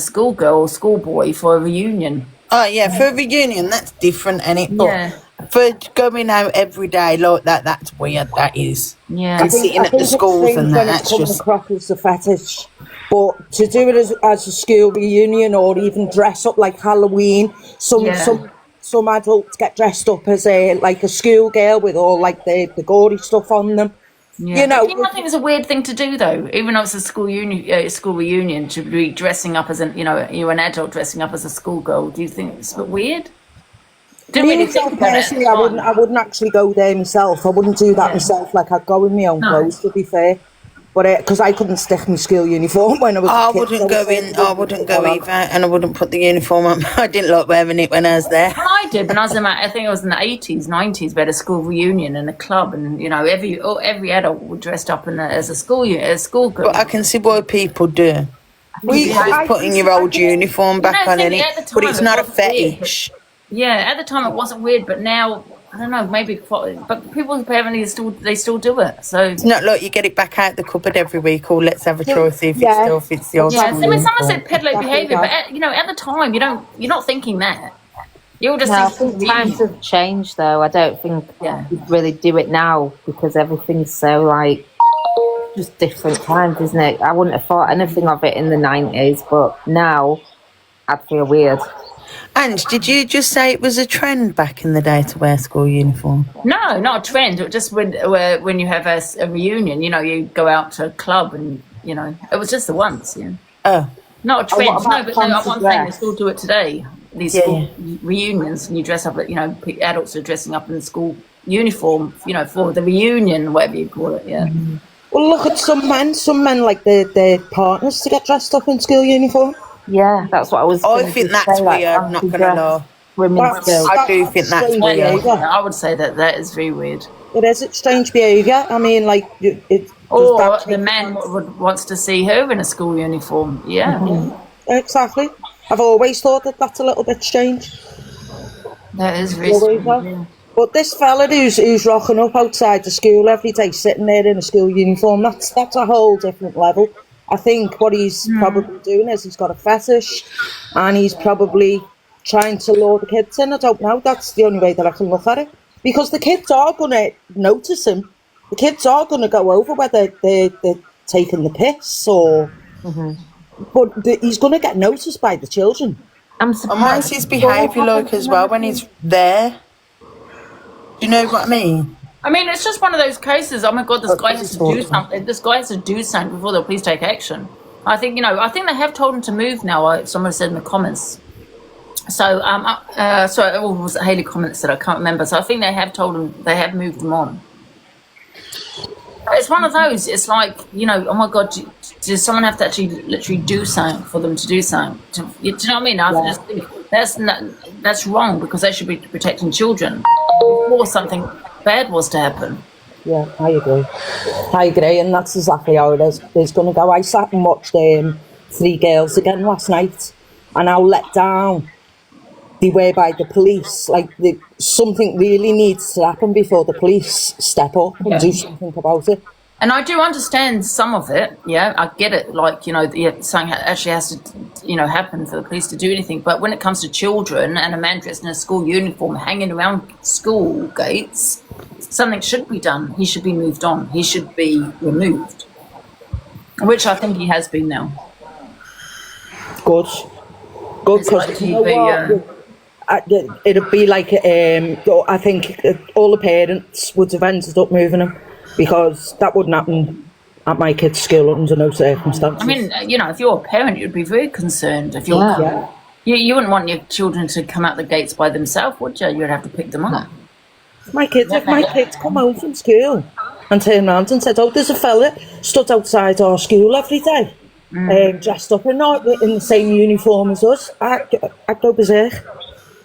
Speaker 1: schoolgirl or schoolboy for a reunion.
Speaker 2: Oh yeah, for a reunion that's different, innit? But for going out every day like that, that's weird. That is.
Speaker 1: Yeah.
Speaker 2: And sitting at the schools and that's just
Speaker 12: across as a fetish. But to do it as a school reunion, or even dress up like Halloween, some adults get dressed up as a schoolgirl with all the gory stuff on them.
Speaker 1: Yeah. I think it's a weird thing to do, though. Even though it's a school reunion, to be dressing up as you're an adult dressing up as a schoolgirl. Do you think it's a bit weird?
Speaker 12: Personally, I wouldn't actually go there myself. I wouldn't do that myself. I'd go in my own clothes, to be fair. But because I couldn't stick my school uniform when I was a kid.
Speaker 2: I wouldn't go either, and I wouldn't put the uniform on. I didn't like wearing it when I was there.
Speaker 1: Well, I did when I was I think it was in the 80s, 90s. We had a school reunion in a club, and every adult was dressed up as a schoolgirl.
Speaker 2: But I can see why people do. Just putting your old uniform back on, innit? But it's not a fetish.
Speaker 1: Yeah, at the time it wasn't weird, but now I don't know, maybe. But people apparently still do it. So
Speaker 2: it's not like you get it back out the cupboard every week, or let's have a try, see if it still fits the old.
Speaker 1: Yeah, someone said peddler behaviour, but at the time you're not thinking that. You're just.
Speaker 17: I think times have changed, though. I don't think you'd really do it now, because everything's so just different times, isn't it? I wouldn't have thought anything of it in the 90s, but now I'd feel weird.
Speaker 2: And did you just say it was a trend back in the day to wear school uniform?
Speaker 1: No, not a trend. Just when you have a reunion, you go out to a club, and it was just the once. Yeah.
Speaker 2: Oh.
Speaker 1: Not a trend. But I'm saying they still do it today. These school reunions, and you dress up. Adults are dressing up in school uniform. For the reunion, whatever you call it. Yeah.
Speaker 12: Mm-hmm. Well, look at some men like their partners to get dressed up in school uniform.
Speaker 17: Yeah, that's what I was.
Speaker 2: I think that's weird. I'm not gonna lie. I do think that's weird.
Speaker 1: I would say that is very weird.
Speaker 12: It is strange behaviour. I mean,
Speaker 1: or the man wants to see her in a school uniform. Yeah,
Speaker 12: exactly. I've always thought that's a little bit strange.
Speaker 1: That is very strange.
Speaker 12: But this fella who's rocking up outside the school every day, sitting there in a school uniform, that's a whole different level. I think what he's probably doing is he's got a fetish, and he's probably trying to lure the kids in. I don't know. That's the only way that I can look at it. Because the kids are going to notice him. The kids are going to go over whether they're taking the piss or... But he's going to get noticed by the children.
Speaker 2: And what's his behaviour like as well when he's there? Do you know what I mean?
Speaker 1: I mean, it's just one of those cases. Oh my God, this guy has to do something. This guy has to do something before the police take action. I think they have told him to move now. Someone said in the comments. So, sorry, or was it Haley comments that I can't remember? So I think they have told him, they have moved him on. It's one of those. It's like, oh my God, does someone have to actually literally do something for them to do something? Do you know what I mean? I just think that's wrong, because they should be protecting children before something bad was to happen.
Speaker 12: Yeah, I agree, and that's exactly how it is. It's going to go. I sat and watched 3 Girls again last night, and how let down they were by the police. Like, something really needs to happen before the police step up and do something about it.
Speaker 1: And I do understand some of it. Yeah, I get it. Like, something actually has to, happen for the police to do anything. But when it comes to children and a man dressed in a school uniform hanging around school gates, something should be done. He should be moved on. He should be removed, which I think he has been now.
Speaker 12: Good, because it'd be like, I think all the parents would have ended up moving him, because that wouldn't happen at my kid's school under no circumstances.
Speaker 1: I mean, if you're a parent, you'd be very concerned. If you're, you wouldn't want your children to come out the gates by themselves, would you? You'd have to pick them up.
Speaker 12: If my kids come home from school and turned around and said, "Oh, there's a fella stood outside our school every day, dressed up in the same uniform as us," I'd go berserk.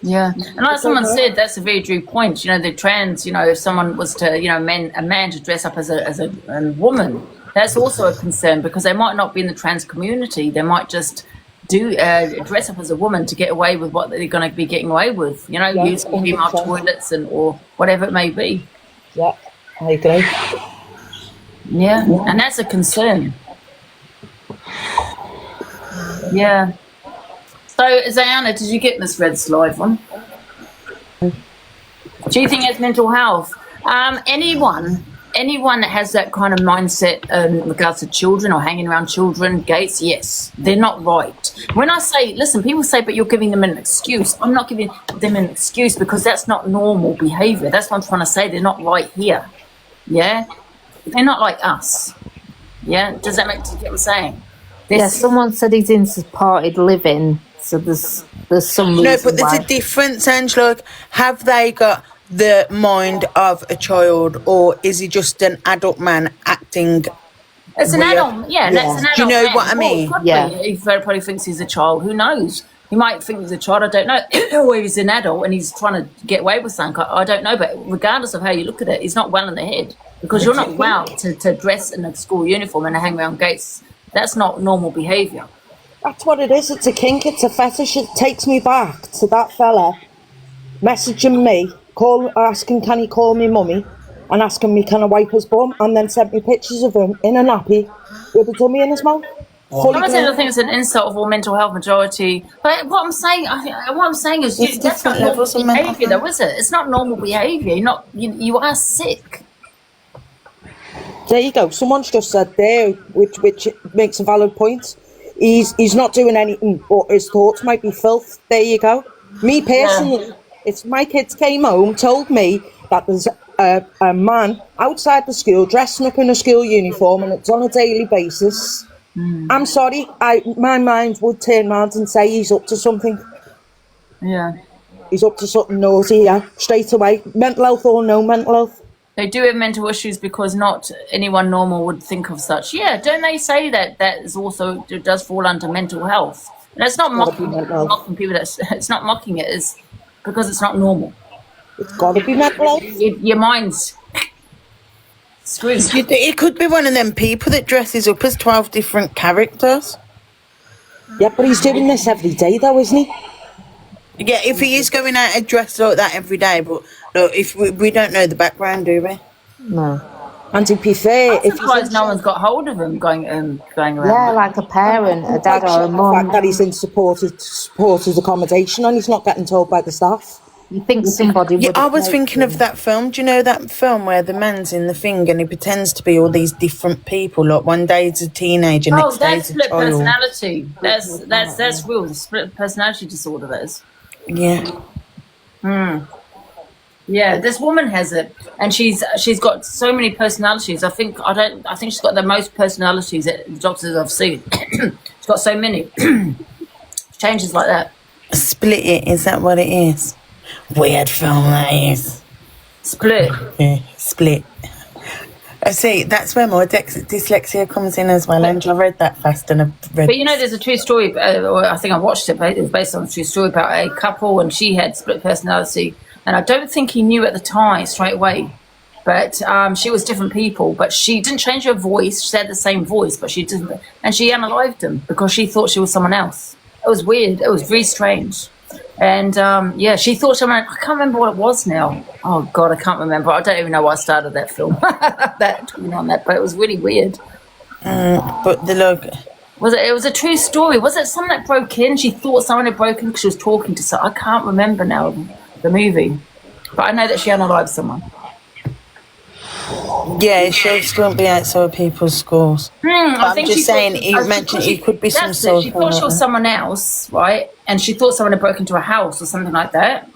Speaker 1: Yeah, and like someone said, that's a very true point. The trans, if someone was to, a man to dress up as a woman, that's also a concern, because they might not be in the trans community. They might just dress up as a woman to get away with what they're going to be getting away with. Using female toilets or whatever it may be.
Speaker 12: Yeah, I agree.
Speaker 1: Yeah, and that's a concern. Yeah. So, Zayana, did you get Miss Red's live one? Do you think it's mental health? Anyone that has that kind of mindset in regards to children or hanging around children, gates, yes, they're not right. When I say, listen, people say, but you're giving them an excuse. I'm not giving them an excuse, because that's not normal behaviour. That's what I'm trying to say. They're not right here. Yeah? They're not like us. Yeah? Does that make sense what I'm saying?
Speaker 17: Someone said he's in supported living. So there's some reason.
Speaker 2: No, but there's a difference, Angela. Have they got the mind of a child, or is he just an adult man acting?
Speaker 1: It's an adult, that's an adult.
Speaker 2: Do you know
Speaker 1: man.
Speaker 2: what I mean?
Speaker 1: He probably thinks he's a child. Who knows? He might think he's a child. I don't know. Or he's an adult and he's trying to get away with something. I don't know. But regardless of how you look at it, he's not well in the head, because you're not well to dress in a school uniform and hang around gates. That's not normal behaviour.
Speaker 12: That's what it is. It's a kink. It's a fetish. It takes me back to that fella messaging me, asking can he call me mummy, and asking me can I wipe his bum, and then sent me pictures of him in a nappy with a dummy in his mouth.
Speaker 1: I think it's an insult of all mental health majority. But what I'm saying is, that's not normal behaviour, though, is it? It's not normal behaviour. You are sick.
Speaker 12: There you go. Someone's just said there, which makes a valid point. He's not doing anything, but his thoughts might be filth. There you go. Me personally, if my kids came home, told me that there's a man outside the school dressing up in a school uniform and it's on a daily basis, I'm sorry, my mind would turn around and say he's up to something.
Speaker 1: Yeah.
Speaker 12: He's up to something naughty, straight away. Mental health or no mental health.
Speaker 1: They do have mental issues, because not anyone normal would think of such. Yeah, don't they say that is also, it does fall under mental health? And it's not mocking people. It's not mocking it. It's because it's not normal.
Speaker 12: It's got to be mental health.
Speaker 1: Your mind's screwed.
Speaker 2: It could be one of them people that dresses up as 12 different characters.
Speaker 12: Yeah, but he's doing this every day, though, isn't he?
Speaker 2: Yeah, if he is going out and dressed like that every day, but look, if we don't know the background, do we?
Speaker 17: No.
Speaker 12: And to be fair,
Speaker 1: I'm surprised no one's got hold of him going around.
Speaker 17: Yeah, like a parent, a dad or a mum.
Speaker 12: The fact that he's in supported accommodation and he's not getting told by the staff.
Speaker 17: You think somebody would...
Speaker 2: Yeah, I was thinking of that film. Do you know that film where the man's in the thing and he pretends to be all these different people? Like one day he's a teenager, next day he's a child.
Speaker 1: Oh, that's split personality. That's real. The split personality disorder, that is.
Speaker 2: Yeah.
Speaker 1: Yeah, this woman has it, and she's got so many personalities. I think she's got the most personalities that the doctors I've seen. She's got so many changes like that.
Speaker 2: Split It, is that what it is? Weird film that is.
Speaker 1: Split.
Speaker 2: Yeah, Split. I see, that's where more dyslexia comes in as well, and I read that fast and I've read...
Speaker 1: But you know, there's a true story, I think I watched it, but it was based on a true story about a couple, and she had split personality, and I don't think he knew at the time straight away, but she was different people, but she didn't change her voice. She had the same voice, but she didn't, and she unalived him because she thought she was someone else. It was weird. It was very strange. And yeah, she thought someone, I can't remember what it was now. Oh God, I can't remember. I don't even know why I started that film. But it was really weird.
Speaker 2: But the look,
Speaker 1: it was a true story. Was it someone that broke in? She thought someone had broken because she was talking to someone. I can't remember now the movie, but I know that she unalived someone.
Speaker 2: Yeah, she won't be outside people's schools.
Speaker 1: I think
Speaker 2: I'm just saying, you mentioned it could be some sort of...
Speaker 1: She thought she was someone else, right? And she thought someone had broken into her house or something like that.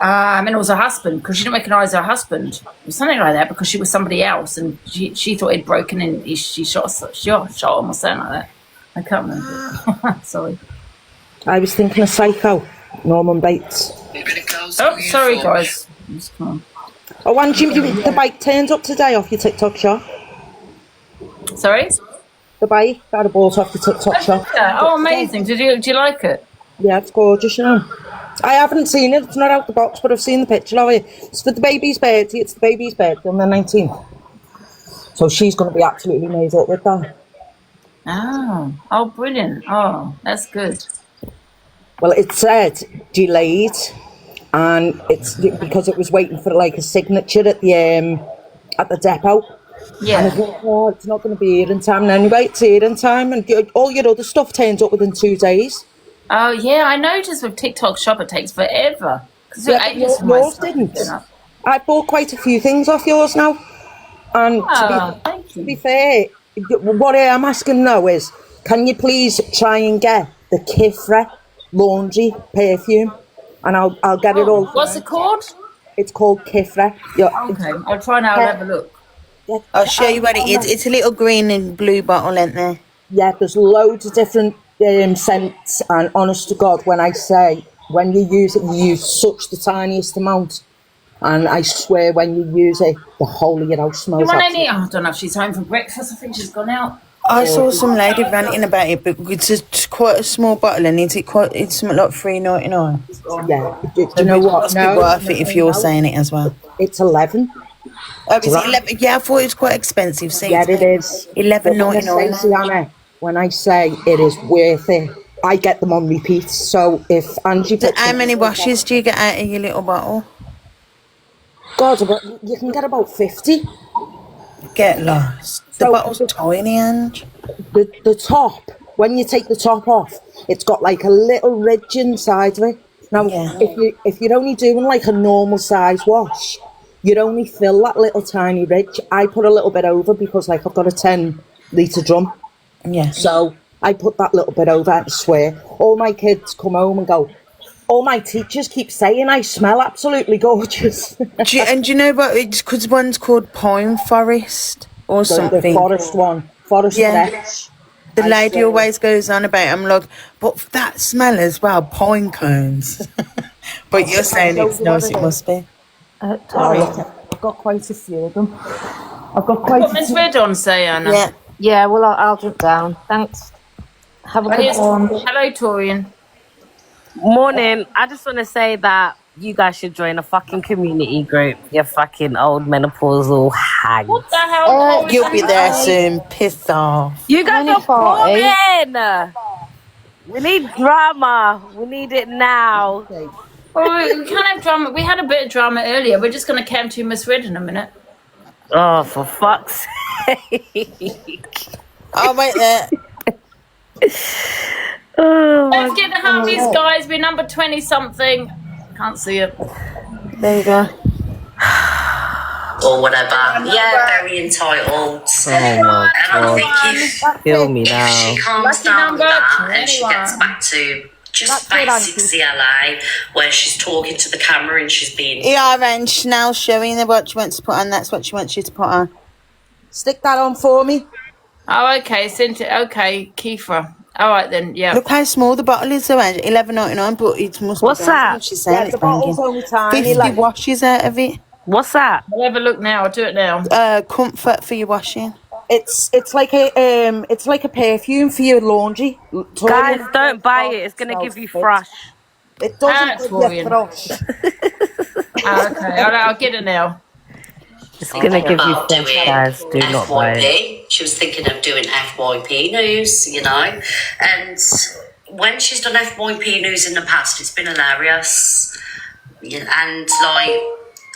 Speaker 1: And it was her husband, because she didn't recognise her husband. It was something like that, because she was somebody else, and she thought he'd broken in. She shot him or something like that. I can't remember. Sorry.
Speaker 12: I was thinking of Psycho, Norman Bates.
Speaker 1: Oh, sorry, guys.
Speaker 12: Oh, Angie, the bike turned up today off your TikTok shop.
Speaker 1: Sorry?
Speaker 12: The bike that I bought off the TikTok shop.
Speaker 1: Oh, amazing. Do you like it?
Speaker 12: Yeah, it's gorgeous, you know. I haven't seen it. It's not out the box, but I've seen the picture of it. It's for the baby's birthday. It's the baby's birthday on the 19th. So she's going to be absolutely made up with that.
Speaker 1: Oh, brilliant. Oh, that's good.
Speaker 12: Well, it said delayed, and it's because it was waiting for like a signature at the depot.
Speaker 1: Yeah.
Speaker 12: And I thought, oh, it's not going to be here in time. And anyway, it's here in time, and all your other stuff turns up within 2 days.
Speaker 1: Oh, yeah, I noticed with TikTok shop it takes forever.
Speaker 12: Yeah, yours didn't. I bought quite a few things off yours now. And to be fair, what I am asking now is, can you please try and get the Kifra laundry perfume? And I'll get it all.
Speaker 1: What's it called?
Speaker 12: It's called Kifra. Yeah.
Speaker 1: Okay, I'll try now and have a look.
Speaker 12: Yeah.
Speaker 2: I'll show you what it is. It's a little green and blue bottle, isn't there?
Speaker 12: Yeah, there's loads of different scents, and honest to God, when I say, when you use it, you use such the tiniest amount, and I swear when you use it, the whole of your house smells.
Speaker 1: I don't know if she's home for breakfast. I think she's gone out.
Speaker 2: I saw some lady ranting about it, but it's quite a small bottle, and it's something like $3.99.
Speaker 12: Yeah, do you know what?
Speaker 2: It must be worth it if you're saying it as well.
Speaker 12: It's 11.
Speaker 2: Oh, is it 11? Yeah, I thought it was quite expensive. See,
Speaker 12: yeah, it is.
Speaker 2: $11.99.
Speaker 12: When I say it is worth it, I get them on repeat. So if Angie...
Speaker 2: How many washes do you get out of your little bottle?
Speaker 12: God, you can get about 50.
Speaker 2: Get lost. The bottle's tiny, Ange.
Speaker 12: The top, when you take the top off, it's got like a little ridge inside of it. Now, if you're only doing like a normal size wash, you'd only fill that little tiny ridge. I put a little bit over because like I've got a 10-litre drum.
Speaker 2: Yeah.
Speaker 12: So I put that little bit over, I swear. All my kids come home and go, all my teachers keep saying I smell absolutely gorgeous.
Speaker 2: do you know what? It's because one's called Pine Forest or something.
Speaker 12: The forest one. Forest Fresh.
Speaker 2: The lady always goes on about it. I'm like, but that smell as well, pine cones. But you're saying it's nice, it must be.
Speaker 12: Sorry. I've got quite a few of them. I've got quite
Speaker 1: What Miss Red on say, Anna?
Speaker 17: Yeah, well, I'll drop down. Thanks. Have a good one.
Speaker 1: Hello, Torian.
Speaker 3: Morning. I just want to say that you guys should join a fucking community group. You fucking old menopausal hags.
Speaker 1: What the hell?
Speaker 2: You'll be there soon. Piss off.
Speaker 3: You guys are boring. We need drama. We need it now.
Speaker 1: Well, we can't have drama. We had a bit of drama earlier. We're just going to camp to Miss Red in a minute.
Speaker 3: Oh, for fuck's sake.
Speaker 2: I'll wait there.
Speaker 1: Let's get the Harveys, guys. We're number 20-something. Can't see it.
Speaker 2: There you go.
Speaker 4: Or whatever. Yeah, very entitled.
Speaker 3: Oh my
Speaker 4: and I think
Speaker 3: Kill me
Speaker 4: if
Speaker 3: now.
Speaker 4: she calms down with that and she gets back to just basic CLA, where she's talking to the camera and she's being...
Speaker 2: Yeah, and Chanel showing her what she wants to put on. That's what she wants you to put on. Stick that on for me.
Speaker 1: Oh, okay. Okay, Kiefer. All right then. Yeah.
Speaker 2: Look how small the bottle is, though, Angie. $11.99, but it must
Speaker 3: What's
Speaker 2: be
Speaker 3: that?
Speaker 2: She's saying
Speaker 12: Yeah,
Speaker 2: it's
Speaker 12: the bottle's
Speaker 2: banging.
Speaker 12: only tiny.
Speaker 2: 50
Speaker 12: Like,
Speaker 2: washes out of it.
Speaker 3: What's that?
Speaker 1: I'll have a look now. I'll do it now.
Speaker 2: Comfort for your washing.
Speaker 12: it's like a perfume for your laundry.
Speaker 3: Guys, don't buy it. It's gonna give you thrush.
Speaker 12: It doesn't give you
Speaker 1: Torian.
Speaker 12: thrush.
Speaker 1: Okay, I'll get it now.
Speaker 3: It's gonna give you
Speaker 4: about
Speaker 3: thrush,
Speaker 4: doing
Speaker 3: guys. Do not buy it.
Speaker 4: FYP. She was thinking of doing FYP news, you know. And when she's done FYP news in the past, it's been hilarious. And like,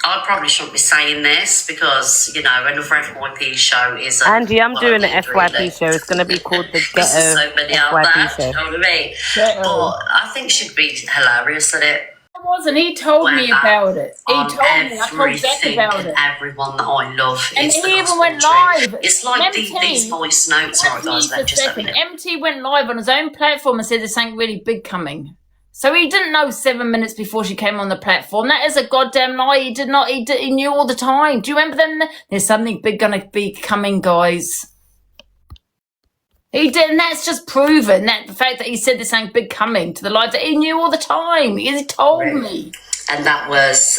Speaker 4: I probably shouldn't be saying this because, you know, another FYP show is
Speaker 3: Angie, I'm doing an FYP show. It's going to be called the Ghetto
Speaker 4: so many out
Speaker 3: FYP
Speaker 4: there,
Speaker 3: show.
Speaker 4: you know what I mean? But I think she'd be hilarious at it.
Speaker 1: I wasn't. He told me about it. He told me. I told Jack
Speaker 4: Everything
Speaker 1: about
Speaker 4: and
Speaker 1: it.
Speaker 4: everyone that I love.
Speaker 1: And
Speaker 4: is the
Speaker 1: he even
Speaker 4: gospel
Speaker 1: went
Speaker 4: truth.
Speaker 1: live.
Speaker 4: It's like
Speaker 1: MT,
Speaker 4: these voice notes. Right, guys,
Speaker 1: MT,
Speaker 4: just a minute.
Speaker 1: MT went live on his own platform and said there's something really big coming. So he didn't know 7 minutes before she came on the platform. That is a goddamn lie. He did not. He knew all the time. Do you remember them? There's something big gonna be coming, guys. He did, and that's just proven that the fact that he said there's something big coming to the live that he knew all the time. He told me.
Speaker 4: And that was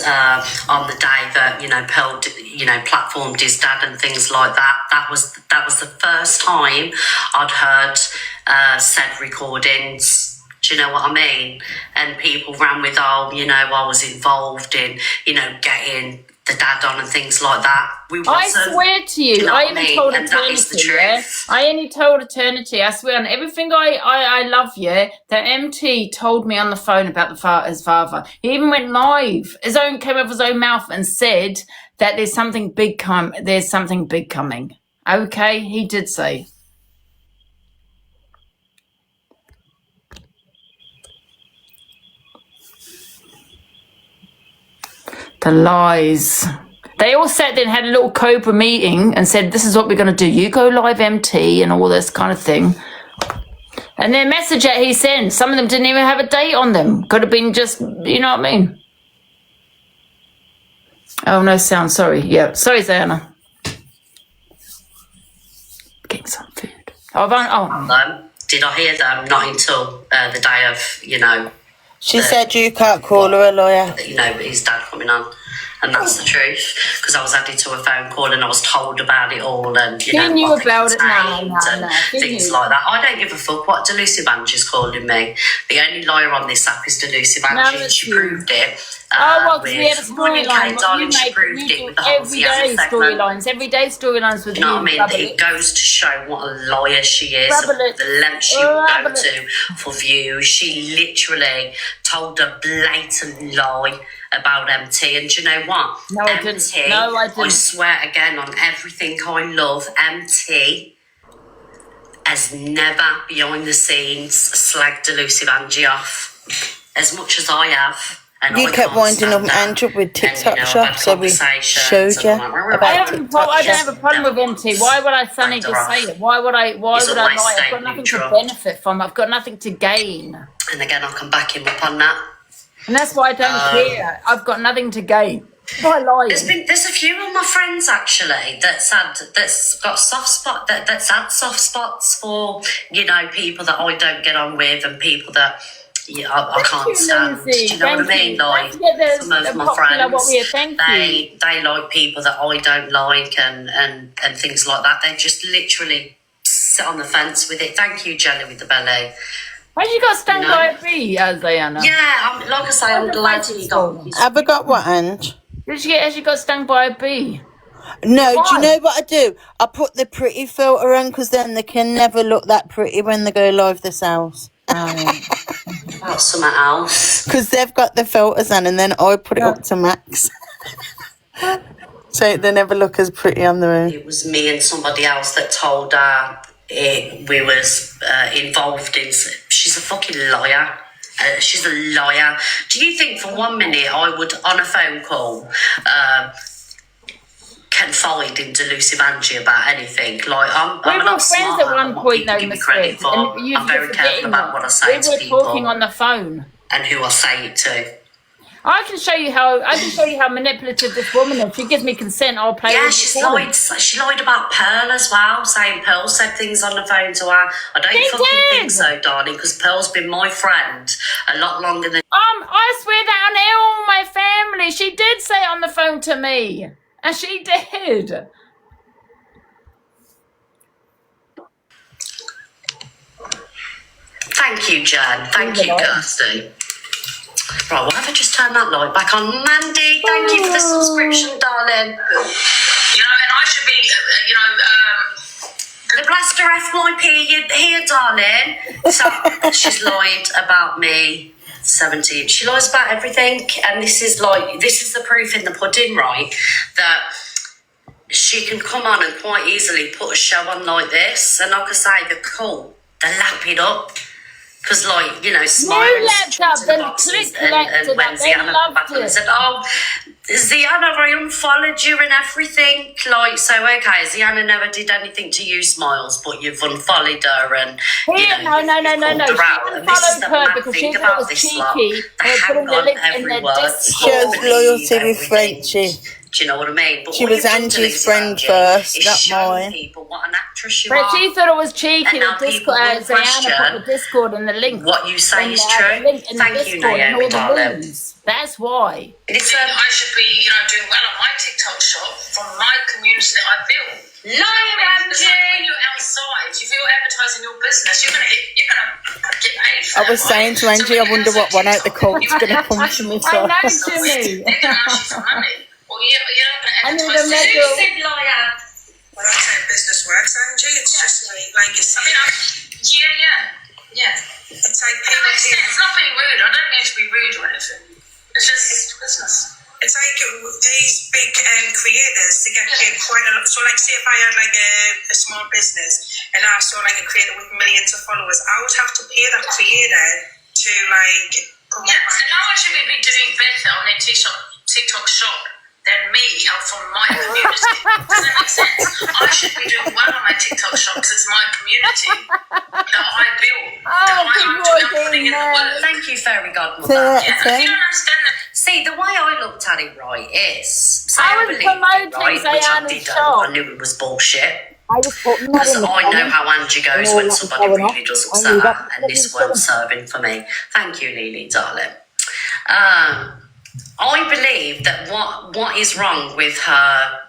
Speaker 4: on the day that, you know, Pearl, you know, platformed his dad and things like that. That was the first time I'd heard said recordings. Do you know what I mean? And people ran with, oh, you know, I was involved in, you know, getting the dad on and things like that.
Speaker 1: I swear to you, I even told Eternity, yeah? I only told Eternity, I swear on everything I love, yeah, that MT told me on the phone about his father. He even went live, came out of his own mouth and said that there's something big coming. Okay, he did say. The lies. They all sat there and had a little Cobra meeting and said, this is what we're going to do. You go live MT and all this kind of thing. And their message that he sent, some of them didn't even have a date on them. Could have been just, you know what I mean? Oh, no sound. Sorry. Yeah. Sorry, Zayana. Getting some food.
Speaker 4: Did I hear them? Not until the day of, you know.
Speaker 2: She said you can't call her a lawyer.
Speaker 4: You know, his dad coming on. And that's the truth, because I was added to a phone call and I was told about it all, and you know,
Speaker 1: knew
Speaker 4: what
Speaker 1: about
Speaker 4: it
Speaker 1: it now,
Speaker 4: contained and things like that. I don't give a fuck what Delusive Angie's calling me. The only liar on this app is Delusive Angie, and she proved it.
Speaker 1: We had a storyline.
Speaker 4: Darling, she proved it with the whole
Speaker 1: everyday storylines. Everyday storylines with
Speaker 4: you know what I mean? It goes to show what a liar she is, the lengths she will go to for views. She literally told a blatant lie about MT, and do you know what?
Speaker 1: No, I didn't. No, I didn't.
Speaker 4: I swear again on everything I love, MT has never behind the scenes slagged Delusive Angie off as much as I have. And
Speaker 2: you kept winding up Andrew with TikTok shop, so we showed you about
Speaker 1: I don't have a problem with MT. Why would I suddenly just say it? Why would I lie? I've got nothing to benefit from. I've got nothing to gain.
Speaker 4: And again, I can back him up on that.
Speaker 1: And that's why I don't care. I've got nothing to gain by lying.
Speaker 4: There's a few of my friends actually that's got soft spot that's had soft spots for, you know, people that I don't get on with and people that I can't stand. Do you know what I mean? Like some of my friends, they like people that I don't like and things like that. They just literally sit on the fence with it. Thank you, Jelly with the belly.
Speaker 1: Why you got stung by a bee, Diana?
Speaker 4: Yeah, like I say, I'm delighted you got.
Speaker 2: Have I got what, Ange?
Speaker 1: Has she got stung by a bee?
Speaker 2: No, do you know what I do? I put the pretty filter on because then they can never look that pretty when they go live themselves.
Speaker 4: About something else.
Speaker 2: Because they've got the filters on and then I put it up to max. So they never look as pretty on their own.
Speaker 4: It was me and somebody else that told her we was involved in. She's a fucking liar. She's a liar. Do you think for 1 minute I would, on a phone call, confide in Delusive Angie about anything? Like, I'm not
Speaker 1: friends at one point, though, Miss Red.
Speaker 4: I'm very careful about what I say to people.
Speaker 1: We were talking on the phone.
Speaker 4: And who I say it to.
Speaker 1: I can show you how manipulative this woman is. She gives me consent. I'll play.
Speaker 4: Yeah,
Speaker 1: with
Speaker 4: she lied about Pearl as well, saying Pearl said things on the phone to her. I don't think so, darling, because Pearl's been my friend a lot longer than.
Speaker 1: I swear that on all my family, she did say it on the phone to me, and she did.
Speaker 4: Thank you, Jen. Thank you, Kirsty. Right, why have I just turned that light back on? Mandy, thank you for the subscription, darling.
Speaker 5: You know, and I should be,
Speaker 4: the Blaster FYP here, darling. So she's lied about me. 17. She lies about everything, and this is the proof in the pudding, right? That she can come on and quite easily put a show on like this, and like I say, they're cool. They lap it up. Because, like, you know, smiling and when Ziana come back and said, oh, Ziana, I unfollowed you and everything. Like, so, okay, Ziana never did anything to you, Smiles, but you've unfollowed her and, you know,
Speaker 1: No.
Speaker 4: her out. And this is the mad thing about this lot. They hang on every word.
Speaker 2: She has loyalty with Frenchie.
Speaker 4: Do you know what I mean? But
Speaker 2: she was Angie's friend first, not mine.
Speaker 4: People what an actress you
Speaker 1: but
Speaker 4: are.
Speaker 1: she thought it was cheeky.
Speaker 4: And now people will
Speaker 1: Ziana put the Discord and the link.
Speaker 4: What you say is true. Thank you, Naomi, darling.
Speaker 1: That's why.
Speaker 5: I should be, you know, doing well on my TikTok shop from my community that I built.
Speaker 4: Liar, Angie!
Speaker 5: When you're outside, if you're advertising your business, you're gonna get paid.
Speaker 2: I was saying to Angie, I wonder what one out the cult's gonna come to me.
Speaker 1: I know, Jimmy.
Speaker 5: They're gonna ask you for money. Well, you're not gonna advertise.
Speaker 4: Who said liar?
Speaker 5: Well, that's how business works, Angie. It's just like you say. Yeah. It's like people. It's not being rude. I don't mean to be rude or anything. It's just business. It's like these big creators to get paid quite a lot. So, like, say if I had like a small business and I saw like a creator with millions of followers, I would have to pay that creator to like promote. Yeah, so now I should be doing better on their TikTok shop than me from my community. Does that make sense? I should be doing well on my TikTok shop because it's my community that I built. I'm putting in the work.
Speaker 4: Thank you, Fairy Godmother. If you don't understand that. See, the way I looked at it, right, is I was promoting Ziana's shop. I knew it was bullshit. Because I know how Angie goes when somebody really does upset her, and this weren't serving for me. Thank you, Lily, darling. I believe that what is wrong with her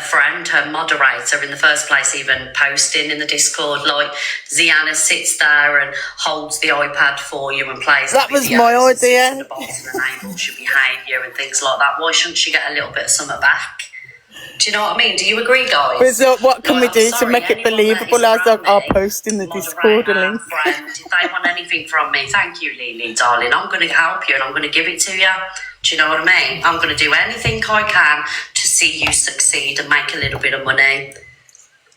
Speaker 4: friend, her moderator in the first place, even posting in the Discord, like Ziana sits there and holds the iPad for you and plays.
Speaker 2: That was my idea.
Speaker 4: And enables your behaviour and things like that. Why shouldn't she get a little bit of something back? Do you know what I mean? Do you agree, guys?
Speaker 2: So what can we do to make it believable? I was like, I'll post in the Discord link.
Speaker 4: Friend, if they want anything from me, thank you, Lily, darling. I'm going to help you and I'm going to give it to you. Do you know what I mean? I'm going to do anything I can to see you succeed and make a little bit of money.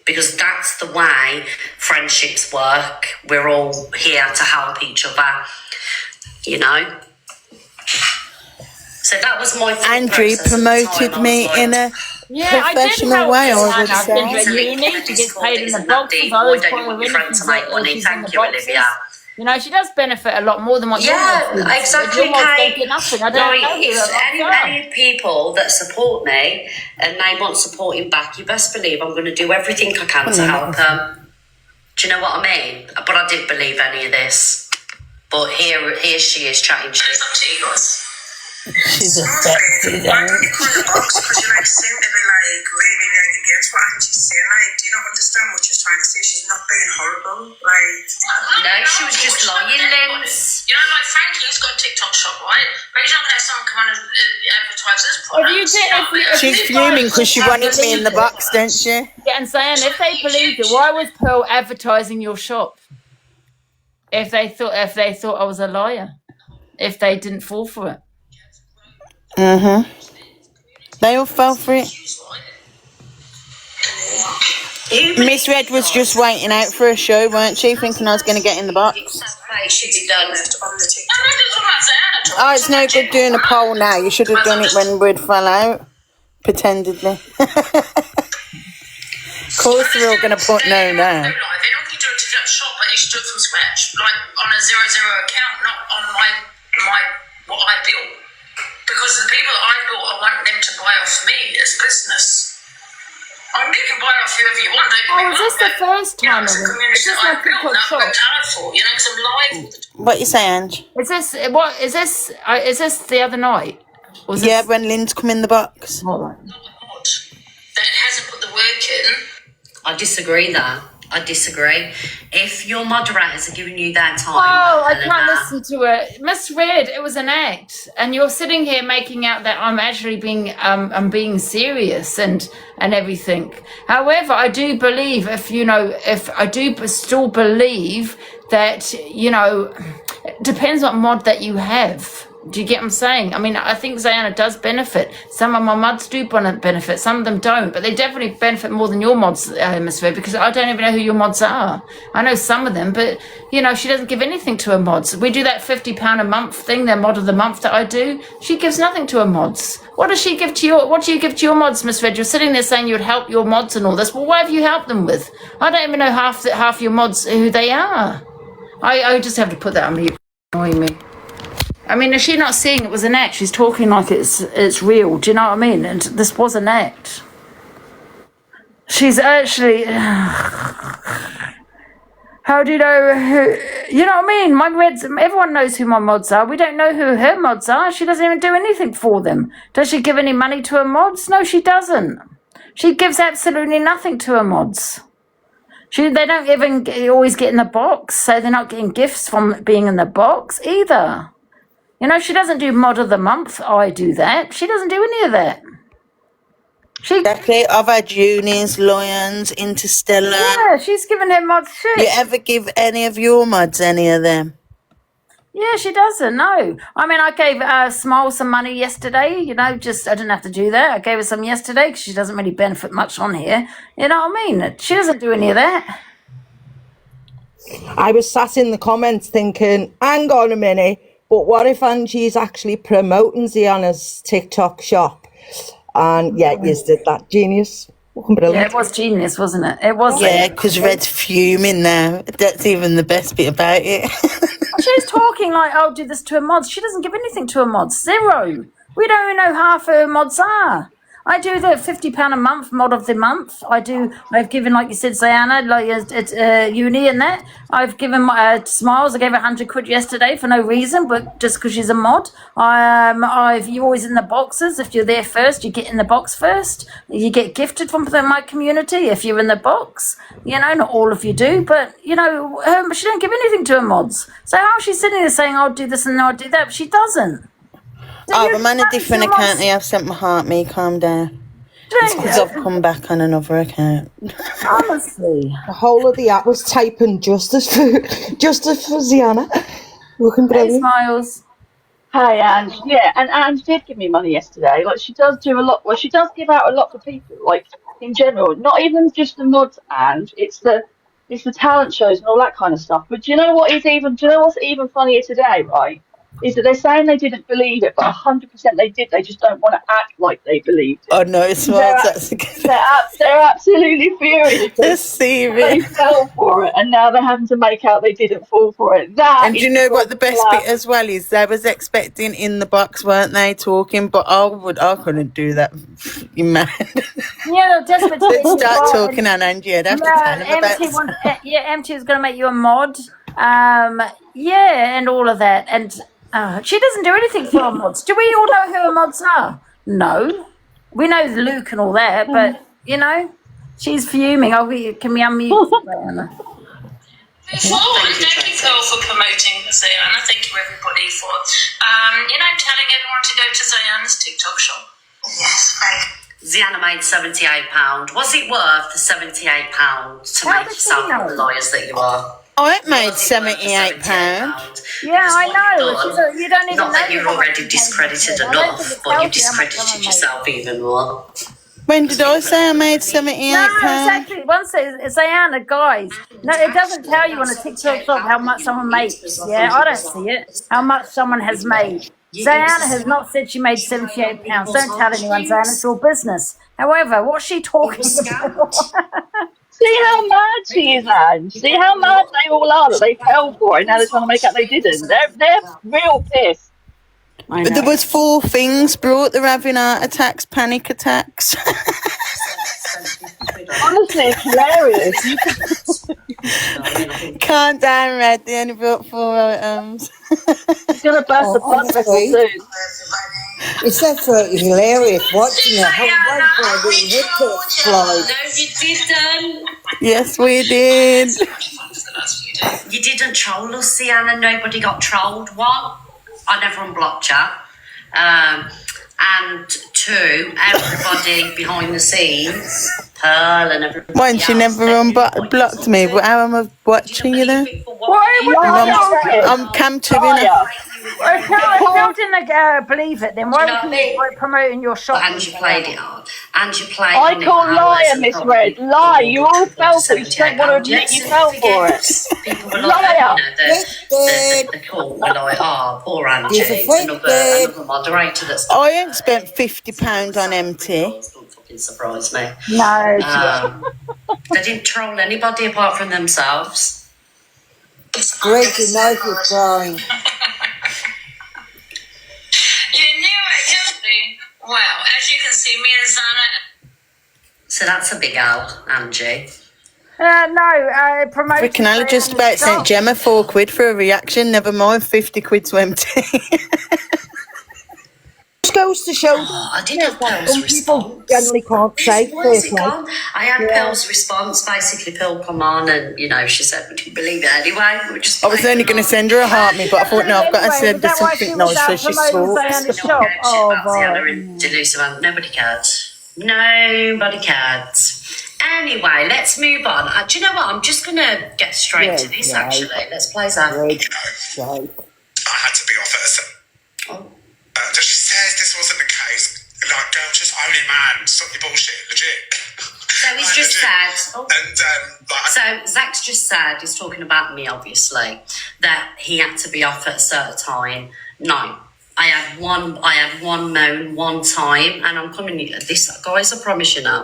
Speaker 4: Because that's the way friendships work. We're all here to help each other, you know? So that was my
Speaker 2: Andrew promoted me in a professional way, I would say.
Speaker 1: You need to get paid in the box. Why don't you want your friend to make money?
Speaker 4: Thank you, Olivia.
Speaker 1: You know, she does benefit a lot more than what you're doing.
Speaker 4: Yeah, exactly, Kate.
Speaker 1: Nothing. I don't know.
Speaker 4: If any people that support me and they want supporting back, you best believe I'm going to do everything I can to help them. Do you know what I mean? But I didn't believe any of this. But here she is chatting shit.
Speaker 5: It's up to you guys.
Speaker 2: She's affected.
Speaker 5: I don't get caught in the box because you seem to be really against what Angie's saying. Do you not understand what she's trying to say? She's not being horrible.
Speaker 4: No, she was just lying, Linz.
Speaker 5: You know, like Frankie's got a TikTok shop, right? But he's not going to have someone come on and advertise this product.
Speaker 2: She's fuming because she wanted me in the box, didn't she?
Speaker 1: Yeah, and saying if they believed it, why was Pearl advertising your shop? If they thought I was a liar, if they didn't fall for it.
Speaker 2: They all fell for it. Miss Red was just waiting out for a show, weren't she? Thinking I was going to get in the box. Oh, it's no good doing a poll now. You should have done it when we'd fell out. Pretendedly. Of course they're all going to put no now.
Speaker 5: They don't need to do a TikTok shop, but you should do it from scratch. On a 0-0 account, not on my what I built.
Speaker 1: Because the people that I've bought, I want them to buy off me as business. You can buy off whoever you want.
Speaker 14: Oh, is this the first time?
Speaker 1: It's a community
Speaker 14: Is this
Speaker 1: that
Speaker 14: my
Speaker 1: I've built,
Speaker 14: Peacock
Speaker 1: that I've
Speaker 14: shop?
Speaker 1: worked hard for, because I'm live all the time.
Speaker 2: What you say, Ange?
Speaker 14: Is this what? Is this the other night?
Speaker 2: Yeah, when Lynn's come in the box.
Speaker 14: Hold on.
Speaker 1: That hasn't put the work in.
Speaker 4: I disagree there. I disagree. If your moderators are giving you that time,
Speaker 14: Oh, I can't
Speaker 4: Helena,
Speaker 14: listen to it. Miss Red, it was an act, and you're sitting here making out that I'm actually I'm being serious and everything. However, I do believe if I do still believe that it depends what mod that you have. Do you get what I'm saying? I mean, I think Zayana does benefit. Some of my mods do benefit. Some of them don't. But they definitely benefit more than your mods, Miss Red, because I don't even know who your mods are. I know some of them, but, she doesn't give anything to her mods. We do that £50 a month thing, their mod of the month that I do. She gives nothing to her mods. What does she give to what do you give to your mods, Miss Red? You're sitting there saying you would help your mods and all this. Well, what have you helped them with? I don't even know half your mods who they are. I just have to put that on mute. Annoying me. I mean, is she not seeing it was an act? She's talking like it's real. Do you know what I mean? And this was an act. She's actually... How do you know who... You know what I mean? My Reds... Everyone knows who my mods are. We don't know who her mods are. She doesn't even do anything for them. Does she give any money to her mods? No, she doesn't. She gives absolutely nothing to her mods. They don't even always get in the box, so they're not getting gifts from being in the box either. She doesn't do mod of the month. I do that. She doesn't do any of that.
Speaker 2: Exactly. I've had Unis, Lions, Interstellar.
Speaker 14: Yeah, she's giving her mods shit.
Speaker 2: You ever give any of your mods any of them?
Speaker 14: Yeah, she doesn't, no. I mean, I gave Smile some money yesterday, I didn't have to do that. I gave her some yesterday because she doesn't really benefit much on here. You know what I mean? She doesn't do any of that.
Speaker 12: I was sat in the comments thinking, hang on a minute, but what if Angie's actually promoting Ziana's TikTok shop? And yeah, you did that. Genius. Brilliant.
Speaker 14: Yeah, it was genius, wasn't it? It was.
Speaker 2: Yeah, because Red's fuming now. That's even the best bit about it.
Speaker 14: She's talking like, I'll do this to her mods. She doesn't give anything to her mods. Zero. We don't even know half her mods are. I do the £50 a month mod of the month. I've given, like you said, Zayana, like Uni and that. I've given my Smiles. I gave her 100 quid yesterday for no reason, but just because she's a mod. You're always in the boxes. If you're there first, you get in the box first. You get gifted from my community if you're in the box. Not all of you do, but, she don't give anything to her mods. So how is she sitting there saying, I'll do this and I'll do that? But she doesn't.
Speaker 2: Oh, I'm on a different account. I've sent my heart me. Calm down. It's because I've come back on another account.
Speaker 14: Honestly.
Speaker 12: The whole of the app was typing justice for Ziana. Looking brilliant.
Speaker 14: Hey, Smiles.
Speaker 21: Hi, Ange. Yeah, and Ange did give me money yesterday. Like, she does do a lot. Well, she does give out a lot to people, like, in general. Not even just the mods, Ange. It's the talent shows and all that kind of stuff. But do you know what's even funnier today, right? Is that they're saying they didn't believe it, but 100% they did. They just don't want to act like they believed it.
Speaker 2: Oh no, it's
Speaker 21: they're absolutely furious.
Speaker 2: They're serious.
Speaker 21: They fell for it, and now they're having to make out they didn't fall for it.
Speaker 2: And do you know what the best bit as well is? They was expecting in the box, weren't they, talking? But I couldn't do that. You mad?
Speaker 14: Yeah, desperate.
Speaker 2: Let's start talking on Angie. I'd have to tell them about
Speaker 14: MT is going to make you a mod. And all of that. And she doesn't do anything for her mods. Do we all know who her mods are? No. We know Luke and all that, but, she's fuming. Can we unmute Diana?
Speaker 1: Thank you, Phil, for promoting Zayana. Thank you, everybody, for, telling everyone to go to Zayana's TikTok shop.
Speaker 4: Yes, Ziana made £78. Was it worth the £78 to make yourself the lawyers that you are?
Speaker 2: I made £78.
Speaker 14: Yeah, I know. You don't even
Speaker 4: Not that
Speaker 14: know
Speaker 4: you're already discredited enough, but you've discredited yourself even more.
Speaker 2: When did I say I made £78?
Speaker 14: No, exactly. Once it's Zayana, guys. No, it doesn't tell you on a TikTok shop how much someone makes. Yeah, I don't see it. How much someone has made. Zayana has not said she made £78. Don't tell anyone, Zayana. It's your business. However, what's she talking about?
Speaker 21: See how mad she is, Ange. See how mad they all are that they fell for it. Now they're trying to make out they didn't. They're real pissed.
Speaker 2: But there was 4 things brought. They're having heart attacks, panic attacks.
Speaker 21: Honestly, it's hilarious.
Speaker 2: Can't down red. They only brought 4 items.
Speaker 21: He's gonna burst a blood vessel soon.
Speaker 9: It's absolutely hilarious watching it. How wonderful the head to explode.
Speaker 4: No, you didn't.
Speaker 2: Yes, we did.
Speaker 4: You didn't troll us, Sienna. Nobody got trolled. 1, I never unblocked you. And 2, everybody behind the scenes, Pearl and everybody
Speaker 2: Once you never unblocked me, but how am I watching you then? I'm cam tuning it.
Speaker 11: If you didn't believe it, then why would you promoting your shop?
Speaker 4: And you played it on. And you played
Speaker 21: I
Speaker 4: on
Speaker 21: call
Speaker 4: it
Speaker 21: liar, Miss Red. Lie. You all fell for it. You don't want to admit you fell for it.
Speaker 4: People were like, the call were like, oh, poor Angie, another moderator that's...
Speaker 2: I ain't spent £50 on MT.
Speaker 4: Don't fucking surprise me.
Speaker 11: No.
Speaker 4: They didn't troll anybody apart from themselves.
Speaker 9: It's great to know you're trying.
Speaker 5: You knew it, Justin. Well, as you can see, me and Zana.
Speaker 4: So that's a big L, Angie.
Speaker 11: No, promoting.
Speaker 2: Freaking hell, I just about sent Gemma £4 for a reaction. Never mind, 50 quid to MT.
Speaker 12: Just goes to show
Speaker 4: I did have Pearl's
Speaker 12: some people generally can't say
Speaker 4: Where's it
Speaker 12: fair play.
Speaker 4: gone? I had Pearl's response. Basically, Pearl come on and, she said we didn't believe it anyway. We were just
Speaker 2: I was only going to send her a heart me, but I thought, no, I've got to send her something nice so she swoops.
Speaker 4: Delusive Angie. Nobody cared. Nobody cared. Anyway, let's move on. Do you know what? I'm just going to get straight to this, actually. Let's play that.
Speaker 23: I had to be off at a certain... she says this wasn't the case. Like, girl, just own it, man. Stop your bullshit, legit.
Speaker 4: So he's just said... So Zach's just said, he's talking about me, obviously, that he had to be off at a certain time. No. I had one moan one time, and I'm coming... This, guys, I promise you now.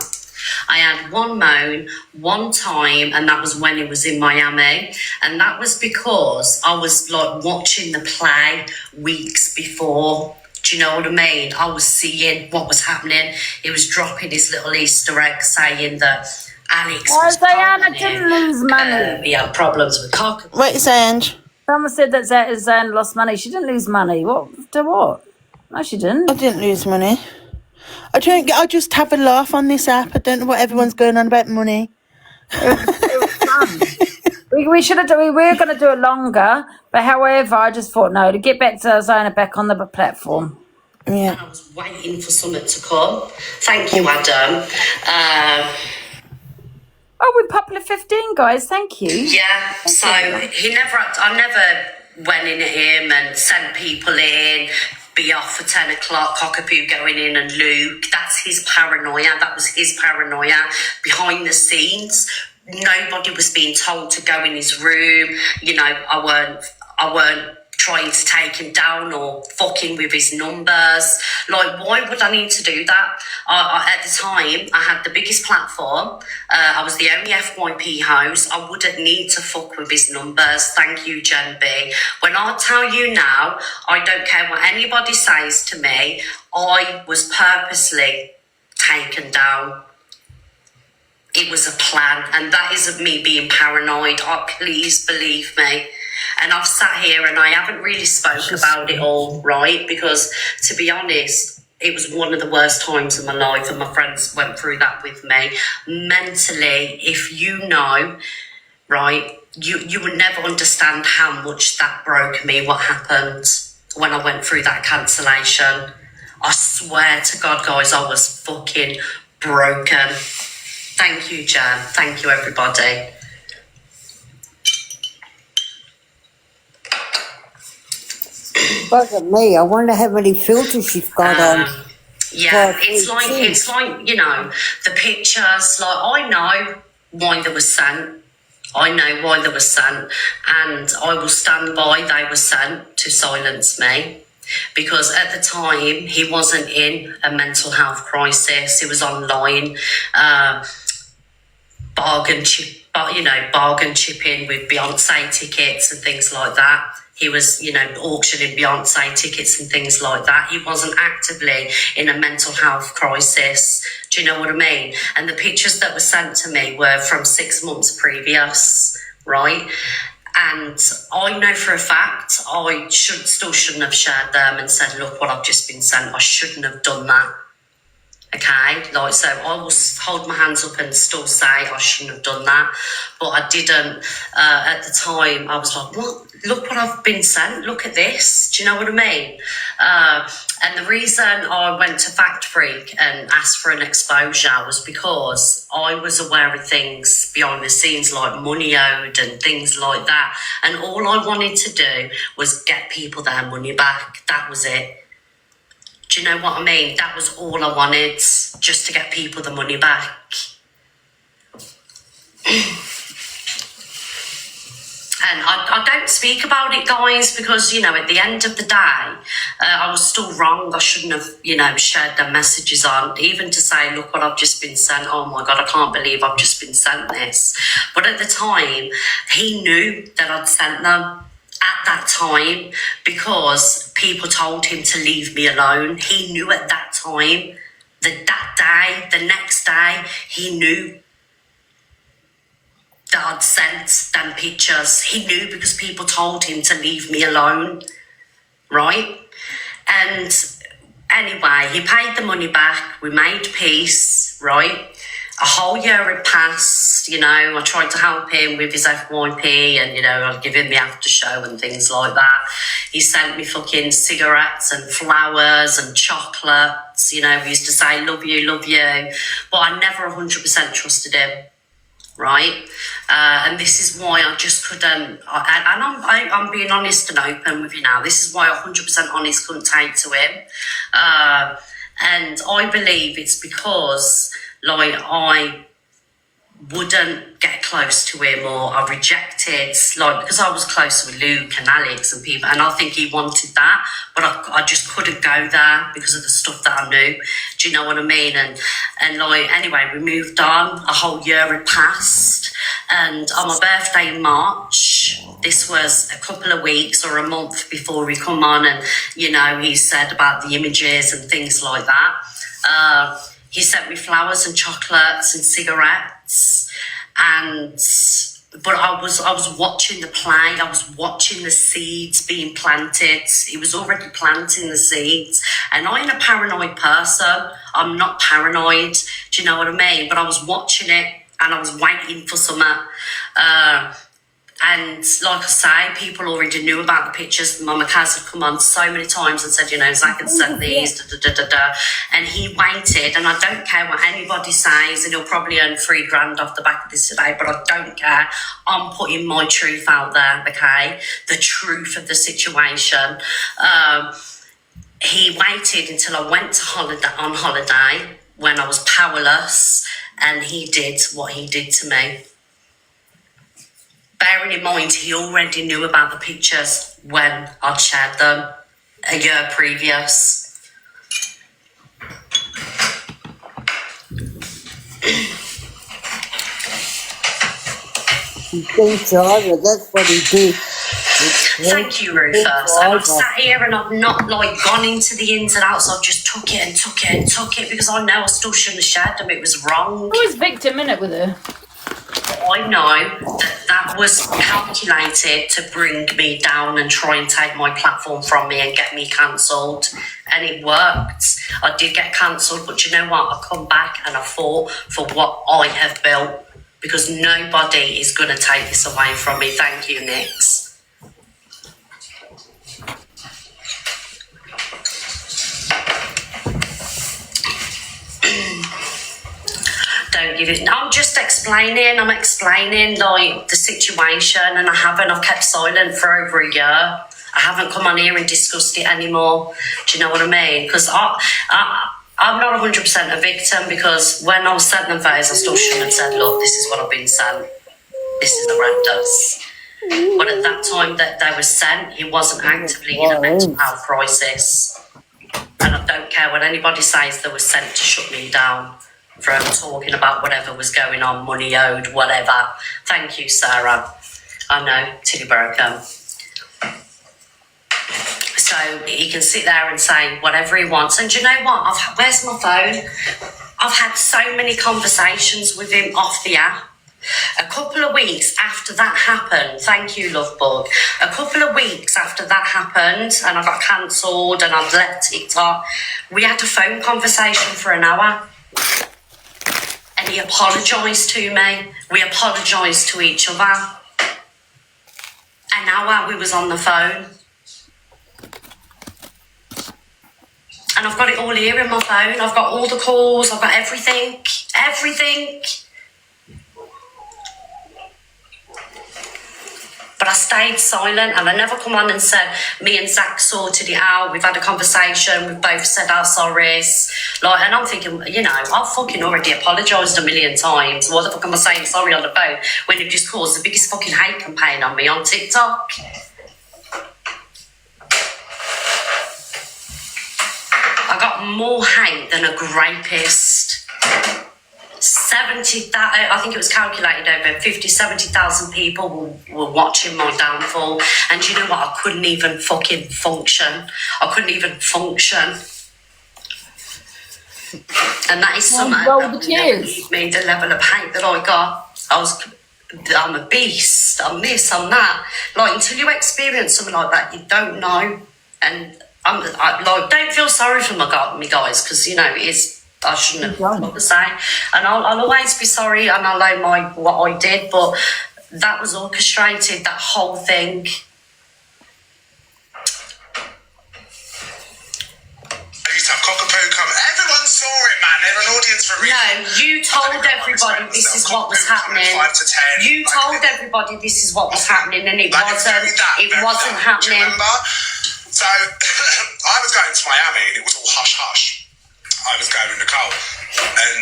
Speaker 4: I had one moan one time, and that was when it was in Miami, and that was because I was like watching the play weeks before. Do you know what I mean? I was seeing what was happening. He was dropping his little Easter egg saying that Alex was
Speaker 11: Diana didn't lose money.
Speaker 4: He had problems with cock.
Speaker 2: Wait a second.
Speaker 11: Someone said that Zan lost money. She didn't lose money. What? No, she didn't.
Speaker 2: I didn't lose money. I just have a laugh on this app. I don't know what everyone's going on about money.
Speaker 11: It was fun. we should have done. We were going to do it longer, but however, I just thought no to get back to Zana back on the platform.
Speaker 2: Yeah.
Speaker 4: And I was waiting for something to come. Thank you, Adam.
Speaker 11: We're popular 15, guys. Thank you.
Speaker 4: Yeah. So I never went in at him and sent people in. Be off for 10 o'clock, cockapoo going in and Luke. That's his paranoia. That was his paranoia behind the scenes. Nobody was being told to go in his room. I weren't trying to take him down or fucking with his numbers. Like, why would I need to do that? At the time, I had the biggest platform. I was the only FYP host. I wouldn't need to fuck with his numbers. Thank you, Jen B. When I tell you now, I don't care what anybody says to me. I was purposely taken down. It was a plan, and that isn't me being paranoid. Please believe me. And I've sat here and I haven't really spoke about it all, right? Because to be honest, it was one of the worst times of my life, and my friends went through that with me. Mentally, if you know, right, you would never understand how much that broke me, what happened when I went through that cancellation. I swear to God, guys, I was fucking broken. Thank you, Jan. Thank you, everybody.
Speaker 9: Wasn't me. I wonder how many filters she's got on.
Speaker 4: Yeah, it's like the pictures. Like, I know why they were sent. I know why they were sent, and I will stand by they were sent to silence me. Because at the time he wasn't in a mental health crisis. He was online, bargain chipping with Beyonce tickets and things like that. He was, you know, auctioning Beyonce tickets and things like that. He wasn't actively in a mental health crisis. Do you know what I mean? And the pictures that were sent to me were from 6 months previous, right? And I know for a fact I still shouldn't have shared them and said, look what I've just been sent. I shouldn't have done that. Okay, like, so I will hold my hands up and still say I shouldn't have done that, but I didn't. At the time, I was like, what? Look what I've been sent. Look at this. Do you know what I mean? And the reason I went to Fact Freak and asked for an exposure was because I was aware of things behind the scenes like money owed and things like that. And all I wanted to do was get people their money back. That was it. Do you know what I mean? That was all I wanted, just to get people the money back. And I don't speak about it, guys, because, you know, at the end of the day, I was still wrong. I shouldn't have, you know, shared the messages on, even to say, look what I've just been sent. Oh, my God, I can't believe I've just been sent this. But at the time, he knew that I'd sent them. At that time, because people told him to leave me alone. He knew at that time, that day, the next day, he knew that I'd sent them pictures. He knew because people told him to leave me alone, right? And anyway, he paid the money back. We made peace, right? A whole year had passed, you know, I tried to help him with his FYP and, you know, I'd give him the after show and things like that. He sent me fucking cigarettes and flowers and chocolates, you know, we used to say, love you, but I never 100% trusted him, right? And this is why I just couldn't, and I'm being honest and open with you now, this is why I 100% honest couldn't take to him. And I believe it's because, like, I wouldn't get close to him, or I rejected, like, because I was close with Luke and Alex and people, and I think he wanted that, but I just couldn't go there because of the stuff that I knew. Do you know what I mean? And like, anyway, we moved on. A whole year had passed, and on my birthday in March, this was a couple of weeks or a month before we come on, and, you know, he said about the images and things like that. He sent me flowers and chocolates and cigarettes, but I was watching the play. I was watching the seeds being planted. He was already planting the seeds, and I'm a paranoid person. I'm not paranoid. Do you know what I mean? But I was watching it, and I was waiting for something. And like I say, people already knew about the pictures. Mama Kaz had come on so many times and said, you know, Zach had sent these, and he waited. And I don't care what anybody says, and he'll probably earn $3,000 off the back of this today, but I don't care. I'm putting my truth out there, okay? The truth of the situation. He waited until I went on holiday when I was powerless, and he did what he did to me. Bearing in mind, he already knew about the pictures when I'd shared them a year previous.
Speaker 9: He thinks harder, that's what he did.
Speaker 4: Thank you, Rufus. And I've sat here and I've not, like, gone into the ins and outs. I've just took it because I know I still shouldn't have shared them. It was wrong.
Speaker 11: Who was victim in it with her?
Speaker 4: I know that was calculated to bring me down and try and take my platform from me and get me cancelled. And it worked. I did get cancelled, but you know what? I come back and I fought for what I have built, because nobody is going to take this away from me. Thank you, Nix. Don't give it. I'm just explaining. I'm explaining, like, the situation, and I've kept silent for over a year. I haven't come on here and discussed it anymore. Do you know what I mean? Because I'm not 100% a victim, because when I was sent them photos, I still shouldn't have said, look, this is what I've been sent. This is the horrendous. But at that time that they were sent, he wasn't actively in a mental health crisis. And I don't care what anybody says, they were sent to shut me down from talking about whatever was going on, money owed, whatever. Thank you, Sarah. I know, till you broke them. So he can sit there and say whatever he wants. And do you know what? Where's my phone? I've had so many conversations with him off the app. A couple of weeks after that happened, thank you, Lovebug. A couple of weeks after that happened, and I got cancelled and I'd left TikTok, we had a phone conversation for an hour. And he apologised to me. We apologised to each other. An hour we was on the phone. And I've got it all here in my phone. I've got all the calls. I've got everything. Everything. But I stayed silent and I never come on and said, me and Zach sorted it out. We've had a conversation. We've both said our sorries. Like, and I'm thinking, you know, I've fucking already apologised a million times. Why the fuck am I saying sorry on the phone when it just caused the biggest fucking hate campaign on me on TikTok? I got more hate than a rapist. 70,000, I think it was calculated over 70,000 people were watching my downfall. And you know what? I couldn't even fucking function. I couldn't even function. And that is something that would never give me the level of hate that I got. I'm a beast. I'm this, I'm that. Like, until you experience something like that, you don't know. And I don't feel sorry for me guys, because, you know, I shouldn't have say, and I'll always be sorry, and I'll know what I did, but that was orchestrated, that whole thing.
Speaker 23: I used to have cockapoo come. Everyone saw it, man. They're an audience for a reason.
Speaker 4: No, you told everybody this is what was happening. 5 to 10. You told everybody this is what was happening, and it wasn't happening.
Speaker 23: Remember? So I was going to Miami, and it was all hush hush. I was going with Nicole, and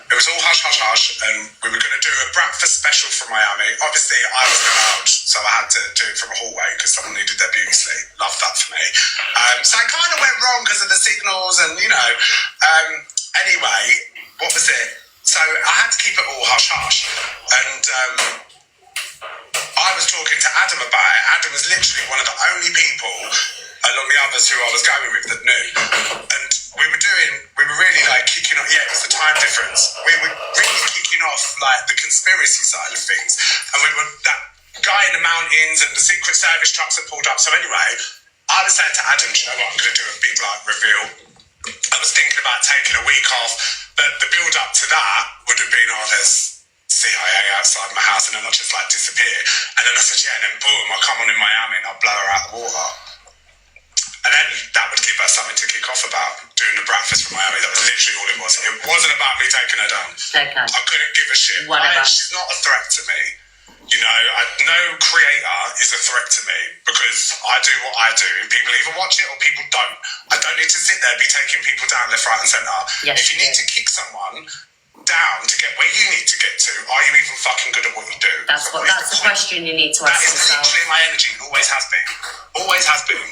Speaker 23: it was all hush, hush, hush, and we were going to do a breakfast special from Miami. Obviously, I wasn't allowed, so I had to do it from a hallway because someone needed their beauty sleep. Love that for me. So it kind of went wrong because of the signals, and, you know. Anyway, what was it? So I had to keep it all hush, hush, and I was talking to Adam about it. Adam was literally one of the only people along the others who I was going with that knew. And we were really like kicking off, yeah, it was the time difference. We were really kicking off like the conspiracy side of things. And we were that guy in the mountains and the Secret Service trucks that pulled up. So anyway, I was saying to Adam, do you know what, I'm going to do a big like reveal. I was thinking about taking a week off, but the build up to that would have been, there's CIA outside my house, and then I'll just like disappear. And then I said, yeah, and then boom, I'll come on in Miami and I'll blow her out the water. And then that would give us something to kick off about, doing the breakfast from Miami. That was literally all it was. It wasn't about me taking her down.
Speaker 4: Okay.
Speaker 23: I couldn't give a shit.
Speaker 4: Whatever.
Speaker 23: She's not a threat to me. You know, no creator is a threat to me because I do what I do. People either watch it or people don't. I don't need to sit there and be taking people down left, right and centre.
Speaker 4: Yes,
Speaker 23: if you need to kick someone down to get where you need to get to, are you even fucking good at what you do?
Speaker 4: That's the question you need to ask yourself.
Speaker 23: That is literally my energy. It always has been. Always has been.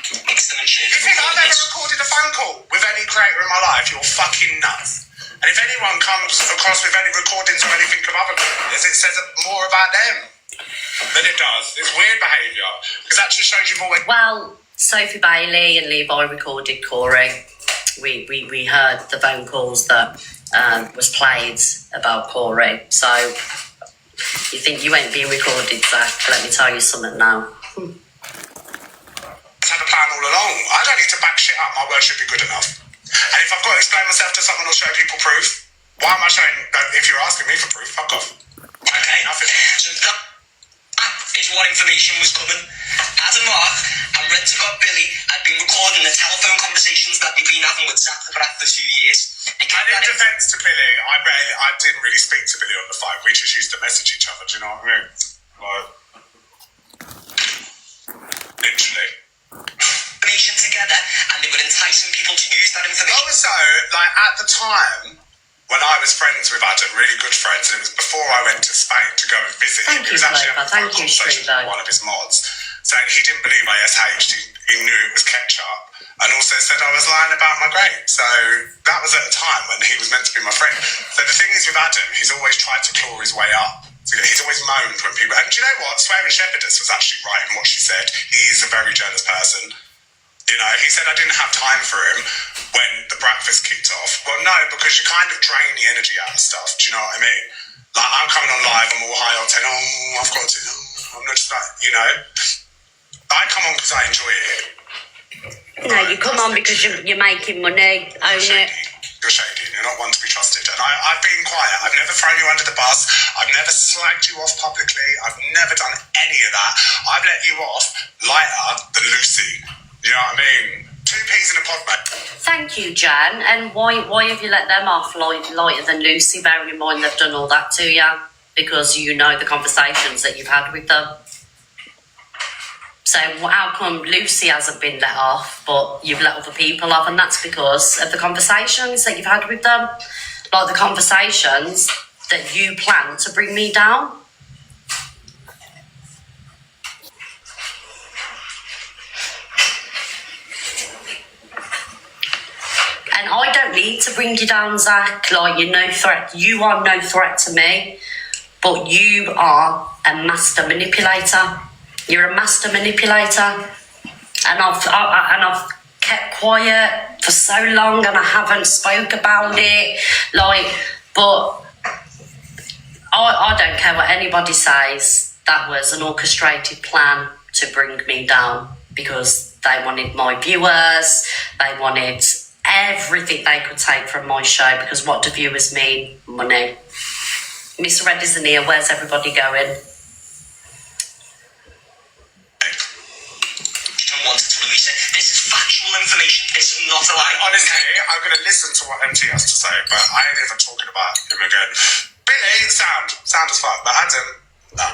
Speaker 6: Excellent shit.
Speaker 23: You think I've ever recorded a phone call with any creator in my life? You're fucking nuts. And if anyone comes across with any recordings or anything of other creators, it says more about them than it does. It's weird behaviour. Because that just shows you've always...
Speaker 4: Well, Sophie Bailey and Levi recorded Corey. We heard the phone calls that was played about Corey. So you think you ain't being recorded, Zach? Let me tell you something now.
Speaker 23: Had a plan all along. I don't need to back shit up. My word should be good enough. And if I've got to explain myself to someone or show people proof, why am I showing? If you're asking me for proof, fuck off.
Speaker 6: Okay, nothing. So that is what information was coming. As a Mark and Rent God Billy had been recording the telephone conversations that they've been having with Zach for after 2 years.
Speaker 23: And in defence to Billy, I didn't really speak to Billy on the phone. We just used to message each other. Do you know what I mean? Like, literally.
Speaker 6: Information together, and they were enticing people to use that information.
Speaker 23: Also, like at the time when I was friends with Adam, really good friends, and it was before I went to Spain to go and visit him. He was actually having a conversation with one of his mods, saying he didn't believe I SH'd. He knew it was ketchup, and also said I was lying about my grade. So that was at a time when he was meant to be my friend. So the thing is with Adam, he's always tried to claw his way up to He's always moaned when people... And do you know what? Swearing Shepherdess was actually right in what she said. He is a very jealous person. You know, he said I didn't have time for him when the breakfast kicked off. Well, no, because you kind of drain the energy out of stuff. Do you know what I mean? Like, I'm coming on live, I'm all high octane. Oh, I've got to... Oh, I'm not just like, you know... I come on because I enjoy it.
Speaker 4: No, you come on because you're making money. Own it.
Speaker 23: You're shady. You're not one to be trusted. And I've been quiet. I've never thrown you under the bus. I've never slagged you off publicly. I've never done any of that. I've let you off lighter than Lucy. You know what I mean? 2 peas in a pod, mate.
Speaker 4: Thank you, Jan. And why have you let them off lighter than Lucy, bearing in mind they've done all that to you? Because you know the conversations that you've had with them. So how come Lucy hasn't been let off, but you've let other people off? And that's because of the conversations that you've had with them. Like the conversations that you plan to bring me down. And I don't need to bring you down, Zach. Like, you're no threat. You are no threat to me. But you are a master manipulator. You're a master manipulator. And I've kept quiet for so long and I haven't spoke about it. Like, but I don't care what anybody says. That was an orchestrated plan to bring me down because they wanted my viewers. They wanted everything they could take from my show because what do viewers mean? Money. Miss Red isn't here. Where's everybody going?
Speaker 6: Wanted to release it. This is factual information. This is not a lie.
Speaker 23: Honestly, I'm going to listen to what MT has to say, but I ain't even talking about him again. Billy, sound as fuck, but Adam, no.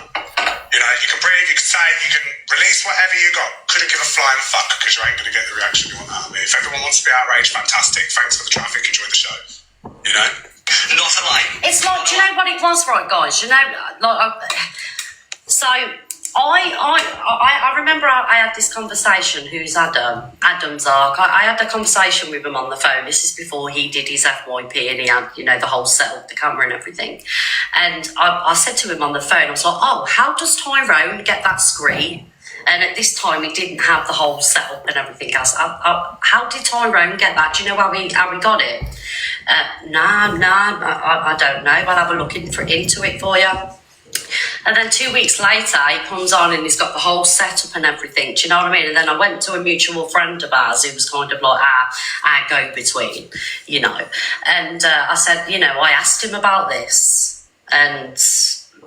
Speaker 23: You know, you can breathe, you can say, you can release whatever you got. Couldn't give a flying fuck because you ain't going to get the reaction you want out of me. If everyone wants to be outraged, fantastic. Thanks for the traffic. Enjoy the show. You know?
Speaker 6: Not a lie.
Speaker 4: It's like, do you know what it was, right, guys? You know, like, so... I remember I had this conversation. Who's Adam? Adam's Ark. I had a conversation with him on the phone. This is before he did his FYP and he had, you know, the whole setup, the camera and everything. And I said to him on the phone, I was like, oh, how does Tyrone get that screen? And at this time, he didn't have the whole setup and everything else. How did Tyrone get that? Do you know how we got it? I don't know. I'll have a look into it for you. And then 2 weeks later, he comes on and he's got the whole setup and everything. Do you know what I mean? And then I went to a mutual friend of ours who was kind of like our go-between, you know. And I said, you know, I asked him about this. And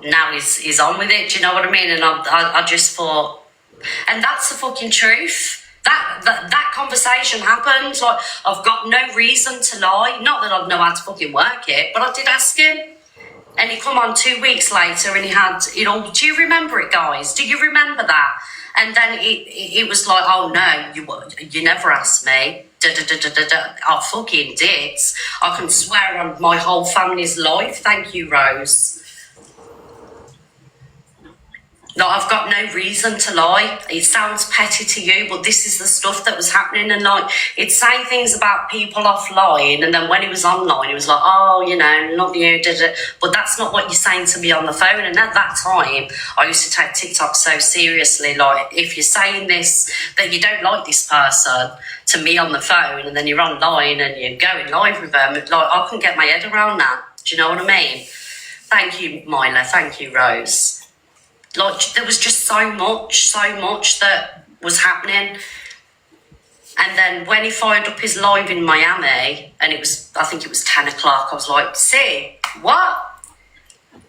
Speaker 4: now he's on with it. Do you know what I mean? And I just thought... And that's the fucking truth. That conversation happened. Like, I've got no reason to lie. Not that I know how to fucking work it, but I did ask him. And he come on 2 weeks later and he had, you know, do you remember it, guys? Do you remember that? And then it was like, oh, no, you never asked me. I fucking did. I can swear on my whole family's life. Thank you, Rose. No, I've got no reason to lie. It sounds petty to you, but this is the stuff that was happening. And like, it'd say things about people offline, and then when he was online, he was like, oh, you know, not you, but that's not what you're saying to me on the phone. And at that time, I used to take TikTok so seriously. Like, if you're saying this, that you don't like this person to me on the phone, and then you're online and you're going live with them, like, I couldn't get my head around that. Do you know what I mean? Thank you, Myla. Thank you, Rose. Like, there was just so much that was happening. And then when he fired up his live in Miami, and I think it was 10 o'clock, I was like, see, what?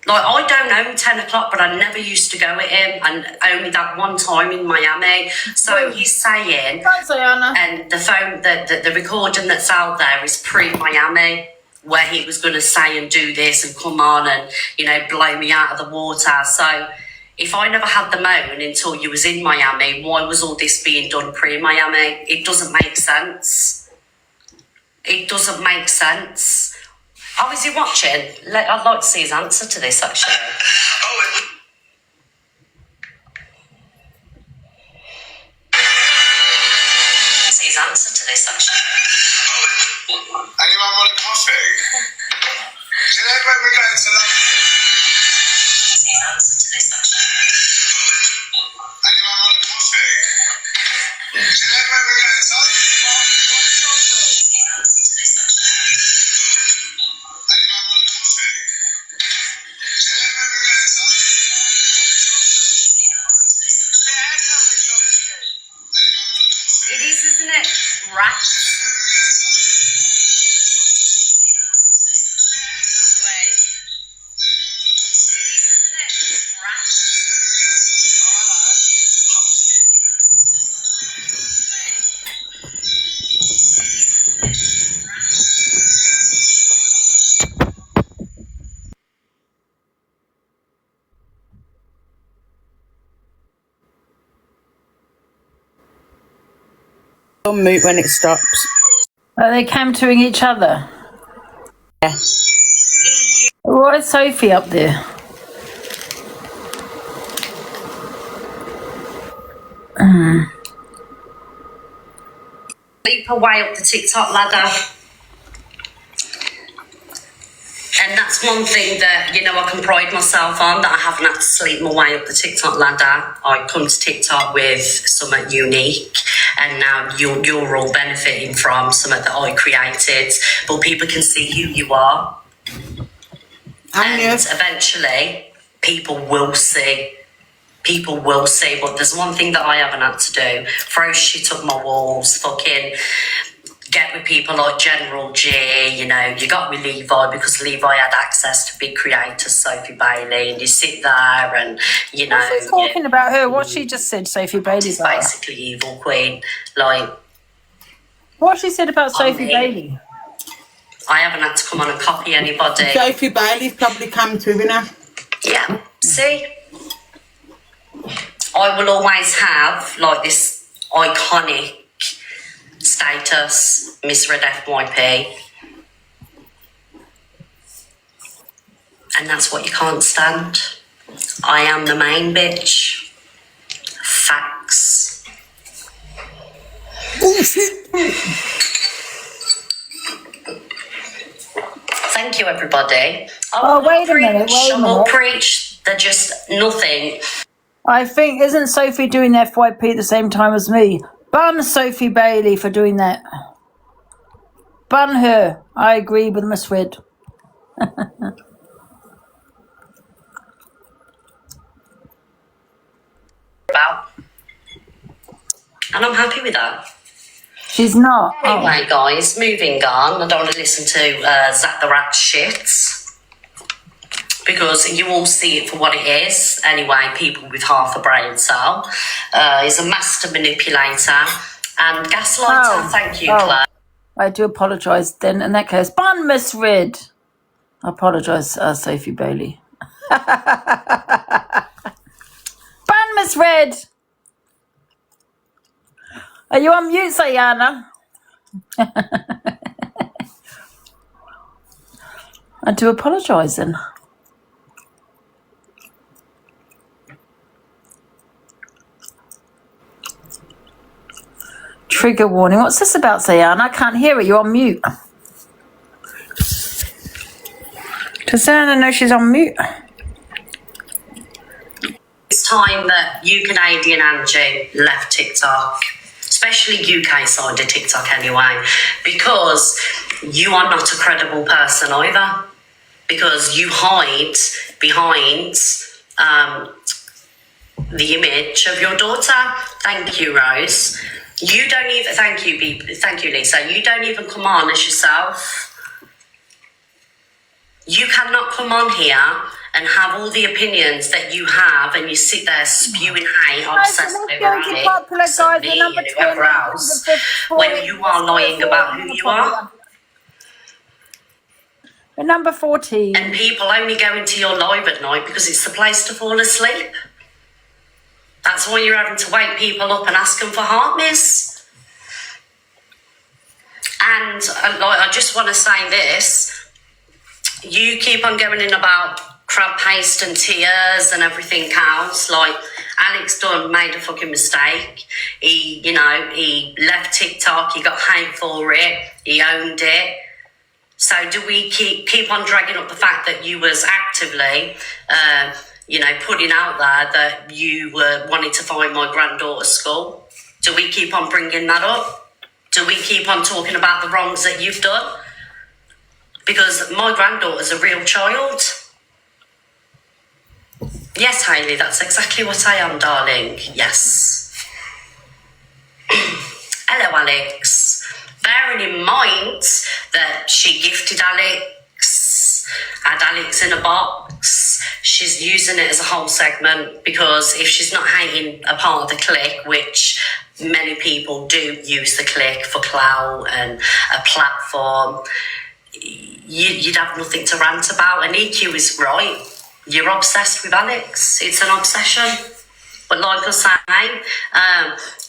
Speaker 4: Like, I don't own 10 o'clock, but I never used to go with him, and only that one time in Miami. So he's saying, and the phone, the recording that's out there is pre-Miami, where he was going to say and do this and come on and, you know, blow me out of the water. So... if I never had the moan until you was in Miami, why was all this being done pre-Miami? It doesn't make sense. It doesn't make sense. Oh, is he watching? I'd like to see his answer to this, actually. See his answer to this, actually.
Speaker 23: Anyone want a coffee? Do you know when we go to London?
Speaker 4: It is, isn't it? Rats. Wait. It is, isn't it? Rats.
Speaker 2: Unmute when it stops.
Speaker 11: Are they countering each other?
Speaker 2: Yeah.
Speaker 11: Why is Sophie up there?
Speaker 4: Leap away up the TikTok ladder. And that's one thing that, you know, I can pride myself on, that I haven't had to sleep my way up the TikTok ladder. I come to TikTok with something unique, and now you're all benefiting from something that I created, but people can see who you are. And eventually, people will see. People will see, but there's one thing that I haven't had to do. Throw shit up my walls, fucking get with people like General G, you know, you got with Levi because Levi had access to big creators, Sophie Bailey, and you sit there and, you know...
Speaker 11: What's she talking about her? What she just said, Sophie Bailey?
Speaker 4: She's basically evil queen. Like...
Speaker 11: What she said about Sophie Bailey?
Speaker 4: I haven't had to come on and copy anybody.
Speaker 2: Sophie Bailey's probably come to her.
Speaker 4: Yeah, see? I will always have, like, this iconic status, misread FYP. And that's what you can't stand. I am the main bitch. Facts. Thank you, everybody.
Speaker 11: Wait a minute.
Speaker 4: I will preach. They're just nothing.
Speaker 11: I think, isn't Sophie doing the FYP at the same time as me? Bun Sophie Bailey for doing that. Bun her. I agree with Miss Red.
Speaker 4: About. And I'm happy with that.
Speaker 11: She's not.
Speaker 4: Anyway, guys, moving on. I don't want to listen to Zach the Rat shit, because you all see it for what it is. Anyway, people with half a brain cell. He's a master manipulator and gaslighter. Thank you, Clout.
Speaker 11: I do apologise then. In that case, bun Miss Red. I apologise, Sophie Bailey. Bun Miss Red. Are you on mute, Sayana? I do apologise then. Trigger warning. What's this about, Sayana? I can't hear it. You're on mute. Does Sayana know she's on mute?
Speaker 4: It's time that you, Canadian Angie, left TikTok, especially UK side of TikTok anyway, because you are not a credible person either, because you hide behind the image of your daughter. Thank you, Rose. You don't even, thank you, Lisa. You don't even come on as yourself. You cannot come on here and have all the opinions that you have, and you sit there spewing hate, obsessed over Alex and me and whoever else, when you are lying about who you are.
Speaker 11: We're number 14.
Speaker 4: And people only go into your live at night because it's the place to fall asleep. That's why you're having to wake people up and ask them for heart miss. And I just want to say this. You keep on going in about crab paste and tears and everything else. Like, Alex Dunn made a fucking mistake. He left TikTok. He got hate for it. He owned it. So do we keep on dragging up the fact that you was actively putting out there that you wanted to find my granddaughter's skull. Do we keep on bringing that up? Do we keep on talking about the wrongs that you've done? Because my granddaughter's a real child. Yes, Hayley, that's exactly what I am, darling. Yes. Hello, Alex. Bearing in mind that she gifted Alex, had Alex in a box, she's using it as a whole segment, because if she's not hating a part of the clique, which many people do use the clique for clout and a platform, you'd have nothing to rant about. And EQ is right. You're obsessed with Alex. It's an obsession. But like I was saying,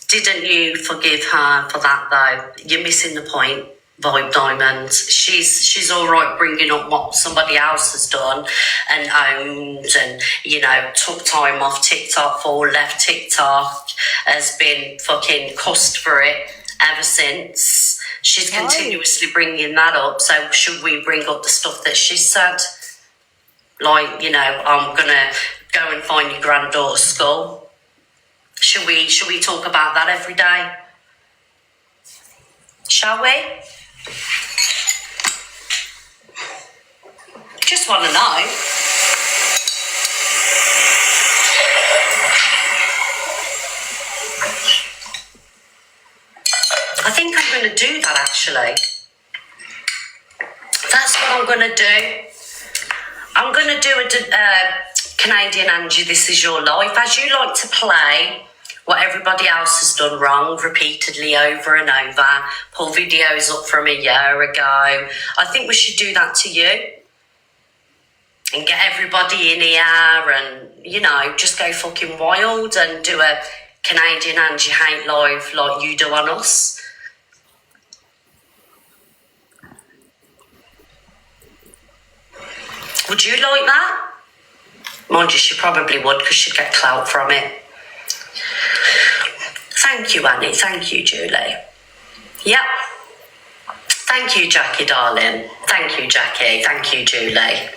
Speaker 4: didn't you forgive her for that, though? You're missing the point, Vibe Diamond. She's all right bringing up what somebody else has done and owned and, took time off TikTok for, left TikTok, has been fucking cussed for it ever since. She's continuously bringing that up. So should we bring up the stuff that she said? Like, I'm gonna go and find your granddaughter's skull. Should we talk about that every day? Shall we? Just want to know. I think I'm going to do that, actually. That's what I'm going to do. I'm going to do a Canadian Angie, This Is Your Life. As you like to play what everybody else has done wrong repeatedly over and over, pull videos up from a year ago, I think we should do that to you. And get everybody in here and, just go fucking wild and do a Canadian Angie Hate Live like you do on us. Would you like that? Mind you, she probably would, because she'd get clout from it. Thank you, Annie. Thank you, Julie. Yep. Thank you, Jackie, darling. Thank you, Jackie. Thank you, Julie.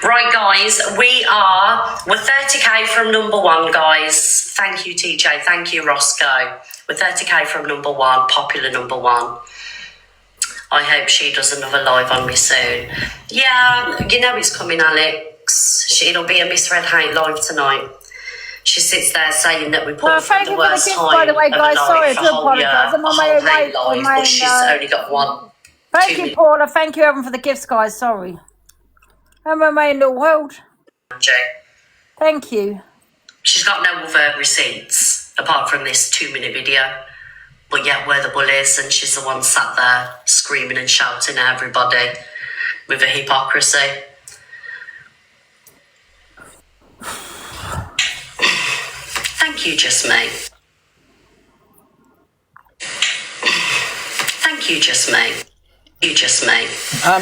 Speaker 4: Right, guys, we're 30k from number one, guys. Thank you, TJ. Thank you, Roscoe. We're 30k from number one, popular number one. I hope she does another live on me soon. Yeah, it's coming, Alex. It'll be a Miss Red Hate live tonight. She sits there saying that we put through the worst time
Speaker 11: by the way, guys.
Speaker 4: of
Speaker 11: Sorry, I
Speaker 4: life,
Speaker 11: do
Speaker 4: a whole year,
Speaker 11: apologise.
Speaker 4: a
Speaker 11: I'm on
Speaker 4: whole
Speaker 11: my
Speaker 4: hate
Speaker 11: way.
Speaker 4: live, but she's only got one.
Speaker 11: Thank you, Paula. Thank you, everyone, for the gifts, guys. Sorry. I'm on my little world. Thank you.
Speaker 4: She's got no other receipts apart from this 2-minute video. But yet we're the bullies, and she's the one sat there screaming and shouting at everybody with a hypocrisy. Thank you, Just Me. Thank you, Just Me. You Just Me.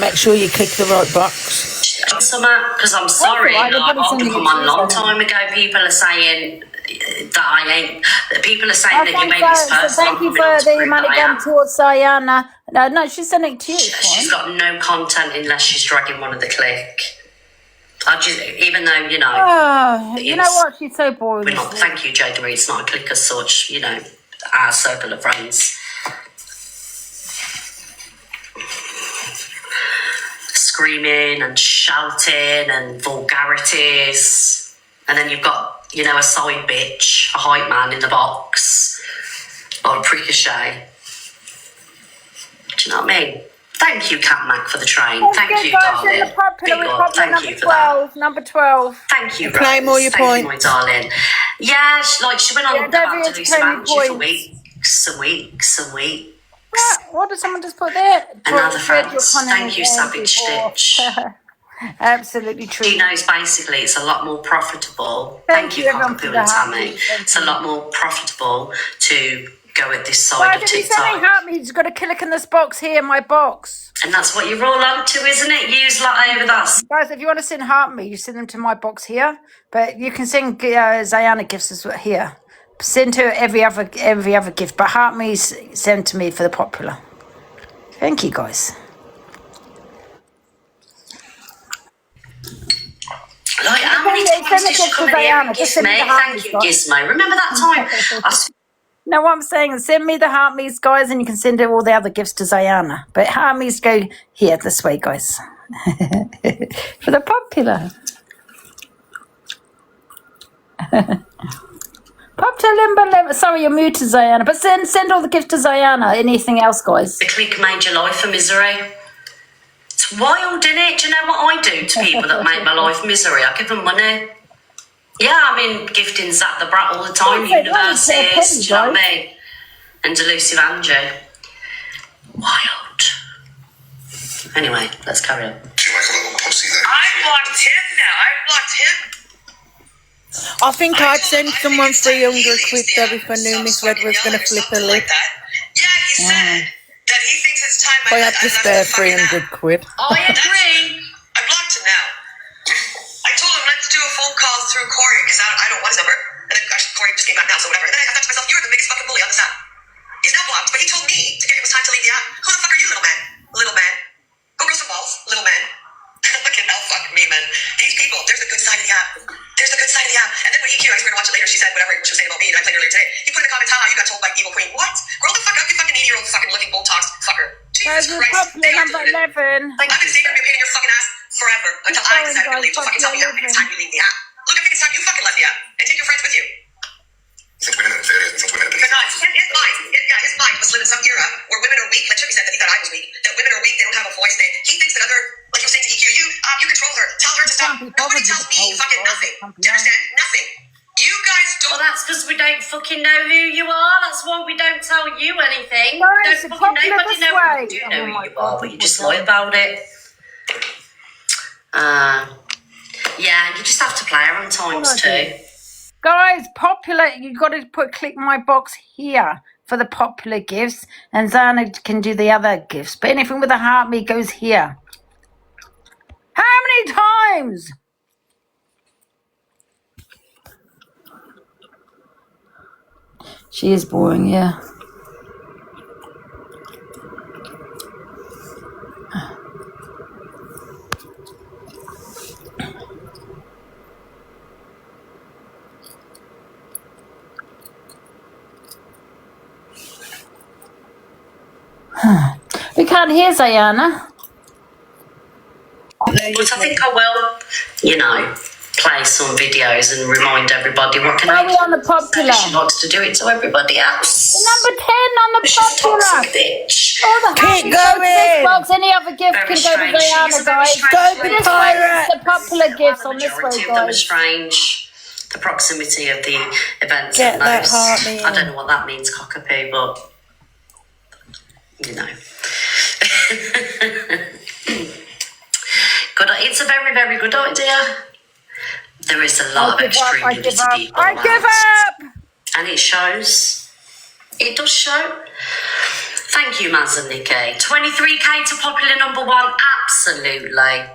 Speaker 12: Make sure you click the right box.
Speaker 4: Because I'm sorry, I've come on a long time ago. People are saying that I ain't. People are saying that you made this person.
Speaker 11: Thank you for the money gone towards Diana. No, she's sending it to you.
Speaker 4: She's got no content unless she's dragging one of the clique. Even though,
Speaker 11: Oh, you know what? She's so boring.
Speaker 4: We're not, thank you, Jada Marie. It's not a clique as such, our circle of friends. Screaming and shouting and vulgarities. And then you've got, a side bitch, a hype man in the box, or a Ricochet. Do you know what I mean? Thank you, Cat Mac, for the train. Thank you, darling. Big up. Thank you for that.
Speaker 11: Number 12.
Speaker 4: Thank you,
Speaker 12: Claim all your
Speaker 4: points. Thank you, my darling. Yeah, she went on about Delusive Angie for weeks and weeks and weeks.
Speaker 11: What did someone just put there?
Speaker 4: Another friends. Thank you, Savage Stitch.
Speaker 11: Absolutely true.
Speaker 4: She knows basically it's a lot more profitable. Thank you, Cockapoo and Tammy. It's a lot more profitable to go at this side of TikTok.
Speaker 11: Why did he help me? He's got a click in this box here, my box.
Speaker 4: And that's what you're all on to, isn't it? Use like over that.
Speaker 11: Guys, if you want to send heart me, you send them to my box here. But you can send Zayana gifts as well here. Send to every other gift, but heart me send to me for the popular. Thank you, guys. send
Speaker 4: times
Speaker 11: the
Speaker 4: did you
Speaker 11: gift
Speaker 4: come
Speaker 11: to
Speaker 4: in here and
Speaker 11: Diana. Just
Speaker 4: gift
Speaker 11: send me
Speaker 4: me?
Speaker 11: the heart
Speaker 4: Thank
Speaker 11: me's,
Speaker 4: you,
Speaker 11: guys.
Speaker 4: Gizmo. Remember that time?
Speaker 11: No, what I'm saying is send me the heart me's, guys, and you can send all the other gifts to Diana. But heart me's go here, this way, guys. For the popular. Popular limbo. Sorry, you're muted, Diana. But send all the gifts to Diana. Anything else, guys?
Speaker 4: The click made your life a misery. It's wild, isn't it? Do you know what I do to people that make my life misery? I give them money. Yeah, I mean, gifting Zach the Brat all the time, universities, do you know what I mean? And Delusive Angie. Wild. Anyway, let's carry on.
Speaker 23: Do you like a little pussy then?
Speaker 5: I blocked him now. I blocked him.
Speaker 12: I think I'd send someone 300 quid though if I knew Miss Red was going to flip a lip.
Speaker 5: Yeah, he said that he thinks it's time
Speaker 12: I had to spare 300 quid.
Speaker 5: I agree. I blocked him now. I told him let's do a phone call through Corey because I don't want his number. And then actually Corey just came back now, so whatever. And then I thought to myself, you're the biggest fucking bully on this app. He's now blocked, but he told me it was time to leave the app. Who the fuck are you, little man? Little man. Go grow some balls, little man. Fucking hell, fuck me, man. These people, there's the good side of the app. There's the good side of the app. And then when EQ, I was going to watch it later, she said whatever she was saying about me, and I played earlier today. He put in the comments, how you got told by Evil Queen. What? Grow the fuck up, you fucking 80-year-old fucking looking Botox fucker. Jesus Christ.
Speaker 11: Popular number 11.
Speaker 5: I'm gonna stay here and be a pain in your fucking ass forever until I decide I'm gonna leave. So fucking tell me how it's time you leave the app. Look, I think it's time you fucking left the app and take your friends with you.
Speaker 23: Think women are inferior, think women are
Speaker 5: They're not. His mind must live in some era where women are weak. Like Chippy said that he thought I was weak. That women are weak, they don't have a voice. He thinks that other, like you were saying to EQ, you control her. Tell her to stop. Nobody tells me fucking nothing. Do you understand? Nothing. You guys don't.
Speaker 4: Well, that's because we don't fucking know who you are. That's why we don't tell you anything.
Speaker 11: No,
Speaker 4: Don't fucking nobody know who you know who you are, but you just lie about it. Yeah, you just have to play around times too.
Speaker 11: Guys, popular, you got to click my box here for the popular gifts, and Zana can do the other gifts. But anything with a heart me goes here. How many times? She is boring, yeah. We can't hear Zayana.
Speaker 4: But I think I will, play some videos and remind everybody what can
Speaker 11: Are we on the popular?
Speaker 4: She likes to do it to everybody else.
Speaker 11: Number 10 on the popular.
Speaker 4: Bitch.
Speaker 11: Oh, the
Speaker 12: Keep
Speaker 11: go to this
Speaker 12: going.
Speaker 11: box. Any other gift
Speaker 4: Very
Speaker 11: can
Speaker 4: strange.
Speaker 11: go to
Speaker 4: She's
Speaker 11: Zayana,
Speaker 4: a very
Speaker 11: guys.
Speaker 4: strange
Speaker 11: Go
Speaker 4: lady.
Speaker 11: this way. It's the popular gifts on this way,
Speaker 4: Majority of them are
Speaker 11: guys.
Speaker 4: strange. The proximity of the events.
Speaker 12: Get
Speaker 4: and
Speaker 12: that
Speaker 4: those.
Speaker 12: heart me
Speaker 4: I don't
Speaker 12: in.
Speaker 4: know what that means, cockapoo, but Good. It's a very, very good idea. There is a lot of extreme unity people.
Speaker 11: I give up.
Speaker 4: And it shows. It does show. Thank you, Maz and Nikki. 23k to popular number 1. Absolutely.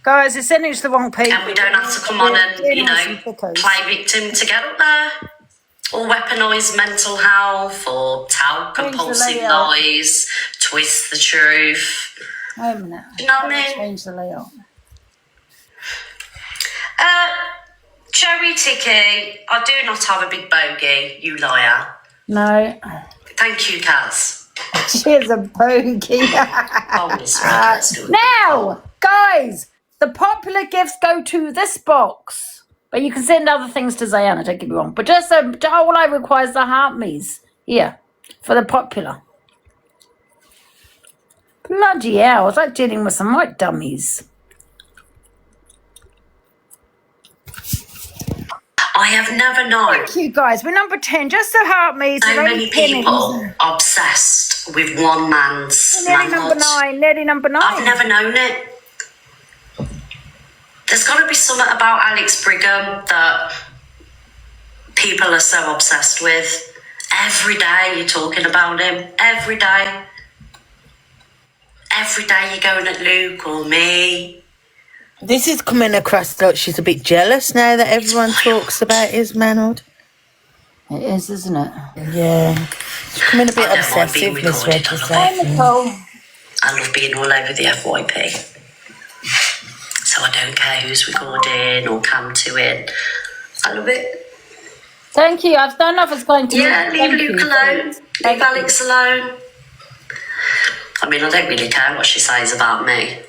Speaker 11: Guys, it's sending to the wrong people.
Speaker 4: And we don't have to come on and, play victim to get up there. Or weaponise mental health, or tell compulsive lies, twist the truth.
Speaker 11: Wait a minute.
Speaker 4: Do you know what I mean?
Speaker 11: Change the layout.
Speaker 4: Cherry Ticky, I do not have a big bogey, you liar.
Speaker 11: No.
Speaker 4: Thank you, Kaz.
Speaker 11: She's a bogey. Now, guys, the popular gifts go to this box. But you can send other things to Zayana, don't get me wrong. But just all I require is the heart me's here for the popular. Bloody hell, it's like dealing with some white dummies.
Speaker 4: I have never known.
Speaker 11: Thank you, guys. We're number 10. Just the heart me's.
Speaker 4: So many people obsessed with one man's
Speaker 11: Nearly
Speaker 4: manhood.
Speaker 11: number 9.
Speaker 4: I've never known it. There's got to be something about Alex Brigham that people are so obsessed with. Every day you're talking about him. Every day. Every day you're going at Luke or me.
Speaker 12: This is coming across like she's a bit jealous now that everyone talks about his manhood.
Speaker 11: It is, isn't it?
Speaker 12: Yeah. She's coming a bit obsessive, Miss Red.
Speaker 11: Hey, Nicole.
Speaker 4: I love being all over the FYP. So so I don't care who's recording or cam to it. I love it.
Speaker 11: Thank you. I don't know if it's going to.
Speaker 4: Yeah, leave Luke alone. Leave Alex alone. I mean, I don't really care what she says about me.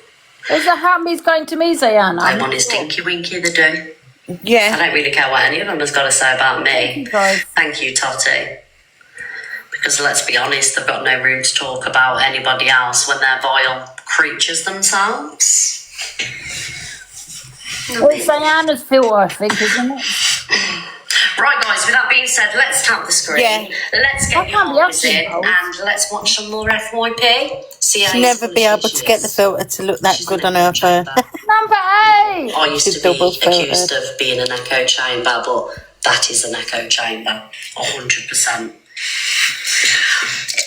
Speaker 11: Is the Happy's going to me, Zayana?
Speaker 4: I'm on his Dinky Winky, they do.
Speaker 2: Yeah.
Speaker 4: I don't really care what any of them has got to say about me.
Speaker 11: Thank
Speaker 4: you, Totty. Because let's be honest, they've got no room to talk about anybody else when they're vile creatures themselves.
Speaker 11: It's Zayana's filter, I think, isn't it?
Speaker 4: Right, guys, with that being said, let's tap the screen.
Speaker 2: Yeah.
Speaker 4: Let's get your arms in and let's watch some more FYP. See how
Speaker 2: She'll never be able to get the filter to look that good on her phone.
Speaker 11: Number 8!
Speaker 4: I used to be accused of being an echo chamber, but that is an echo chamber, 100%.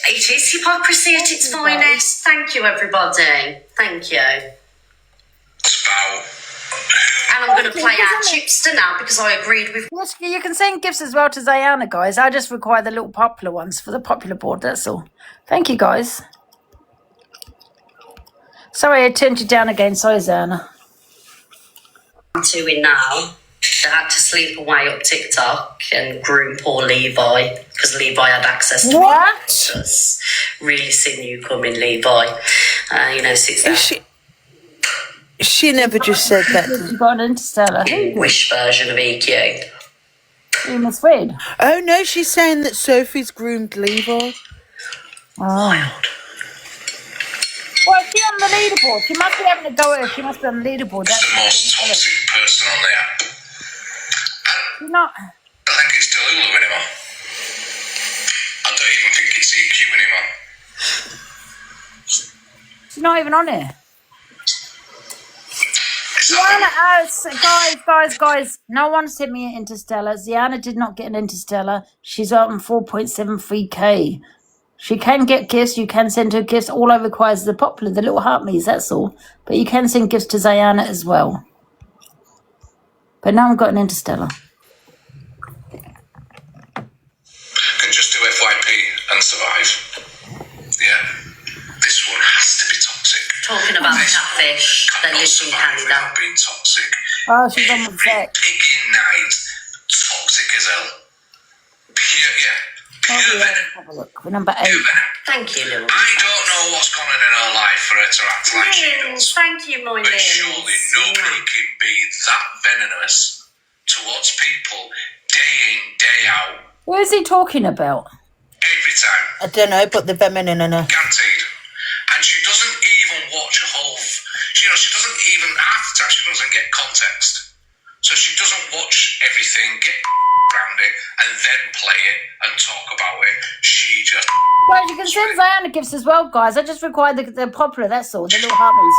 Speaker 4: It is hypocrisy at its finest. Thank you, everybody. Thank you. And I'm going to play our chipster now because I agreed with...
Speaker 11: Yes, you can send gifts as well to Zayana, guys. I just require the little popular ones for the popular board, that's all. Thank you, guys. Sorry, I turned you down again. Sorry, Zayana.
Speaker 4: I'm doing now. They had to sleep away up TikTok and groom poor Levi because Levi had access to
Speaker 11: what?
Speaker 4: Really seen you coming, Levi. Sits there.
Speaker 2: She never just said that.
Speaker 11: You got an Interstellar.
Speaker 4: Wish version of EQ.
Speaker 11: You misread.
Speaker 2: Oh no, she's saying that Sophie's groomed Levi.
Speaker 4: Wild.
Speaker 11: Well, is she on the leaderboard? She must be having a go at her. She must be on the leaderboard.
Speaker 23: It's the most toxic person on the app.
Speaker 11: She's not.
Speaker 23: I don't think it's Delulu anymore. I don't even think it's EQ anymore.
Speaker 11: She's not even on here. Ziana, guys, no one sent me an Interstellar. Ziana did not get an Interstellar. She's on 4.73k. She can get gifts. You can send her gifts. All I require is the popular, the little heart me's, that's all. But you can send gifts to Ziana as well. But now I've got an Interstellar.
Speaker 23: Can just do FYP and survive. Yeah. This one has to be toxic.
Speaker 4: Talking about catfish, that lives in Canada.
Speaker 23: Being toxic.
Speaker 11: Oh, she's on the set.
Speaker 23: Piggy night. Toxic as hell. Pure venom.
Speaker 11: Have a look. Number 8.
Speaker 4: Thank you, Lil.
Speaker 23: I don't know what's going on in her life for her to act like she does.
Speaker 4: Thank you, my
Speaker 23: But
Speaker 4: Liz.
Speaker 23: surely nobody can be that venomous towards people day in, day out.
Speaker 11: Who is he talking about?
Speaker 23: Every time.
Speaker 2: I don't know, but the feminine in her.
Speaker 23: Guaranteed. And she doesn't even watch a whole... she doesn't even... half the time she doesn't get context. So she doesn't watch everything, get around it, and then play it and talk about it. She just...
Speaker 11: Well, you can send Ziana gifts as well, guys. I just require the popular, that's all. The little hearties.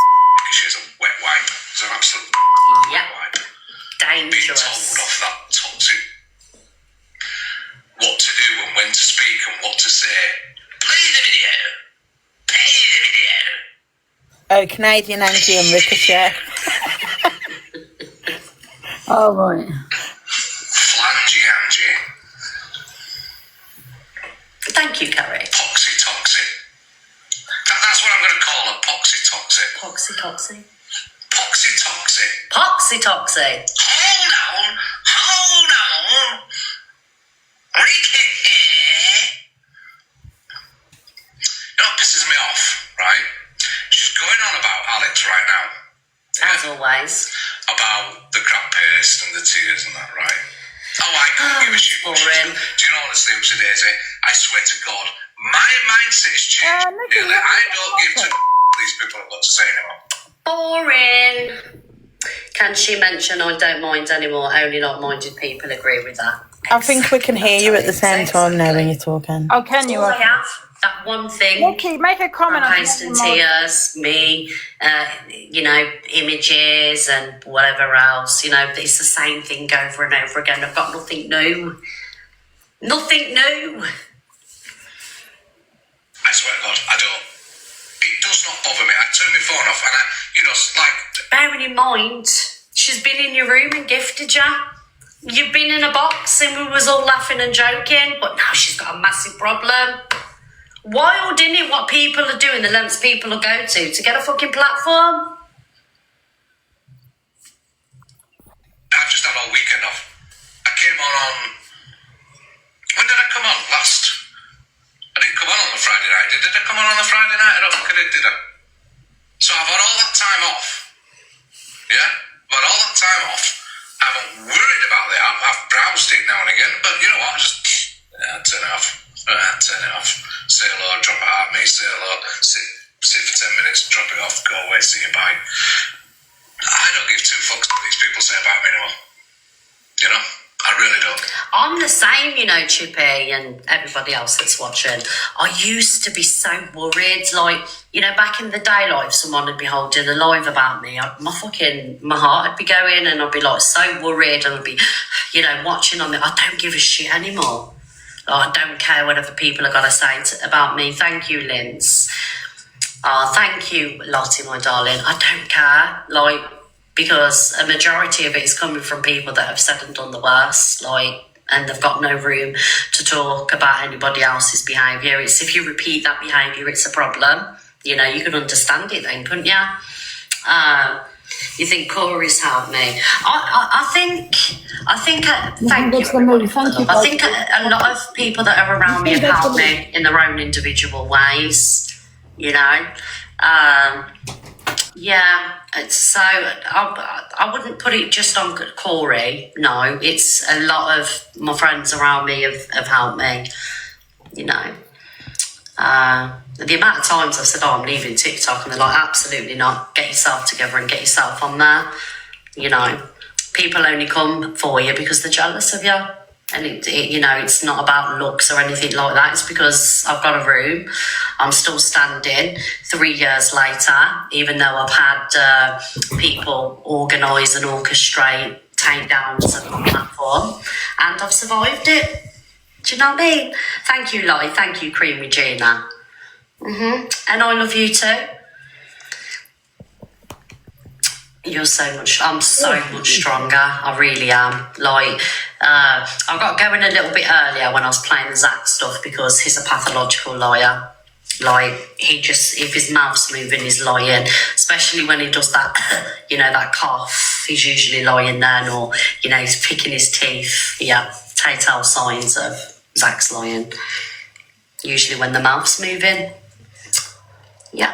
Speaker 23: She has a wet wipe. It's an absolute wet wipe.
Speaker 4: Dangerous.
Speaker 23: Being told off that toxic... what to do and when to speak and what to say. Play the video. Play the video.
Speaker 2: Oh, Canadian Angie and Ricochet.
Speaker 11: Oh, right.
Speaker 23: Flangy Angie.
Speaker 4: Thank you, Carrie.
Speaker 23: Toxic. That's what I'm going to call her. Toxic.
Speaker 4: Poxy.
Speaker 23: Hold on. Ricky. You know what pisses me off, right? She's going on about Alex right now.
Speaker 4: As always.
Speaker 23: About the crap paste and the tears and that, right? Oh, I can't give a shit. Do you know, honestly, Daisy, I swear to God, my mindset has changed. I don't give to these people have got to say anymore.
Speaker 4: Boring. Can she mention I don't mind anymore? Only not-minded people agree with that.
Speaker 2: I think we can hear you at the same time now when you're talking.
Speaker 11: Oh, can you?
Speaker 4: All I have, that one thing.
Speaker 11: Nikki, make a comment on
Speaker 4: Post and tears, me, images and whatever else. It's the same thing over and over again. I've got nothing new. Nothing new.
Speaker 23: I swear to God, I don't. It does not bother me. I turn my phone off and
Speaker 4: Bearing in mind, she's been in your room and gifted you. You've been in a box and we was all laughing and joking, but now she's got a massive problem. Wild, isn't it, what people are doing, the lengths people will go to get a fucking platform?
Speaker 23: I've just had all weekend off. I came on. When did I come on? I didn't come on the Friday night. Did I come on the Friday night? I don't think I did I? So I've had all that time off. Yeah? I've had all that time off. I haven't worried about the app. I've browsed it now and again. But you know what? Turn it off. Turn it off. Say hello, drop it at me, say hello, sit for 10 minutes, drop it off, go away, see you, bye. I don't give two fucks what these people say about me anymore. You know? I really don't.
Speaker 4: I'm the same, you know, Chippy and everybody else that's watching. I used to be so worried, like, you know, back in the day, like, if someone would be holding a live about me, my heart would be going and I'd be, like, so worried and I'd be, you know, watching on me. I don't give a shit anymore. I don't care whatever people are going to say about me. Thank you, Linz. Thank you, Lottie, my darling. I don't care, like, because a majority of it is coming from people that have said and done the worst, like, and they've got no room to talk about anybody else's behaviour. It's if you repeat that behaviour, it's a problem. You know, you can understand it then, couldn't you? You think Corey's helped me? I think. Thank you. I think a lot of people that are around me have helped me in their own individual ways. You know, yeah. So I wouldn't put it just on Corey. No, it's a lot of my friends around me have helped me. You know. The amount of times I've said, I'm leaving TikTok, and they're like, absolutely not, get yourself together and get yourself on there. You know, people only come for you because they're jealous of you. And you know, it's not about looks or anything like that. It's because I've got a room. I'm still standing 3 years later, even though I've had people organise and orchestrate takedowns on the platform, and I've survived it. Do you know what I mean? Thank you, Lottie. Thank you, Cream Regina. And I love you too. I'm so much stronger. I really am. Like, I got going a little bit earlier when I was playing the Zach stuff because he's a pathological liar. Like, if his mouth's moving, he's lying. Especially when he does that, you know, that cough. He's usually lying then, or, you know, he's picking his teeth. Yeah, telltale signs of Zach's lying. Usually when the mouth's moving. Yeah.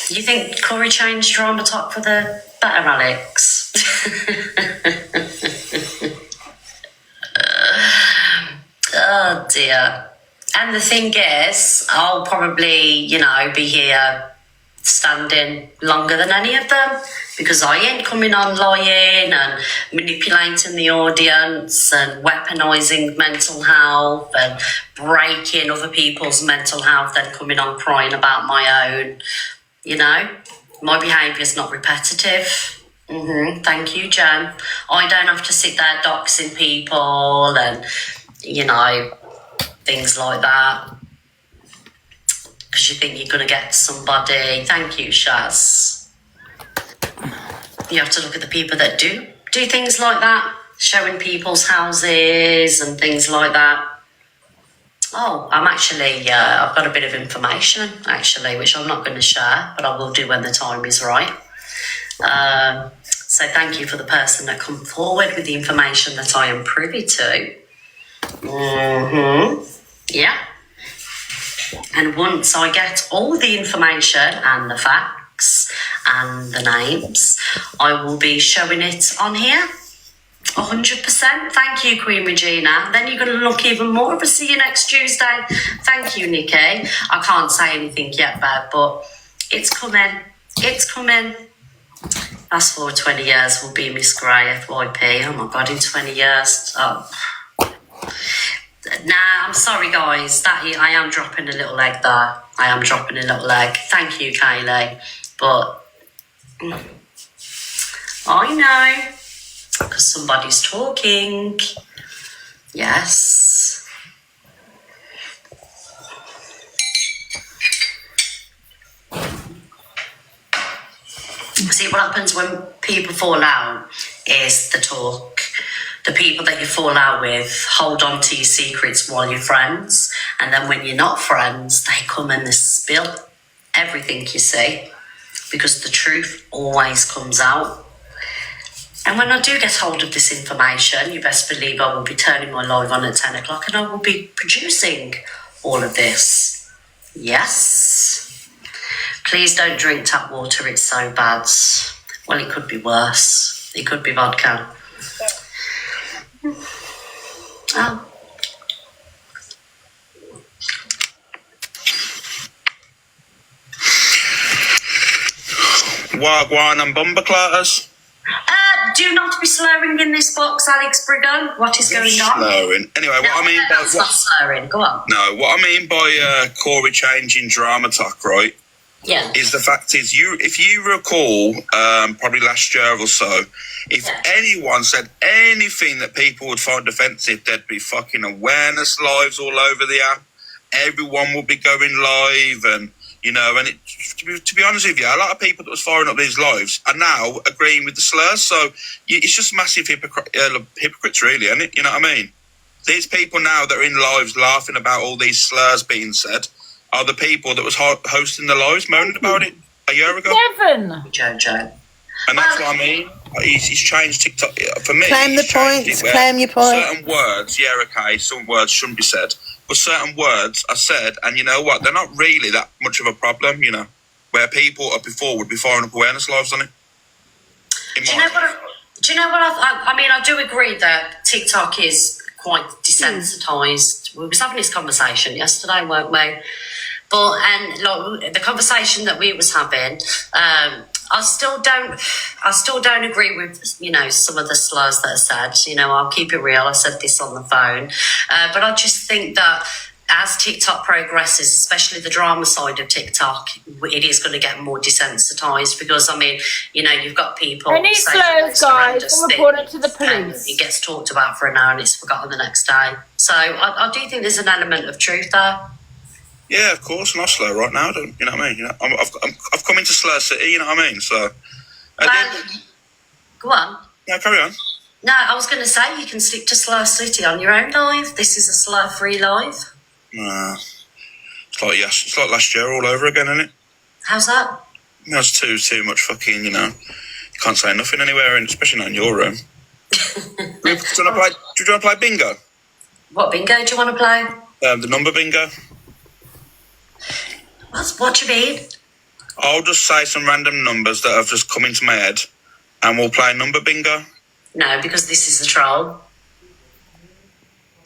Speaker 4: You think Corey changed Drama Talk for the better, Alex? Oh dear. And the thing is, I'll probably, you know, be here standing longer than any of them because I ain't coming on lying and manipulating the audience and weaponising mental health and breaking other people's mental health and coming on crying about my own. You know, my behaviour's not repetitive. Thank you, Jen. I don't have to sit there doxing people and, you know, things like that. Because you think you're going to get somebody. Thank you, Shaz. You have to look at the people that do things like that, showing people's houses and things like that. Oh, I'm actually, I've got a bit of information, actually, which I'm not going to share, but I will do when the time is right. So thank you for the person that come forward with the information that I am privy to. Yeah. And once I get all the information and the facts and the names, I will be showing it on here. 100%. Thank you, Queen Regina. Then you're going to look even more. I'll see you next Tuesday. Thank you, Nikki. I can't say anything yet, babe, but it's coming. It's coming. Fast forward 20 years, we'll be Miss Grey, FYP. Oh my God, in 20 years. Oh. Nah, I'm sorry, guys. I am dropping a little leg there. I am dropping a little leg. Thank you, Kaylee. But I know. Because somebody's talking. Yes. See, what happens when people fall out is the talk. The people that you fall out with hold on to your secrets while you're friends. And then when you're not friends, they come and they spill everything you see. because the truth always comes out. And when I do get hold of this information, you best believe I will be turning my live on at 10 o'clock and I will be producing all of this. Yes. Please don't drink tap water, it's so bad. Well, it could be worse. It could be vodka. Oh.
Speaker 13: Wagwan and bumper clatters.
Speaker 4: Do not be slurring in this box, Alex Brigham. What is going on?
Speaker 13: Slurring. Anyway, what I mean by
Speaker 4: that's not slurring. Go on.
Speaker 13: No, what I mean by Corey changing drama talk, right?
Speaker 4: Yeah.
Speaker 13: Is the fact is if you recall, probably last year or so, if anyone said anything that people would find offensive, there'd be fucking awareness lives all over the app. Everyone would be going live, and you know, and to be honest with you, a lot of people that was firing up these lives are now agreeing with the slurs. So it's just massive hypocrites, really, isn't it? You know what I mean? These people now that are in lives laughing about all these slurs being said are the people that was hosting the lives, moaning about it a year ago.
Speaker 11: Devon!
Speaker 4: Jojo.
Speaker 13: And that's what I mean. He's changed TikTok. For me,
Speaker 2: Claim the points, claim your point.
Speaker 13: Certain words, yeah, okay, some words shouldn't be said. But certain words are said, and you know what? They're not really that much of a problem, you know, where people up before would be firing up awareness lives on it.
Speaker 4: Do you know what I mean, I do agree that TikTok is quite desensitised. We was having this conversation yesterday, weren't we? But, and like, the conversation that we was having, I still don't agree with, you know, some of the slurs that are said. You know, I'll keep it real. I said this on the phone. But I just think that as TikTok progresses, especially the drama side of TikTok, it is going to get more desensitised because, I mean, you know, you've got people...
Speaker 11: Any slurs, guys, we'll report it to the police.
Speaker 4: It gets talked about for an hour and it's forgotten the next day. So I do think there's an element of truth there.
Speaker 13: Yeah, of course, and I slur right now, don't you know what I mean? You know, I've come into Slur City, you know what I mean? So,
Speaker 4: go on.
Speaker 13: Yeah, carry on.
Speaker 4: No, I was going to say you can stick to Slur City on your own live. This is a slur-free live.
Speaker 13: Nah, it's like last year all over again, isn't it?
Speaker 4: How's that?
Speaker 13: You know, it's too much fucking, you know, you can't say nothing anywhere, and especially not in your room. Do you want to play bingo?
Speaker 4: What bingo do you want to play?
Speaker 13: The number bingo.
Speaker 4: What do you mean?
Speaker 13: I'll just say some random numbers that have just come into my head, and we'll play number bingo.
Speaker 4: No, because this is a troll.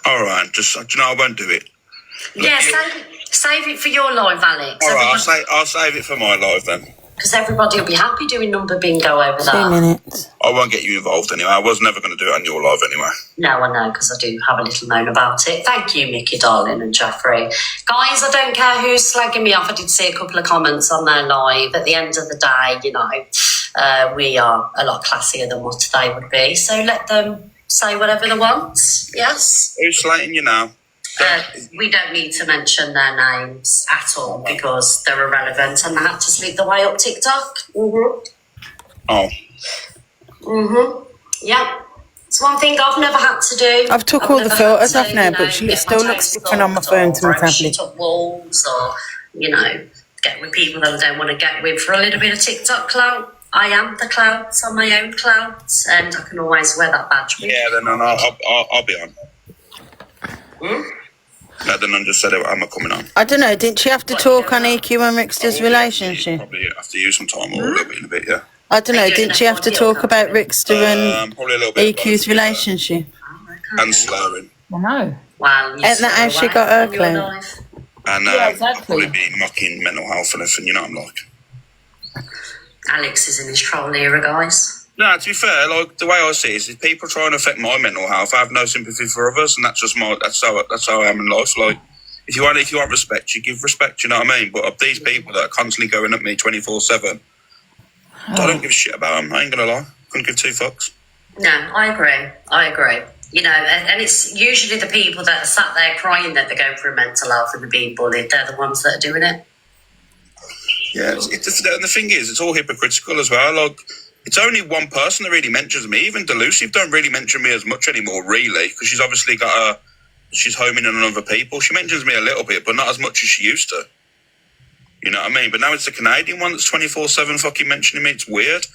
Speaker 13: All right, just you know, I won't do it.
Speaker 4: Yeah, save it for your live, Alex.
Speaker 13: All right, I'll save it for my live then.
Speaker 4: Because everybody will be happy doing number bingo over there.
Speaker 2: 2 minutes.
Speaker 13: I won't get you involved anyway. I was never going to do it on your live anyway.
Speaker 4: No, I know, because I do have a little moan about it. Thank you, Mickey, darling, and Jeffrey. Guys, I don't care who's slagging me off. I did see a couple of comments on their live. At the end of the day, you know, we are a lot classier than what they would be. So let them say whatever they want. Yes?
Speaker 13: Who's slating you now?
Speaker 4: We don't need to mention their names at all because they're irrelevant and they had to sleep the way up TikTok.
Speaker 13: Oh.
Speaker 4: Yeah. It's one thing I've never had to do.
Speaker 2: I've took all the filters off now, but she still looks different on my phone to my tablet.
Speaker 4: Up walls or, you know, get with people that I don't want to get with for a little bit of TikTok clout. I am the clout on my own clout and I can always wear that badge with.
Speaker 13: Yeah, then I'll be on. No, then I just said I'm coming on.
Speaker 2: I don't know, didn't she have to talk on EQ and Rickster's relationship?
Speaker 13: Probably after you sometime or a little bit in a bit, yeah.
Speaker 2: I don't know, didn't she have to talk about Rickster and
Speaker 13: probably a little bit
Speaker 2: EQ's relationship?
Speaker 13: And slurring.
Speaker 11: I know.
Speaker 4: Well,
Speaker 2: isn't that how she got her claim?
Speaker 13: And I'll probably be mocking mental health and everything, you know what I'm like.
Speaker 4: Alex is in his troll era, guys.
Speaker 13: No, to be fair, like the way I see it is people trying to affect my mental health. I have no sympathy for others, and that's just that's how I am in life. Like, if you want respect, you give respect. You know what I mean? But of these people that are constantly going at me 24/7, I don't give a shit about them. I ain't gonna lie. Couldn't give two fucks.
Speaker 4: No, I agree. You know, and it's usually the people that are sat there crying that they're going through mental health and they're being bullied. They're the ones that are doing it.
Speaker 13: Yeah, and the thing is, it's all hypocritical as well. Like, it's only one person that really mentions me. Even Delusive don't really mention me as much anymore, really, because she's obviously she's homing in on other people. She mentions me a little bit, but not as much as she used to. You know what I mean? But now it's the Canadian one that's 24/7 fucking mentioning me. It's weird.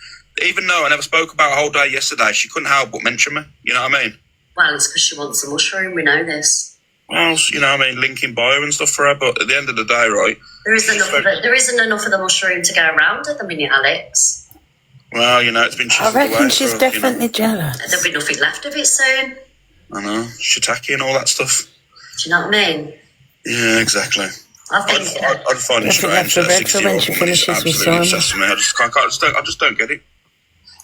Speaker 13: Even though I never spoke about a whole day yesterday, she couldn't help but mention me. You know what I mean?
Speaker 4: Well, it's because she wants a mushroom. We know this.
Speaker 13: Well, you know what I mean? Linking bio and stuff for her. But at the end of the day, right?
Speaker 4: There isn't enough of the mushroom to go around at the minute, Alex.
Speaker 13: Well, you know, it's been
Speaker 2: I reckon she's definitely jealous.
Speaker 4: There'll be nothing left of it soon.
Speaker 13: I know. Shiitake and all that stuff.
Speaker 4: Do you know what I mean?
Speaker 13: Yeah, exactly.
Speaker 4: I think
Speaker 13: I'd find it strange that a 60-year-old woman is absolutely obsessed with me. I just don't get it.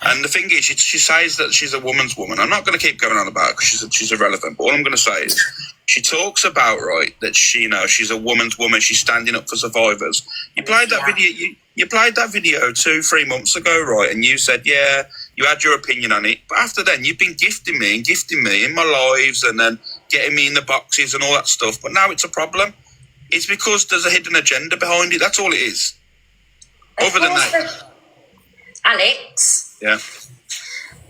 Speaker 13: And the thing is, she says that she's a woman's woman. I'm not going to keep going on about it because she's irrelevant. But all I'm going to say is, she talks about that she's a woman's woman. She's standing up for survivors. You played that video. You played that video 2-3 months ago, right? And you said, yeah, you had your opinion on it. But after then, you've been gifting me in my lives, and then getting me in the boxes and all that stuff. But now it's a problem. It's because there's a hidden agenda behind it. That's all it is. Other than that,
Speaker 4: Alex.
Speaker 13: Yeah.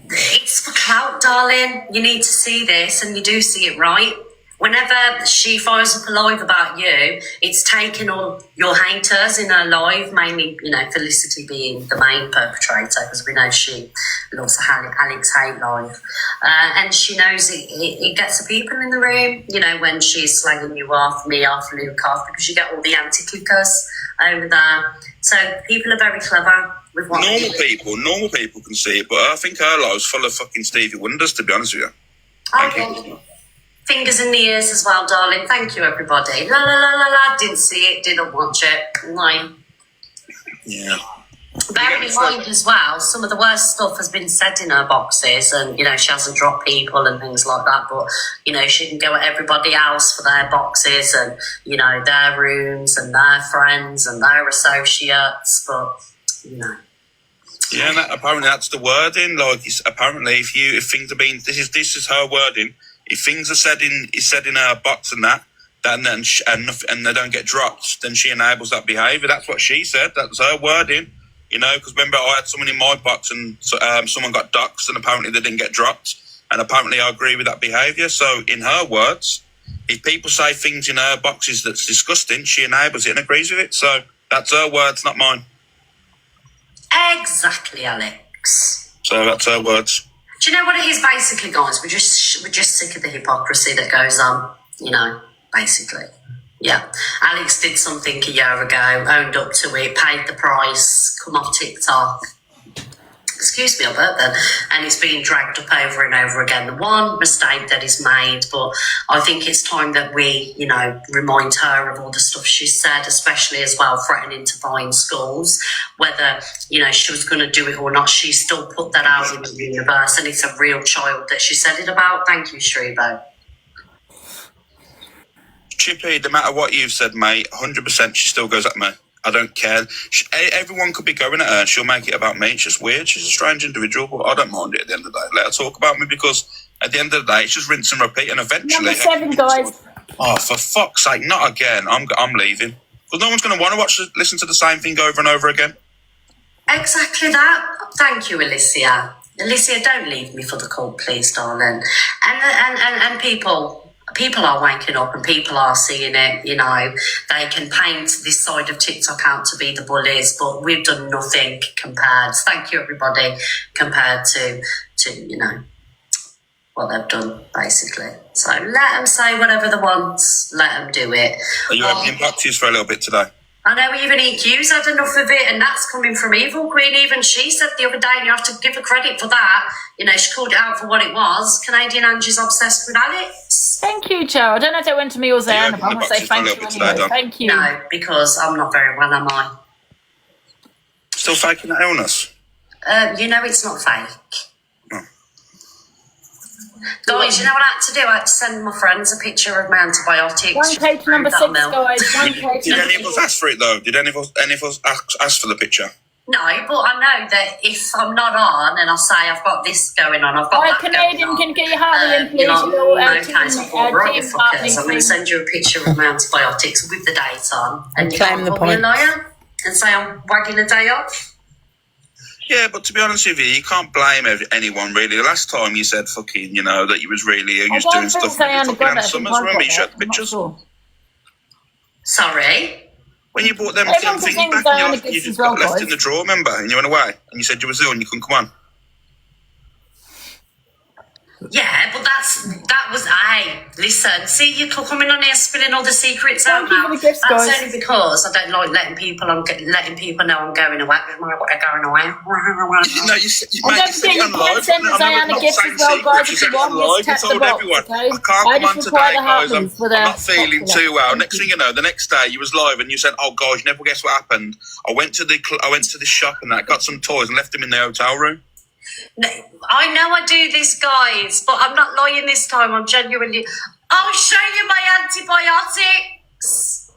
Speaker 4: It's for clout, darling. You need to see this, and you do see it, right? Whenever she fires up a live about you, it's taking all your haters in her live, mainly, Felicity being the main perpetrator, because we know she loves Alex hate live. And she knows it gets the people in the room, when she's slagging you off, me off, Luke off, because you get all the anti-clickers over there. So people are very clever with what
Speaker 13: normal people can see it, but I think her life's full of fucking Stevie Wonders, to be honest with you. Thank you.
Speaker 4: Fingers in the ears as well, darling. Thank you, everybody. La la la la la. Didn't see it, didn't watch it. No.
Speaker 13: Yeah.
Speaker 4: Bearing in mind as well, some of the worst stuff has been said in her boxes, and she hasn't dropped people and things like that. But she can go at everybody else for their boxes and their rooms and their friends and their associates. But
Speaker 13: Yeah, and apparently that's the wording. Like, apparently, if things are being, this is her wording. If things are said in her box and and they don't get dropped, then she enables that behaviour. That's what she said. That's her wording. Because remember, I had someone in my box and someone got doxed, and apparently they didn't get dropped. And apparently, I agree with that behaviour. So, in her words, if people say things in her boxes that's disgusting, she enables it and agrees with it. So that's her words, not mine.
Speaker 4: Exactly, Alex.
Speaker 13: So that's her words.
Speaker 4: Do you know what it is, basically, guys? We're just sick of the hypocrisy that goes on, basically. Yeah. Alex did something a year ago, owned up to it, paid the price, come off TikTok. Excuse me, Albert, then. And it's being dragged up over and over again. The one mistake that is made, but I think it's time that we, remind her of all the stuff she said, especially as well, threatening to find schools. Whether, she was going to do it or not, she still put that out in the universe, and it's a real child that she said it about. Thank you, Shribo.
Speaker 13: Chippy, no matter what you've said, mate, 100% she still goes at me. I don't care. Everyone could be going at her and she'll make it about me. It's just weird. She's a strange individual, but I don't mind it at the end of the day. Let her talk about me, because at the end of the day, it's just rinse and repeat, and eventually...
Speaker 1: Number 7, guys.
Speaker 13: Oh, for fuck's sake, not again. I'm leaving. Because no one's going to want to listen to the same thing over and over again.
Speaker 4: Exactly that. Thank you, Alicia. Alicia, don't leave me for the cult, please, darling. And people are waking up and people are seeing it, they can paint this side of TikTok out to be the bullies, but we've done nothing compared, thank you everybody, compared to what they've done, basically. So let them say whatever they want, let them do it.
Speaker 13: Are you opening boxes for a little bit today?
Speaker 4: I know even EQ's had enough of it, and that's coming from Evil Queen. Even she said the other day, and you have to give her credit for that, she called it out for what it was. Canadian Angie's obsessed with Alex.
Speaker 1: Thank you, Joe. I don't know if that went to me or Zan, but I want to say thank you anyway. Thank you.
Speaker 4: No, because I'm not very well, am I?
Speaker 13: Still faking that illness?
Speaker 4: It's not fake. Guys, you know what I had to do? I had to send my friends a picture of my antibiotics.
Speaker 1: One page number 6, guys.
Speaker 13: Did any of us ask for it, though? Did any of us ask for the picture?
Speaker 4: No, but I know that if I'm not on and I say I've got this going on, I've got that
Speaker 1: Canadian,
Speaker 4: going on.
Speaker 1: can you get your heart in, please?
Speaker 4: I thought, right, fuckers, I'm going to send you a picture of my antibiotics with the date on, and you can't call me a liar and say I'm wagging a day off.
Speaker 13: Yeah, but to be honest with you, you can't blame anyone, really. The last time you said fucking, that you was really doing stuff with fucking Anna Summers. Remember you showed the pictures?
Speaker 4: Sorry?
Speaker 13: When you bought them
Speaker 1: Everyone
Speaker 13: things
Speaker 1: pretends
Speaker 13: back, and
Speaker 1: Diana
Speaker 13: you
Speaker 1: gets
Speaker 13: just
Speaker 1: as well,
Speaker 13: got left
Speaker 1: guys.
Speaker 13: in the drawer, remember? And you went away, and you said you was ill and you couldn't come on.
Speaker 4: Yeah, but that was listen, see you coming on here spilling all the secrets out now.
Speaker 1: Gifts,
Speaker 4: That's
Speaker 1: guys.
Speaker 4: only because I don't like letting people know I'm going away. What going away?
Speaker 13: No, you said
Speaker 1: And don't forget, you can send the Diana gifts as well, guys, if you want. Just tap the box, okay?
Speaker 13: I can't come on today, guys. I'm not feeling too well. Next thing you know, the next day you was live and you said, "Oh, guys, you never guess what happened. I went to the shop and got some toys and left them in the hotel room."
Speaker 4: No, I know I do this, guys, but I'm not lying this time. I'm genuinely. I'll show you my antibiotics.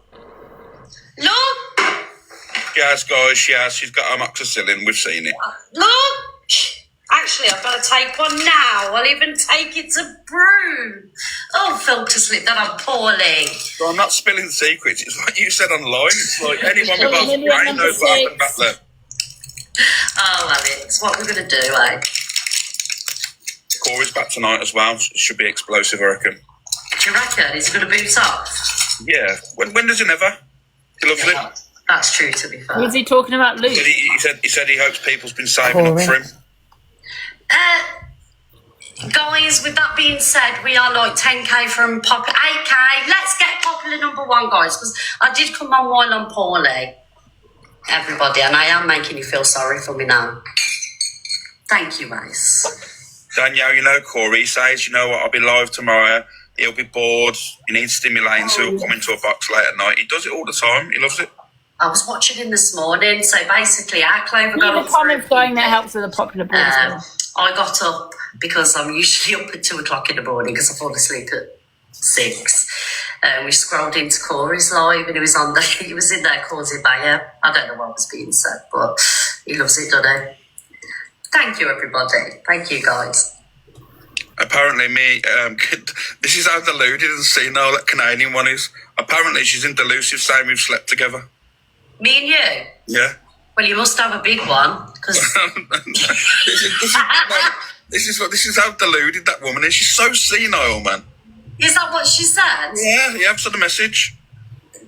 Speaker 4: Look,
Speaker 13: Yes, guys, she's got amoxicillin. We've seen it.
Speaker 4: look. Actually, I've got to take one now. I'll even take it to brew. Oh, filter slip that I'm poorly.
Speaker 13: So I'm not spilling secrets. It's like you said online. It's like anyone with a brain knows what happened back there.
Speaker 4: Oh, Alex, what we're going to do, eh?
Speaker 13: Corey's back tonight as well. It should be explosive, I reckon.
Speaker 4: Do you reckon? Is he going to boot off?
Speaker 13: Yeah. When does he never? He loves it.
Speaker 4: That's true, to be fair.
Speaker 1: Was he talking about Luke?
Speaker 13: He said he hopes people's been saving up for him.
Speaker 4: Guys, with that being said, we are like 10k from 8k. Let's get popular number one, guys, because I did come on while I'm poorly. Everybody, and I am making you feel sorry for me now. Thank you, guys.
Speaker 13: Danielle, you know Corey says, you know what, I'll be live tomorrow. He'll be bored. He needs stimulating, so he'll come into a box late at night. He does it all the time. He loves it.
Speaker 4: I was watching him this morning, so basically our Clover got
Speaker 1: Leave
Speaker 4: up.
Speaker 1: a comment going that helps with the popular board as well.
Speaker 4: I got up because I'm usually up at 2 o'clock in the morning because I fall asleep at 6. We scrolled into Corey's live and he was in there causing mayhem. I don't know what was being said, but he loves it, doesn't he? Thank you, everybody. Thank you, guys.
Speaker 13: Apparently this is how deluded and senile that Canadian one is. Apparently she's in Delusive saying we've slept together.
Speaker 4: Me and you?
Speaker 13: Yeah.
Speaker 4: Well, you must have a big one, because...
Speaker 13: This is how deluded that woman is. She's so senile, man.
Speaker 4: Is that what she said?
Speaker 13: Yeah, I've saw the message.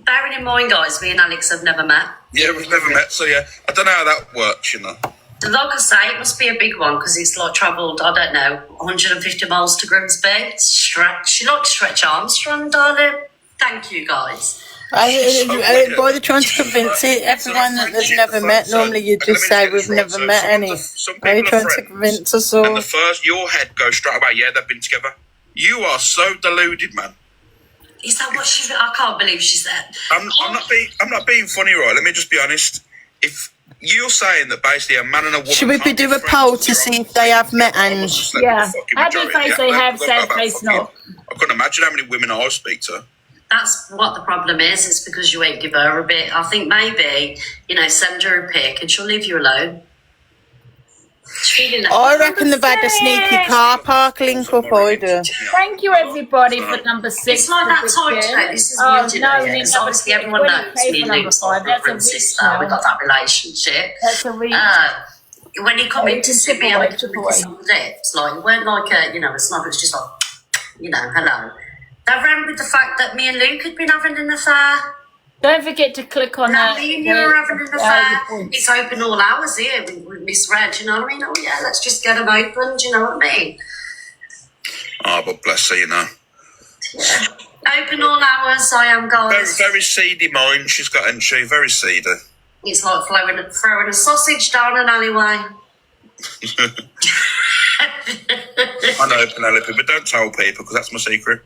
Speaker 4: Bearing in mind, guys, me and Alex have never met.
Speaker 13: Yeah, we've never met, so yeah. I don't know how that works, you know.
Speaker 4: Like I say, it must be a big one, because it's like travelled, I don't know, 150 miles to Grimsby. Stretch. You like Stretch Armstrong, darling. Thank you, guys.
Speaker 2: Boy, they're trying to convince everyone that they've never met. Normally you just say we've never met any. Are you trying to convince us all?
Speaker 13: And your head goes straight away, yeah, they've been together. You are so deluded, man.
Speaker 4: Is that what she... I can't believe she said.
Speaker 13: I'm not being funny, right? Let me just be honest. If you're saying that basically a man and a woman...
Speaker 2: Should we do a poll to see if they have met Ange?
Speaker 1: Yeah. Happy face they have, sad face not.
Speaker 13: I couldn't imagine how many women I speak to.
Speaker 4: That's what the problem is. It's because you won't give her a bit. I think maybe, send her a pic and she'll leave you alone.
Speaker 2: I reckon they've had a sneaky car park link up, I do.
Speaker 1: Thank you, everybody, for number 6.
Speaker 4: It's like that title. This is new, because obviously everyone knows me and Luke's brother and sister. We got that relationship.
Speaker 1: That's a reach.
Speaker 4: When he come in to see me, I took his lips. Like, it weren't like a snob. It was just like, hello. They ran with the fact that me and Luke had been having an affair.
Speaker 1: Don't forget to click on that.
Speaker 4: Me and you were having an affair. It's open all hours here. We misread, you know what I mean? Oh, yeah, let's just get them open, do you know what I mean?
Speaker 13: Oh, but bless her,
Speaker 4: Yeah. Open all hours, I am, guys.
Speaker 13: Very, very seedy mind she's got, isn't she? Very seedy.
Speaker 4: It's like throwing a sausage down an alleyway.
Speaker 13: I know, Penelope, but don't tell people because that's my secret.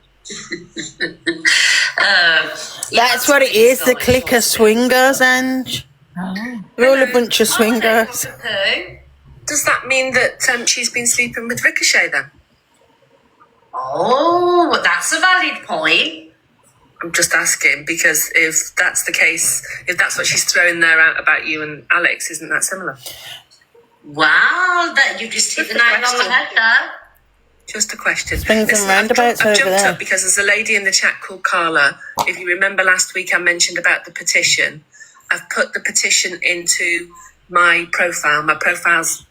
Speaker 2: That's what it is, the clicker swingers, Ange. We're all a bunch of swingers.
Speaker 22: Does that mean that she's been sleeping with Ricochet then?
Speaker 4: Oh, that's a valid point.
Speaker 22: I'm just asking because if that's the case, if that's what she's throwing there out about you and Alex, isn't that similar?
Speaker 4: Wow, that you just hit the nail on the head there.
Speaker 22: Just a question.
Speaker 2: Swings and roundabouts
Speaker 22: I've
Speaker 2: over
Speaker 22: jumped
Speaker 2: there.
Speaker 22: up because there's a lady in the chat called Carla. If you remember last week I mentioned about the petition. I've put the petition into my profile. My profile's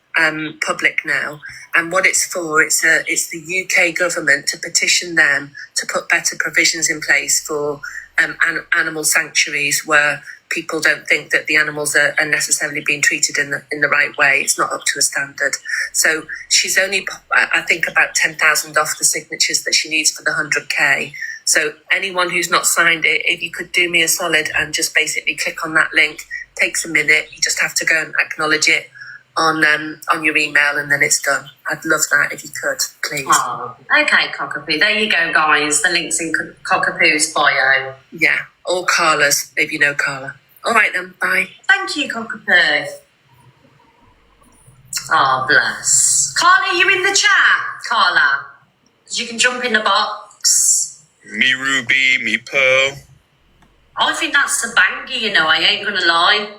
Speaker 22: public now. And what it's for, it's the UK government to petition them to put better provisions in place for animal sanctuaries where
Speaker 8: people don't think that the animals are necessarily being treated in the right way. It's not up to a standard. So she's only, I think, about 10,000 off the signatures that she needs for the 100K. So anyone who's not signed it, if you could do me a solid and just basically click on that link, takes a minute. You just have to go and acknowledge it on your email, and then it's done. I'd love that if you could, please.
Speaker 4: Oh, okay, Cockapoo. There you go, guys. The link's in Cockapoo's bio.
Speaker 8: Yeah, or Carla's, if you know Carla. All right then, bye.
Speaker 4: Thank you, Cockapoo. Oh, bless. Carla, you in the chat? Carla, you can jump in the box.
Speaker 13: Me Ruby, me Pearl.
Speaker 4: I think that's a banger, you know, I ain't gonna lie.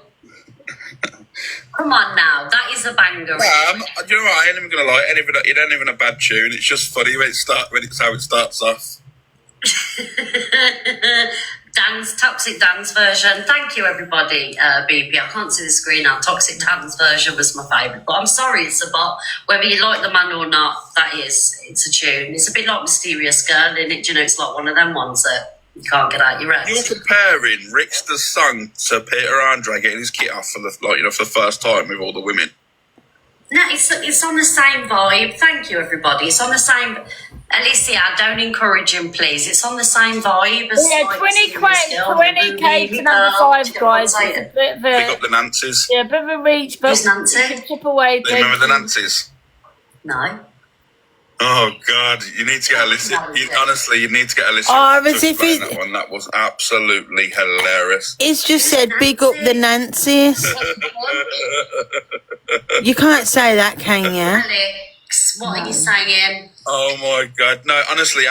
Speaker 4: Come on now, that is a banger.
Speaker 13: You know what, I ain't even gonna lie, it ain't even a bad tune, it's just funny when it's how it starts off.
Speaker 4: Toxic Dan's version. Thank you, everybody. BP, I can't see the screen now. Toxic Dan's version was my favourite, but I'm sorry, it's a bot. Whether you like the man or not, it's a tune. It's a bit like Mysterious Girl, isn't it? Do you know, it's like one of them ones that you can't get out your head.
Speaker 13: You're comparing Rickster's song to Peter Andre getting his kit off for the first time with all the women.
Speaker 4: No, it's on the same vibe. Thank you, everybody. It's on the same. Alicia, don't encourage him, please. It's on the same vibe as.
Speaker 11: Yeah, 20K to number 5, guys. It's a bit of a,
Speaker 13: Pick up the Nancy's.
Speaker 11: yeah, a bit of a reach, but
Speaker 4: Who's Nancy?
Speaker 11: you can chip away.
Speaker 13: Do you remember the Nancy's?
Speaker 4: No.
Speaker 13: Oh God, you need to get a listen. Honestly, you need to get a listen.
Speaker 2: Oh,
Speaker 13: to
Speaker 2: as if
Speaker 13: explain
Speaker 2: it-
Speaker 13: that one. That was absolutely hilarious.
Speaker 2: It's just said, big up the Nancy's. You can't say that, can you?
Speaker 4: Alex, what are you saying?
Speaker 13: Oh my God, no! Honestly,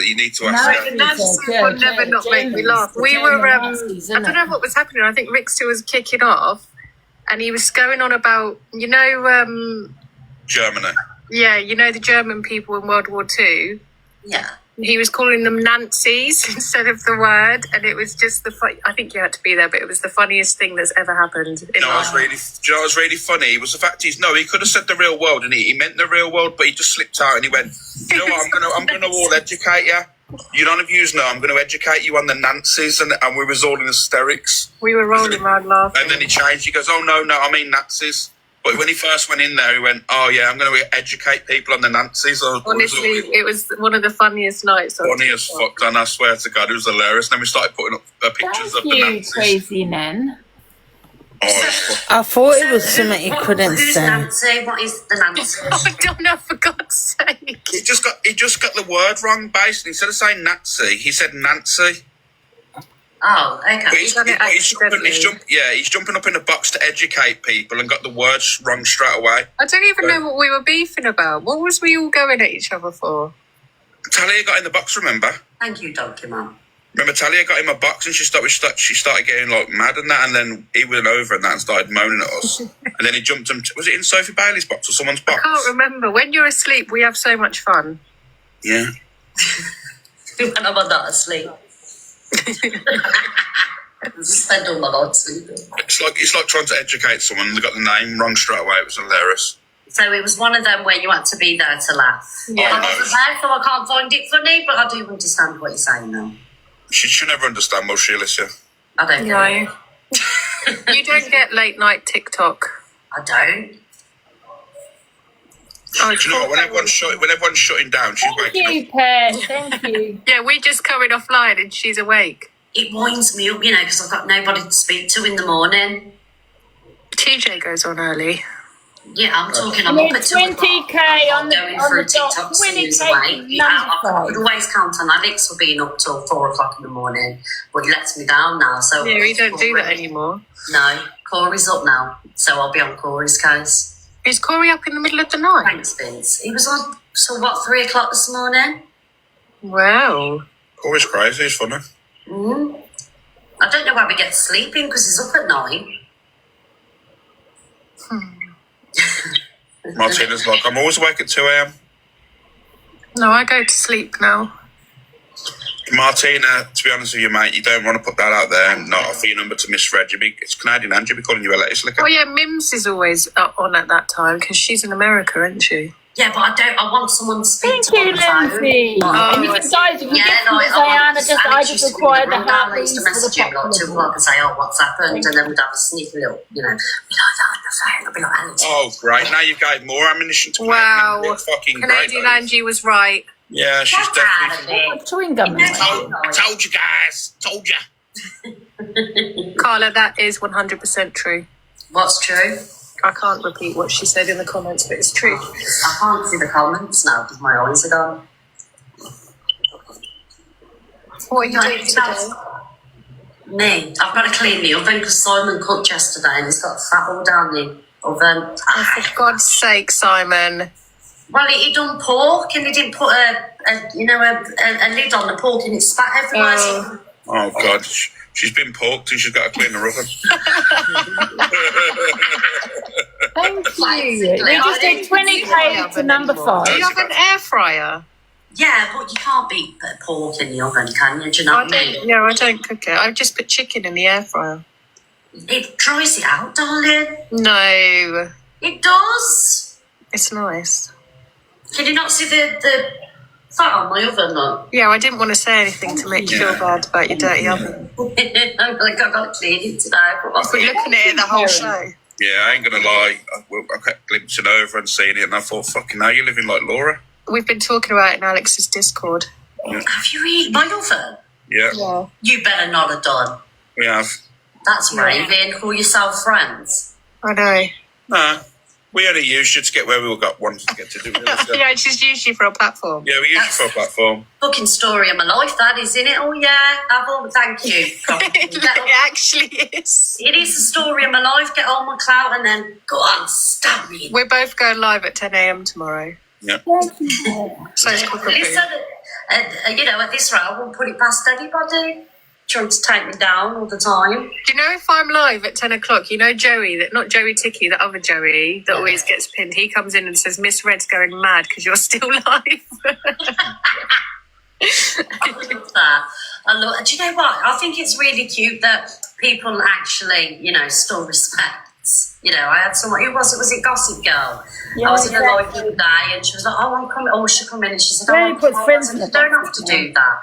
Speaker 13: you need to ask her.
Speaker 15: Nancy would never not make me laugh. We were, I don't know what was happening. I think Rickster was kicking off, and he was going on about,
Speaker 13: Germany.
Speaker 15: Yeah, the German people in World War II.
Speaker 4: Yeah.
Speaker 15: He was calling them Nancies instead of the word, and it was just I think you had to be there, but it was the funniest thing that's ever happened.
Speaker 13: You know what was really funny was the fact he could have said the real world, and he meant the real world, but he just slipped out and he went, you know what, I'm gonna all educate you. You none of yous know I'm going to educate you on the Nazis, and we was all in hysterics.
Speaker 15: We were rolling around laughing.
Speaker 13: And then he changed. He goes, oh no, I mean Nazis. But when he first went in there, he went, oh yeah, I'm going to educate people on the Nazis.
Speaker 15: Honestly, it was one of the funniest nights.
Speaker 13: Funny as fuck, and I swear to God, it was hilarious. And then we started putting up pictures of the Nazis.
Speaker 11: Crazy Nen.
Speaker 2: I thought it was something you couldn't
Speaker 4: Who's
Speaker 2: say.
Speaker 4: Nancy? What is the Nancy?
Speaker 15: I don't know, for God's sake.
Speaker 13: He just got the word wrong, basically. Instead of saying Nazi, he said Nancy.
Speaker 4: Oh, okay.
Speaker 13: But he's jumping up in a box to educate people and got the words wrong straight away.
Speaker 15: I don't even know what we were beefing about. What was we all going at each other for?
Speaker 13: Talia got in the box, remember?
Speaker 4: Thank you, Donkey Man.
Speaker 13: Remember, Talia got in my box and she started getting like mad and that, and then he went over and that and started moaning at us. And then he jumped was it in Sophie Bailey's box or someone's box?
Speaker 15: I can't remember. When you're asleep, we have so much fun.
Speaker 13: Yeah.
Speaker 4: When I'm not asleep. Spend all my night sleeping.
Speaker 13: It's like trying to educate someone and they got the name wrong straight away. It was hilarious.
Speaker 4: So it was one of them where you had to be there to laugh.
Speaker 13: Yeah.
Speaker 4: I wasn't there, so I can't find it funny, but I do understand what you're saying now.
Speaker 13: She should never understand, will she, Alicia?
Speaker 4: I don't know.
Speaker 15: You don't get late night TikTok.
Speaker 4: I don't.
Speaker 15: Oh,
Speaker 13: Do you know what? When everyone's shutting down, she's waking up.
Speaker 11: Pet. Thank you.
Speaker 15: Yeah, we just coming offline and she's awake.
Speaker 4: It winds me up, because I've got nobody to speak to in the morning.
Speaker 15: TJ goes on early.
Speaker 4: Yeah, I'm talking. I'm up at
Speaker 11: 20K on
Speaker 4: going
Speaker 11: the
Speaker 4: through
Speaker 11: dot.
Speaker 4: TikTok
Speaker 11: 20K
Speaker 4: away. I could always count on Alex for being up till 4 o'clock in the morning, but he lets me down now. So
Speaker 15: Yeah, we don't do that anymore.
Speaker 4: No, Corey's up now, so I'll be on Corey's case.
Speaker 15: Is Corey up in the middle of the night?
Speaker 4: Thanks, Vince. He was on, 3 o'clock this morning.
Speaker 15: Wow.
Speaker 13: Corey's crazy, he's funny.
Speaker 4: I don't know how he gets sleeping because he's up at 9.
Speaker 13: Martina's like, I'm always awake at 2 a.m.
Speaker 15: No, I go to sleep now.
Speaker 13: Martina, to be honest with you, mate, you don't want to put that out there and not offer your number to Miss Red. It's Canadian Angie, be calling you a lettuce licker.
Speaker 15: Oh yeah, Mims is always on at that time because she's in America, isn't she?
Speaker 4: Yeah, but I want someone to speak
Speaker 11: Thank
Speaker 4: to
Speaker 11: you,
Speaker 4: on the phone.
Speaker 11: Lindsay. And you can, guys, if you get to I just require the
Speaker 4: I used
Speaker 11: heartbeats
Speaker 4: to
Speaker 11: for
Speaker 4: message
Speaker 11: the
Speaker 4: him like 2
Speaker 11: popular.
Speaker 4: o'clock and say, oh, what's happened? And then we'd have a sneaky little, be like that on the phone. I'd be like, Angie.
Speaker 13: Oh, great. Now you've got more ammunition to
Speaker 15: Wow.
Speaker 13: make it fucking
Speaker 15: Canadian
Speaker 13: great.
Speaker 15: Angie was right.
Speaker 13: Yeah, she's definitely...
Speaker 11: Chewing gum.
Speaker 13: Told you guys. Told you.
Speaker 15: Carla, that is 100% true.
Speaker 4: What's true?
Speaker 15: I can't repeat what she said in the comments, but it's true.
Speaker 4: I can't see the comments now because my eyes are gone.
Speaker 15: What are you doing today?
Speaker 4: Me, I've got to clean the oven because Simon cooked yesterday and he's got fat all down the oven.
Speaker 15: Oh, for God's sake, Simon.
Speaker 4: Well, he done pork and he didn't put a lid on the pork and it spat everywhere.
Speaker 13: Oh, God. She's been porked and she's got to clean her oven.
Speaker 11: Thank you. We just did 20k to number 5.
Speaker 15: Do you have an air fryer?
Speaker 4: Yeah, but you can't beat pork in the oven, can you? Do you know what I mean?
Speaker 15: No, I don't cook it. I just put chicken in the air fryer.
Speaker 4: It dries it out, darling.
Speaker 15: No.
Speaker 4: It does.
Speaker 15: It's nice.
Speaker 4: Can you not see the fat on my oven, though?
Speaker 15: Yeah, I didn't want to say anything to make you feel bad about your dirty oven.
Speaker 4: I'm like, I've got to clean it today.
Speaker 15: I've been looking at it the whole show.
Speaker 13: Yeah, I ain't going to lie. I kept glimpsing over and seeing it and I thought, fucking hell, you're living like Laura.
Speaker 15: We've been talking about it in Alex's Discord.
Speaker 13: Yeah.
Speaker 4: Have you really? My oven?
Speaker 13: Yeah.
Speaker 4: You better not have done.
Speaker 13: We have.
Speaker 4: That's raving. Call yourself friends.
Speaker 15: I know.
Speaker 13: Nah. We only used you to get where we got one to get to do it.
Speaker 15: Yeah, just used you for a platform.
Speaker 13: Yeah, we used you for a platform.
Speaker 4: Fucking story of my life, that is, isn't it? Oh, yeah. Thank you.
Speaker 15: It actually is.
Speaker 4: It is the story of my life. Get on my clout and then go on, stab me.
Speaker 15: We're both going live at 10 a.m. tomorrow.
Speaker 13: Yeah.
Speaker 15: So it's Cockapoo.
Speaker 4: Listen, at this rate, I won't put it past anybody trying to take me down all the time.
Speaker 15: Do you know if I'm live at 10 o'clock, you know Joey, not Joey Ticky, the other Joey that always gets pinned, he comes in and says, Miss Red's going mad because you're still live.
Speaker 4: I love that. Do you know what? I think it's really cute that people actually, still respect. I had someone, who was it? Was it Gossip Girl?
Speaker 11: Yeah,
Speaker 4: I was in a live the other day and she was like, oh, I'm coming. Oh, she'll come in and she said, oh,
Speaker 11: Put friends in
Speaker 4: you don't have to do that.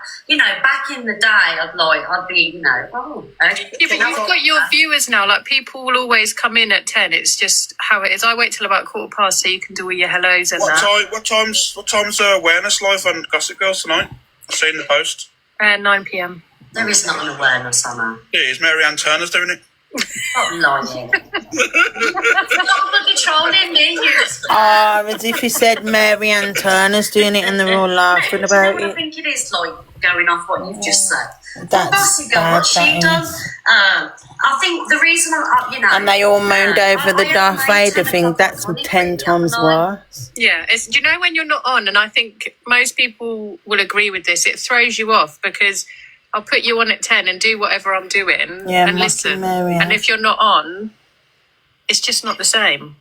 Speaker 4: Back in the day, I'd be, oh.
Speaker 15: Yeah, but you've got your viewers now. Like, people will always come in at 10. It's just how it is. I wait till about 15:15 so you can do all your hellos and
Speaker 13: What time's awareness live on Gossip Girl tonight? I've seen the post.
Speaker 15: 9 p.m.
Speaker 4: There is not an awareness on her.
Speaker 13: Yeah, is Mary Ann Turner's doing it?
Speaker 4: Stop lying. Stop fucking trolling me.
Speaker 2: As if you said Mary Ann Turner's doing it and they're all laughing about
Speaker 4: I
Speaker 2: it.
Speaker 4: think it is like going off what you've just said.
Speaker 2: That's bad,
Speaker 4: what she does. I think the reason
Speaker 2: and they all moaned over the Darth Vader thing. That's 10 times worse.
Speaker 15: Yeah, do you know when you're not on, and I think most people will agree with this, it throws you off because I'll put you on at 10 and do whatever I'm doing and listen. And if you're not on, it's just not the same.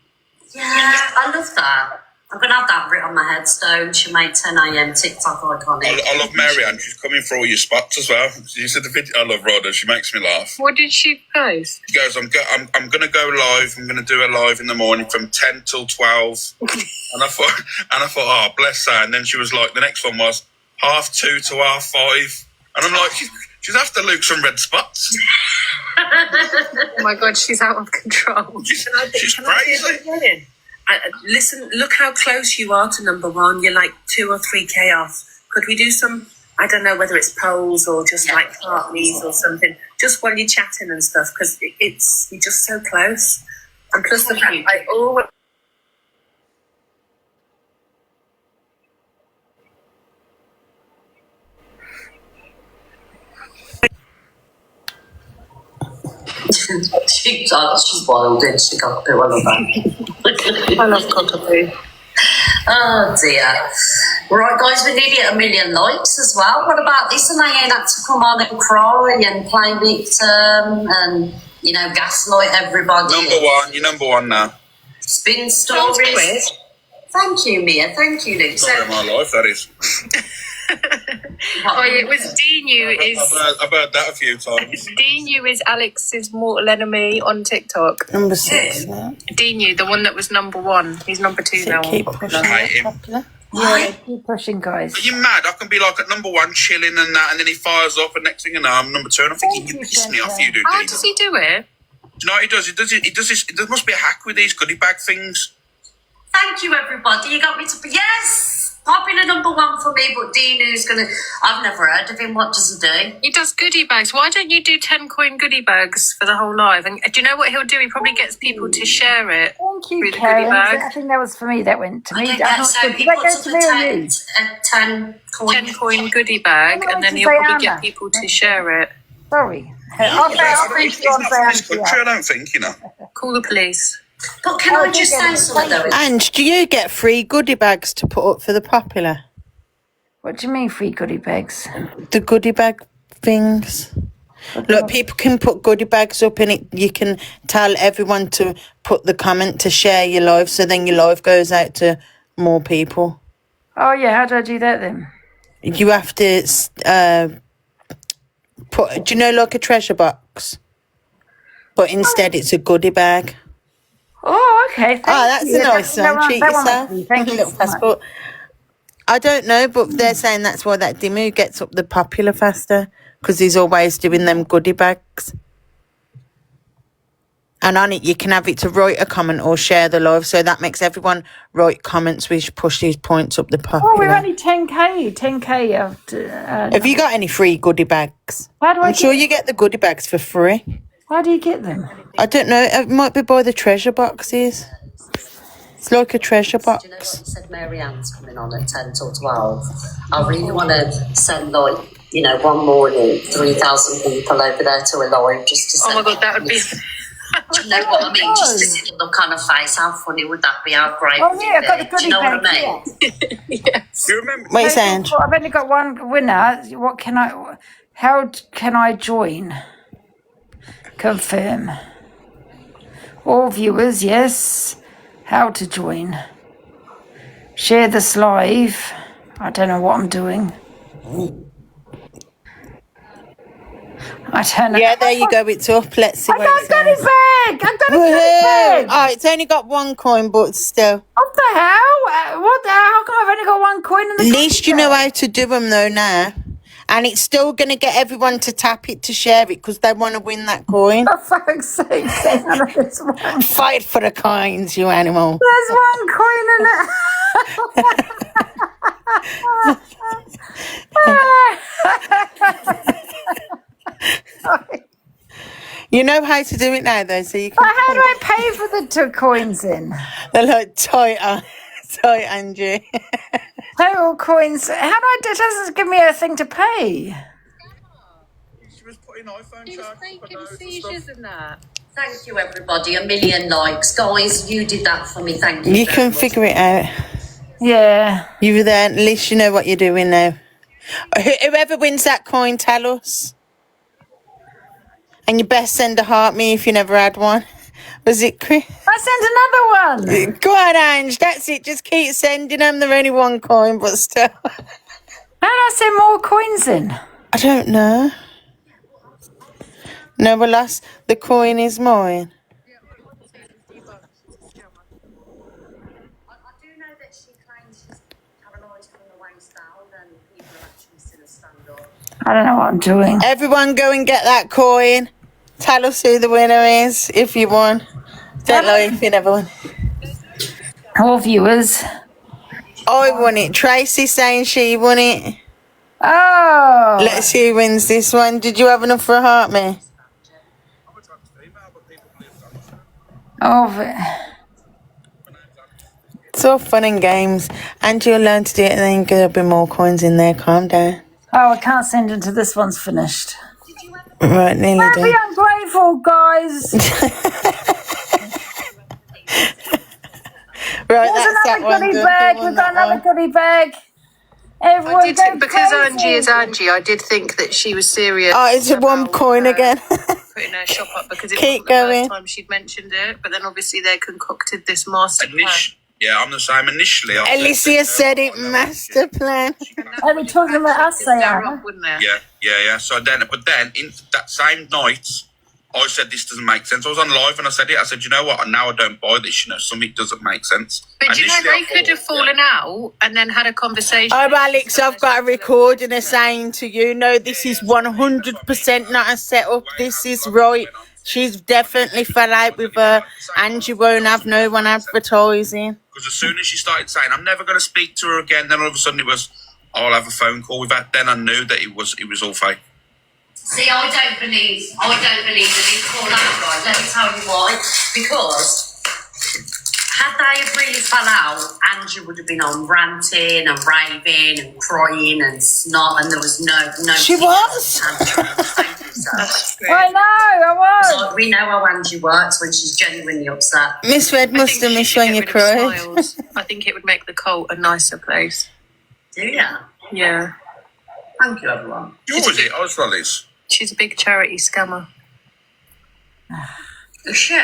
Speaker 4: Yeah, I love that. I'm going to have that written on my headstone. She made 10 a.m. TikTok iconic.
Speaker 13: I love Mary Ann. She's coming for all your spots as well. You said the video. I love Rhoda. She makes me laugh.
Speaker 15: What did she post?
Speaker 13: She goes, I'm going to go live. I'm going to do a live in the morning from 10 till 12. and I thought, oh, bless her. And then she was like, the next one was 2:30 to 5:30. And I'm like, she's after Luke some red spots.
Speaker 15: Oh my God, she's out of control.
Speaker 13: She's crazy.
Speaker 8: Listen, look how close you are to number one. You're like 2 or 3K off. Could we do some, I don't know whether it's polls or just like partneys or something, just while you're chatting and stuff, because you're just so close. And plus the fact I always...
Speaker 4: She's wild, isn't she? Cockapoo, I love that.
Speaker 15: I love Cockapoo.
Speaker 4: Oh dear. Right, guys, we nearly at 1 million likes as well. What about this? And they had to come on and cry and play victim and, gaslight everybody.
Speaker 13: You're number one now.
Speaker 4: Spin stories. Thank you, Mia. Thank you, Luke.
Speaker 13: Story of my life, that is.
Speaker 15: Oh, it was Dinu is
Speaker 13: I've heard that a few times.
Speaker 15: Dinu is Alex's mortal enemy on TikTok.
Speaker 2: Number 6 now.
Speaker 15: Dinu, the one that was number 1. He's number 2 now.
Speaker 2: Keep
Speaker 15: on
Speaker 2: pushing
Speaker 15: Popular.
Speaker 2: it.
Speaker 11: Yeah, keep pushing, guys.
Speaker 13: Are you mad? I can be like at number 1 chilling and that, and then he fires off, and next thing you know, I'm number 2, and I'm thinking, you piss me off, you do.
Speaker 15: How does he do it?
Speaker 13: Do you know what he does? He does this. There must be a hack with these goodie bag things.
Speaker 4: Thank you, everybody. You got me to... Yes! Popular number 1 for me, but Dinu's going to... I've never heard of him. What does he do?
Speaker 15: He does goodie bags. Why don't you do 10 coin goodie bags for the whole live? And do you know what he'll do? He probably gets people to share it.
Speaker 11: Thank you,
Speaker 15: through the
Speaker 11: Karen.
Speaker 15: goodie bag.
Speaker 11: I think that was for me. That went to me.
Speaker 4: I don't get so
Speaker 11: Did
Speaker 4: he
Speaker 11: that
Speaker 4: puts
Speaker 11: go
Speaker 4: up
Speaker 11: to
Speaker 4: a
Speaker 11: me or you?
Speaker 4: 10 coin.
Speaker 15: 10 coin goodie bag, and then he'll probably get people to share it.
Speaker 11: Sorry. I'll
Speaker 13: It's not from this country, I don't think, you know.
Speaker 15: Call the police.
Speaker 4: But can I just say something though?
Speaker 2: Ange, do you get free goodie bags to put up for the popular?
Speaker 11: What do you mean free goodie bags?
Speaker 2: The goodie bag things. Look, people can put goodie bags up and you can tell everyone to put the comment to share your live, so then your live goes out to more people.
Speaker 11: Oh, yeah. How do I do that then?
Speaker 2: You have to put, do you know, like a treasure box? But instead it's a goodie bag.
Speaker 11: Oh, okay. Thank
Speaker 2: That's
Speaker 11: you.
Speaker 2: a nice one. Treat yourself.
Speaker 11: Thank you
Speaker 2: Little
Speaker 11: so
Speaker 2: passport. I don't know, but they're saying that's why that Dimu gets up the popular faster, because he's always doing them goodie bags. And on it, you can have it to write a comment or share the live, so that makes everyone write comments, which push these points up the popular.
Speaker 11: Oh, we're only 10k. 10k.
Speaker 2: Have you got any free goodie bags?
Speaker 11: How do I
Speaker 2: I'm sure you get the goodie bags for free.
Speaker 11: How do you get them?
Speaker 2: I don't know. It might be by the treasure boxes. It's like a treasure box.
Speaker 4: Do you know what you said? Mary Ann's coming on at 10 till 12. I really want to send, like, you know, one morning, 3,000 people over there to a live just to send.
Speaker 15: Oh my God, that would be...
Speaker 4: Do you know what I mean? Just to see the look on her face. How funny would that be? How great
Speaker 11: Oh,
Speaker 4: would
Speaker 11: yeah,
Speaker 4: it
Speaker 11: I've got
Speaker 4: be?
Speaker 11: the
Speaker 4: Do
Speaker 11: goodie
Speaker 4: you know what
Speaker 11: bag
Speaker 4: I mean?
Speaker 15: Yes.
Speaker 13: Do you remember?
Speaker 2: What are you saying?
Speaker 11: I've only got one winner. What can I... How can I join? Confirm. All viewers, yes. How to join. Share this live. I don't know what I'm doing. I don't know.
Speaker 2: Yeah, there you go. It's up. Let's see
Speaker 11: I
Speaker 2: what
Speaker 11: got
Speaker 2: it
Speaker 11: a goodie
Speaker 2: says.
Speaker 11: bag! I got a goodie bag!
Speaker 2: Oh, it's only got 1 coin, but still.
Speaker 11: What the hell? What the hell? How come I've only got 1 coin in the
Speaker 2: At least you know how to do them, though, now. And it's still going to get everyone to tap it to share it, because they want to win that coin.
Speaker 11: For fuck's sake, there's one.
Speaker 2: Fight for the coins, you animal.
Speaker 11: There's 1 coin in it.
Speaker 2: You know how to do it now, though, so you can...
Speaker 11: But how do I pay for the 2 coins in?
Speaker 2: They're like tight, Angie.
Speaker 11: Total coins. How do I do? It doesn't give me a thing to pay.
Speaker 13: She was putting iPhone
Speaker 15: He was
Speaker 13: chargers
Speaker 15: taking
Speaker 13: for those and
Speaker 15: seizures
Speaker 13: stuff.
Speaker 15: and that.
Speaker 4: Thank you, everybody. 1 million likes. Guys, you did that for me. Thank you.
Speaker 2: You
Speaker 4: very
Speaker 2: can
Speaker 4: much.
Speaker 2: figure it out.
Speaker 11: Yeah.
Speaker 2: You were there. At least you know what you're doing now. Whoever wins that coin, tell us. And you best send a heart me if you never had one. Was it Chris?
Speaker 11: I sent another one.
Speaker 2: Go on, Ange. That's it. Just keep sending them. They're only 1 coin, but still.
Speaker 11: How do I send more coins in?
Speaker 2: I don't know. No, well, the coin is mine.
Speaker 4: I do know that she claims she's paralysed from the waist down, and people are actually still stand up.
Speaker 11: I don't know what I'm doing.
Speaker 2: Everyone go and get that coin. Tell us who the winner is if you won. Don't lie if you never won.
Speaker 11: All viewers.
Speaker 2: I won it. Tracy saying she won it.
Speaker 11: Oh.
Speaker 2: Let's see who wins this one. Did you have enough for a heart, me?
Speaker 11: Oh.
Speaker 2: It's all fun and games. And you'll learn to do it, and then there'll be more coins in there. Calm down.
Speaker 11: Oh, I can't send until this one's finished.
Speaker 2: Right, nearly
Speaker 11: Don't be
Speaker 2: done.
Speaker 11: ungrateful, guys.
Speaker 2: Right,
Speaker 11: There's
Speaker 2: that's that
Speaker 11: another
Speaker 2: one.
Speaker 11: goodie
Speaker 2: Good.
Speaker 11: bag.
Speaker 2: Who won
Speaker 11: We've got
Speaker 2: that
Speaker 11: another
Speaker 2: one?
Speaker 11: goodie bag. Everyone
Speaker 15: I did, because Angie is Angie, I did think that she was serious.
Speaker 2: Oh, it's a 1 coin again.
Speaker 15: Putting her shop up because it
Speaker 2: Keep
Speaker 15: wasn't the
Speaker 2: going.
Speaker 15: first time she'd mentioned it, but then obviously they concocted this master
Speaker 13: And
Speaker 15: plan.
Speaker 13: Yeah, I'm the same. Initially, I
Speaker 2: Alicia said it, master plan.
Speaker 11: Are we talking about us, Sayana?
Speaker 13: Yeah. So then, in that same night, I said this doesn't make sense. I was on live and I said it. I said, you know what? And now I don't buy this. You know, something doesn't make sense.
Speaker 15: But do you know
Speaker 13: Initially,
Speaker 15: they could have fallen out and then had a conversation?
Speaker 2: Oh, Alex, I've got a recording of saying to you, no, this is 100% not a setup. This is right. She's definitely fell out with her. Angie won't have no one advertising.
Speaker 13: Because as soon as she started saying, I'm never going to speak to her again, then all of a sudden it was, I'll have a phone call with her. Then I knew that it was all fake.
Speaker 4: See, I don't believe that they call out, right? Let me tell you why. Because had they really fell out, Angie would have been on ranting and raving and crying and snot, and there was no.
Speaker 2: She was.
Speaker 11: I was.
Speaker 4: So we know how Angie works when she's genuinely upset.
Speaker 2: Miss Red must have missed when you cried.
Speaker 15: I think it would make the cult a nicer place.
Speaker 4: Do you?
Speaker 15: Yeah.
Speaker 4: Thank you, everyone.
Speaker 13: Who was it? Oslolis.
Speaker 15: She's a big charity scammer.
Speaker 4: Is she?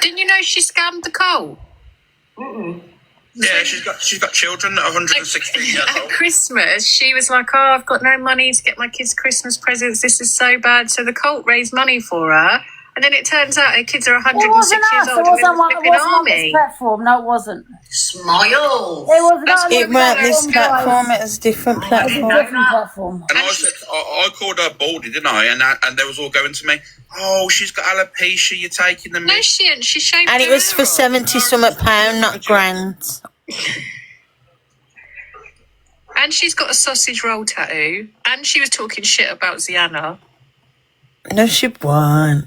Speaker 15: Didn't you know she scammed the cult?
Speaker 13: Yeah, she's got children that are 116 years
Speaker 15: At
Speaker 13: old.
Speaker 15: Christmas, she was like, "Oh, I've got no money to get my kids Christmas presents. This is so bad." So the cult raised money for her, and then it turns out her kids are 106 years old.
Speaker 11: It wasn't on this
Speaker 15: Army.
Speaker 11: platform. No, it wasn't.
Speaker 4: Smile.
Speaker 11: It was not.
Speaker 2: It weren't this platform, it was a different platform.
Speaker 11: Different platform.
Speaker 13: And I said, I called her baldy, didn't I? And they was all going to me, oh, she's got alopecia, you're taking the
Speaker 15: No, she ain't. She shaved
Speaker 2: And it
Speaker 15: her
Speaker 2: was for
Speaker 15: hair off.
Speaker 2: 70-something pound, not grand.
Speaker 15: And she's got a sausage roll tattoo. And she was talking shit about Ziana.
Speaker 2: No, she won't.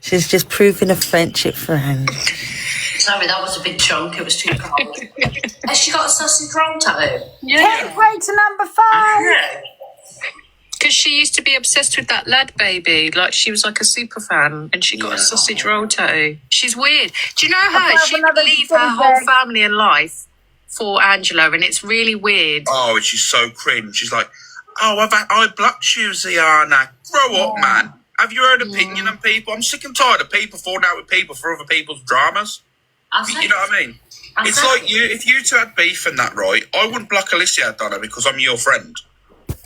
Speaker 2: She's just proving a friendship for Angie.
Speaker 4: Sorry, that was a big chunk. It was too cold. Has she got a sausage roll tattoo?
Speaker 11: Take way to number 5.
Speaker 15: Because she used to be obsessed with that lad baby. Like, she was like a super fan. And she got a sausage roll tattoo. She's weird. Do you know her? She would leave her whole family and life for Angela. And it's really weird.
Speaker 13: Oh, she's so cringe. She's like, oh, I blocked you, Ziana. Grow up, man. Have your own opinion on people. I'm sick and tired of people falling out with people for other people's dramas. You know what I mean? It's like you. If you two had beef and that, right, I wouldn't block Alicia, Donna, because I'm your friend.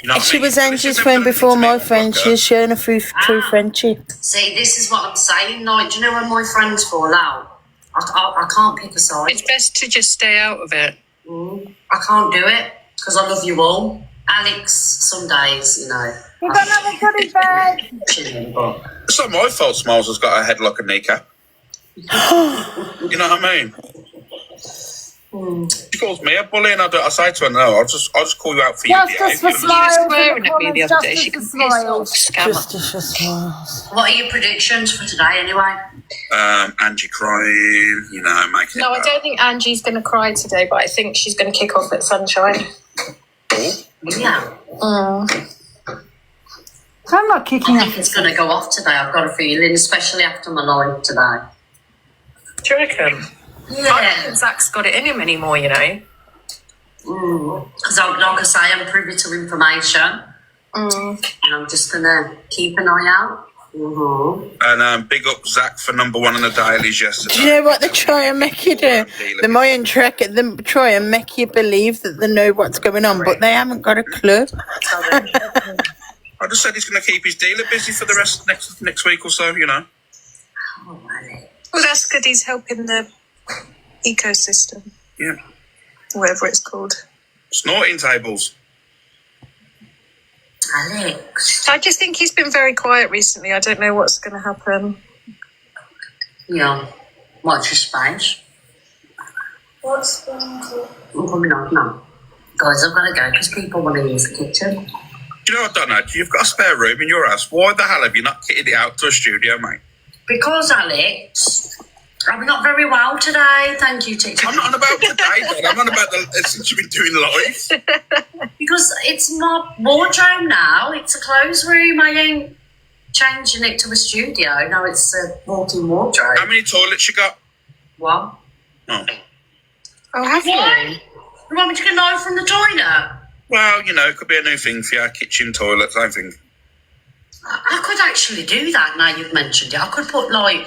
Speaker 13: You know what I
Speaker 2: She
Speaker 13: mean?
Speaker 2: was Angie's friend before my friend. She was showing a true friendship.
Speaker 4: See, this is what I'm saying. Like, do you know when my friends fall out? I can't pick a side.
Speaker 15: It's best to just stay out of it.
Speaker 4: I can't do it because I love you all. Alex, some days, you know.
Speaker 11: You got another goodie bag.
Speaker 13: It's not my fault Smiles has got a head like a kneecap. You know what I mean? She calls me a bully and I say to her, no, I'll just call you out for your behaviour.
Speaker 11: Justice for Smiles.
Speaker 15: She was swearing at me the other day. She
Speaker 11: Justice
Speaker 15: can
Speaker 11: for
Speaker 15: piss off.
Speaker 11: Smiles.
Speaker 15: Scammer.
Speaker 2: Justice for Smiles.
Speaker 4: What are your predictions for today, anyway?
Speaker 13: Angie crying, you know, making
Speaker 15: No,
Speaker 13: it
Speaker 15: I don't think Angie's going to cry today, but I think she's going to kick off at Sunshine.
Speaker 4: Yeah.
Speaker 11: I'm not kicking
Speaker 4: I think it's going to go off today. I've got a feeling, especially after my live today.
Speaker 15: Do you reckon?
Speaker 4: Yeah.
Speaker 15: I don't think Zach's got it in him anymore, you know.
Speaker 4: Because, like I say, I'm privy to information. And I'm just going to keep an eye out.
Speaker 13: And big up Zach for number 1 on the dailies yesterday.
Speaker 2: Do you know what they try and make you do? The Mayan trick, they try and make you believe that they know what's going on, but they haven't got a clue.
Speaker 13: I just said he's going to keep his dealer busy for the rest of next week or so, you know.
Speaker 15: Well, that's good. He's helping the ecosystem.
Speaker 13: Yeah.
Speaker 15: Whatever it's called.
Speaker 13: Snorting tables.
Speaker 4: Alex.
Speaker 15: I just think he's been very quiet recently. I don't know what's going to happen.
Speaker 4: Yeah. Watch your space.
Speaker 15: What's going on?
Speaker 4: I'm coming on now. Guys, I've got to go because people want to use the kitchen.
Speaker 13: You know what, Donna? You've got a spare room in your house. Why the hell have you not kitted it out to a studio, mate?
Speaker 4: Because, Alex, I'm not very well today. Thank you, teacher.
Speaker 13: I'm not on about today, Dad. I'm on about since you've been doing live.
Speaker 4: Because it's my wardrobe now. It's a clothes room. I ain't changing it to a studio. No, it's a walk-in wardrobe.
Speaker 13: How many toilets you got?
Speaker 4: What?
Speaker 13: Oh.
Speaker 15: Oh, have you?
Speaker 4: You want me to get live from the toilet?
Speaker 13: Well, you know, it could be a new thing for your kitchen, toilet, same thing.
Speaker 4: I could actually do that now you've mentioned it. I could put, like,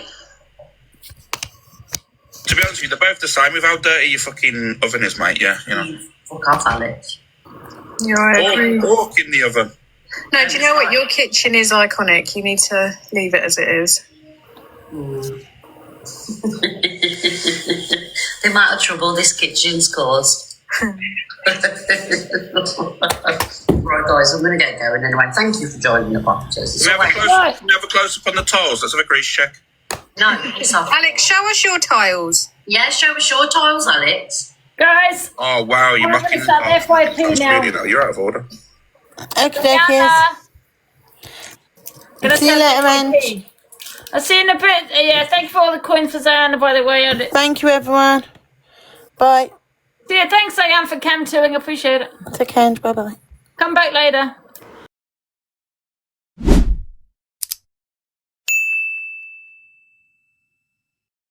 Speaker 13: To be honest with you, they're both the same with how dirty your fucking oven is, mate. Yeah, you know.
Speaker 4: Fuck off, Alex.
Speaker 15: Yeah, I agree.
Speaker 13: Pork in the oven.
Speaker 15: No, do you know what? Your kitchen is iconic. You need to leave it as it is.
Speaker 4: The amount of trouble this kitchen's caused. Right, guys, I'm going to get going anyway. Thank you for joining the podcast.
Speaker 13: Can we have a close up on the tiles? Let's have a grease check.
Speaker 4: No, it's off.
Speaker 15: Alex, show us your tiles.
Speaker 4: Yeah, show us your tiles, Alex.
Speaker 1: Guys.
Speaker 13: Oh, wow, you're
Speaker 1: I'm
Speaker 13: mucking
Speaker 1: gonna start FYP now.
Speaker 13: You're out of order.
Speaker 2: Okay. See you later, man.
Speaker 1: I'll see you in a bit. Yeah, thank you for all the coins for Zana, by the way.
Speaker 2: Thank you, everyone. Bye.
Speaker 1: Yeah, thanks, Diane, for cam-touring. I appreciate it.
Speaker 2: Take care. Bye-bye.
Speaker 1: Come back later.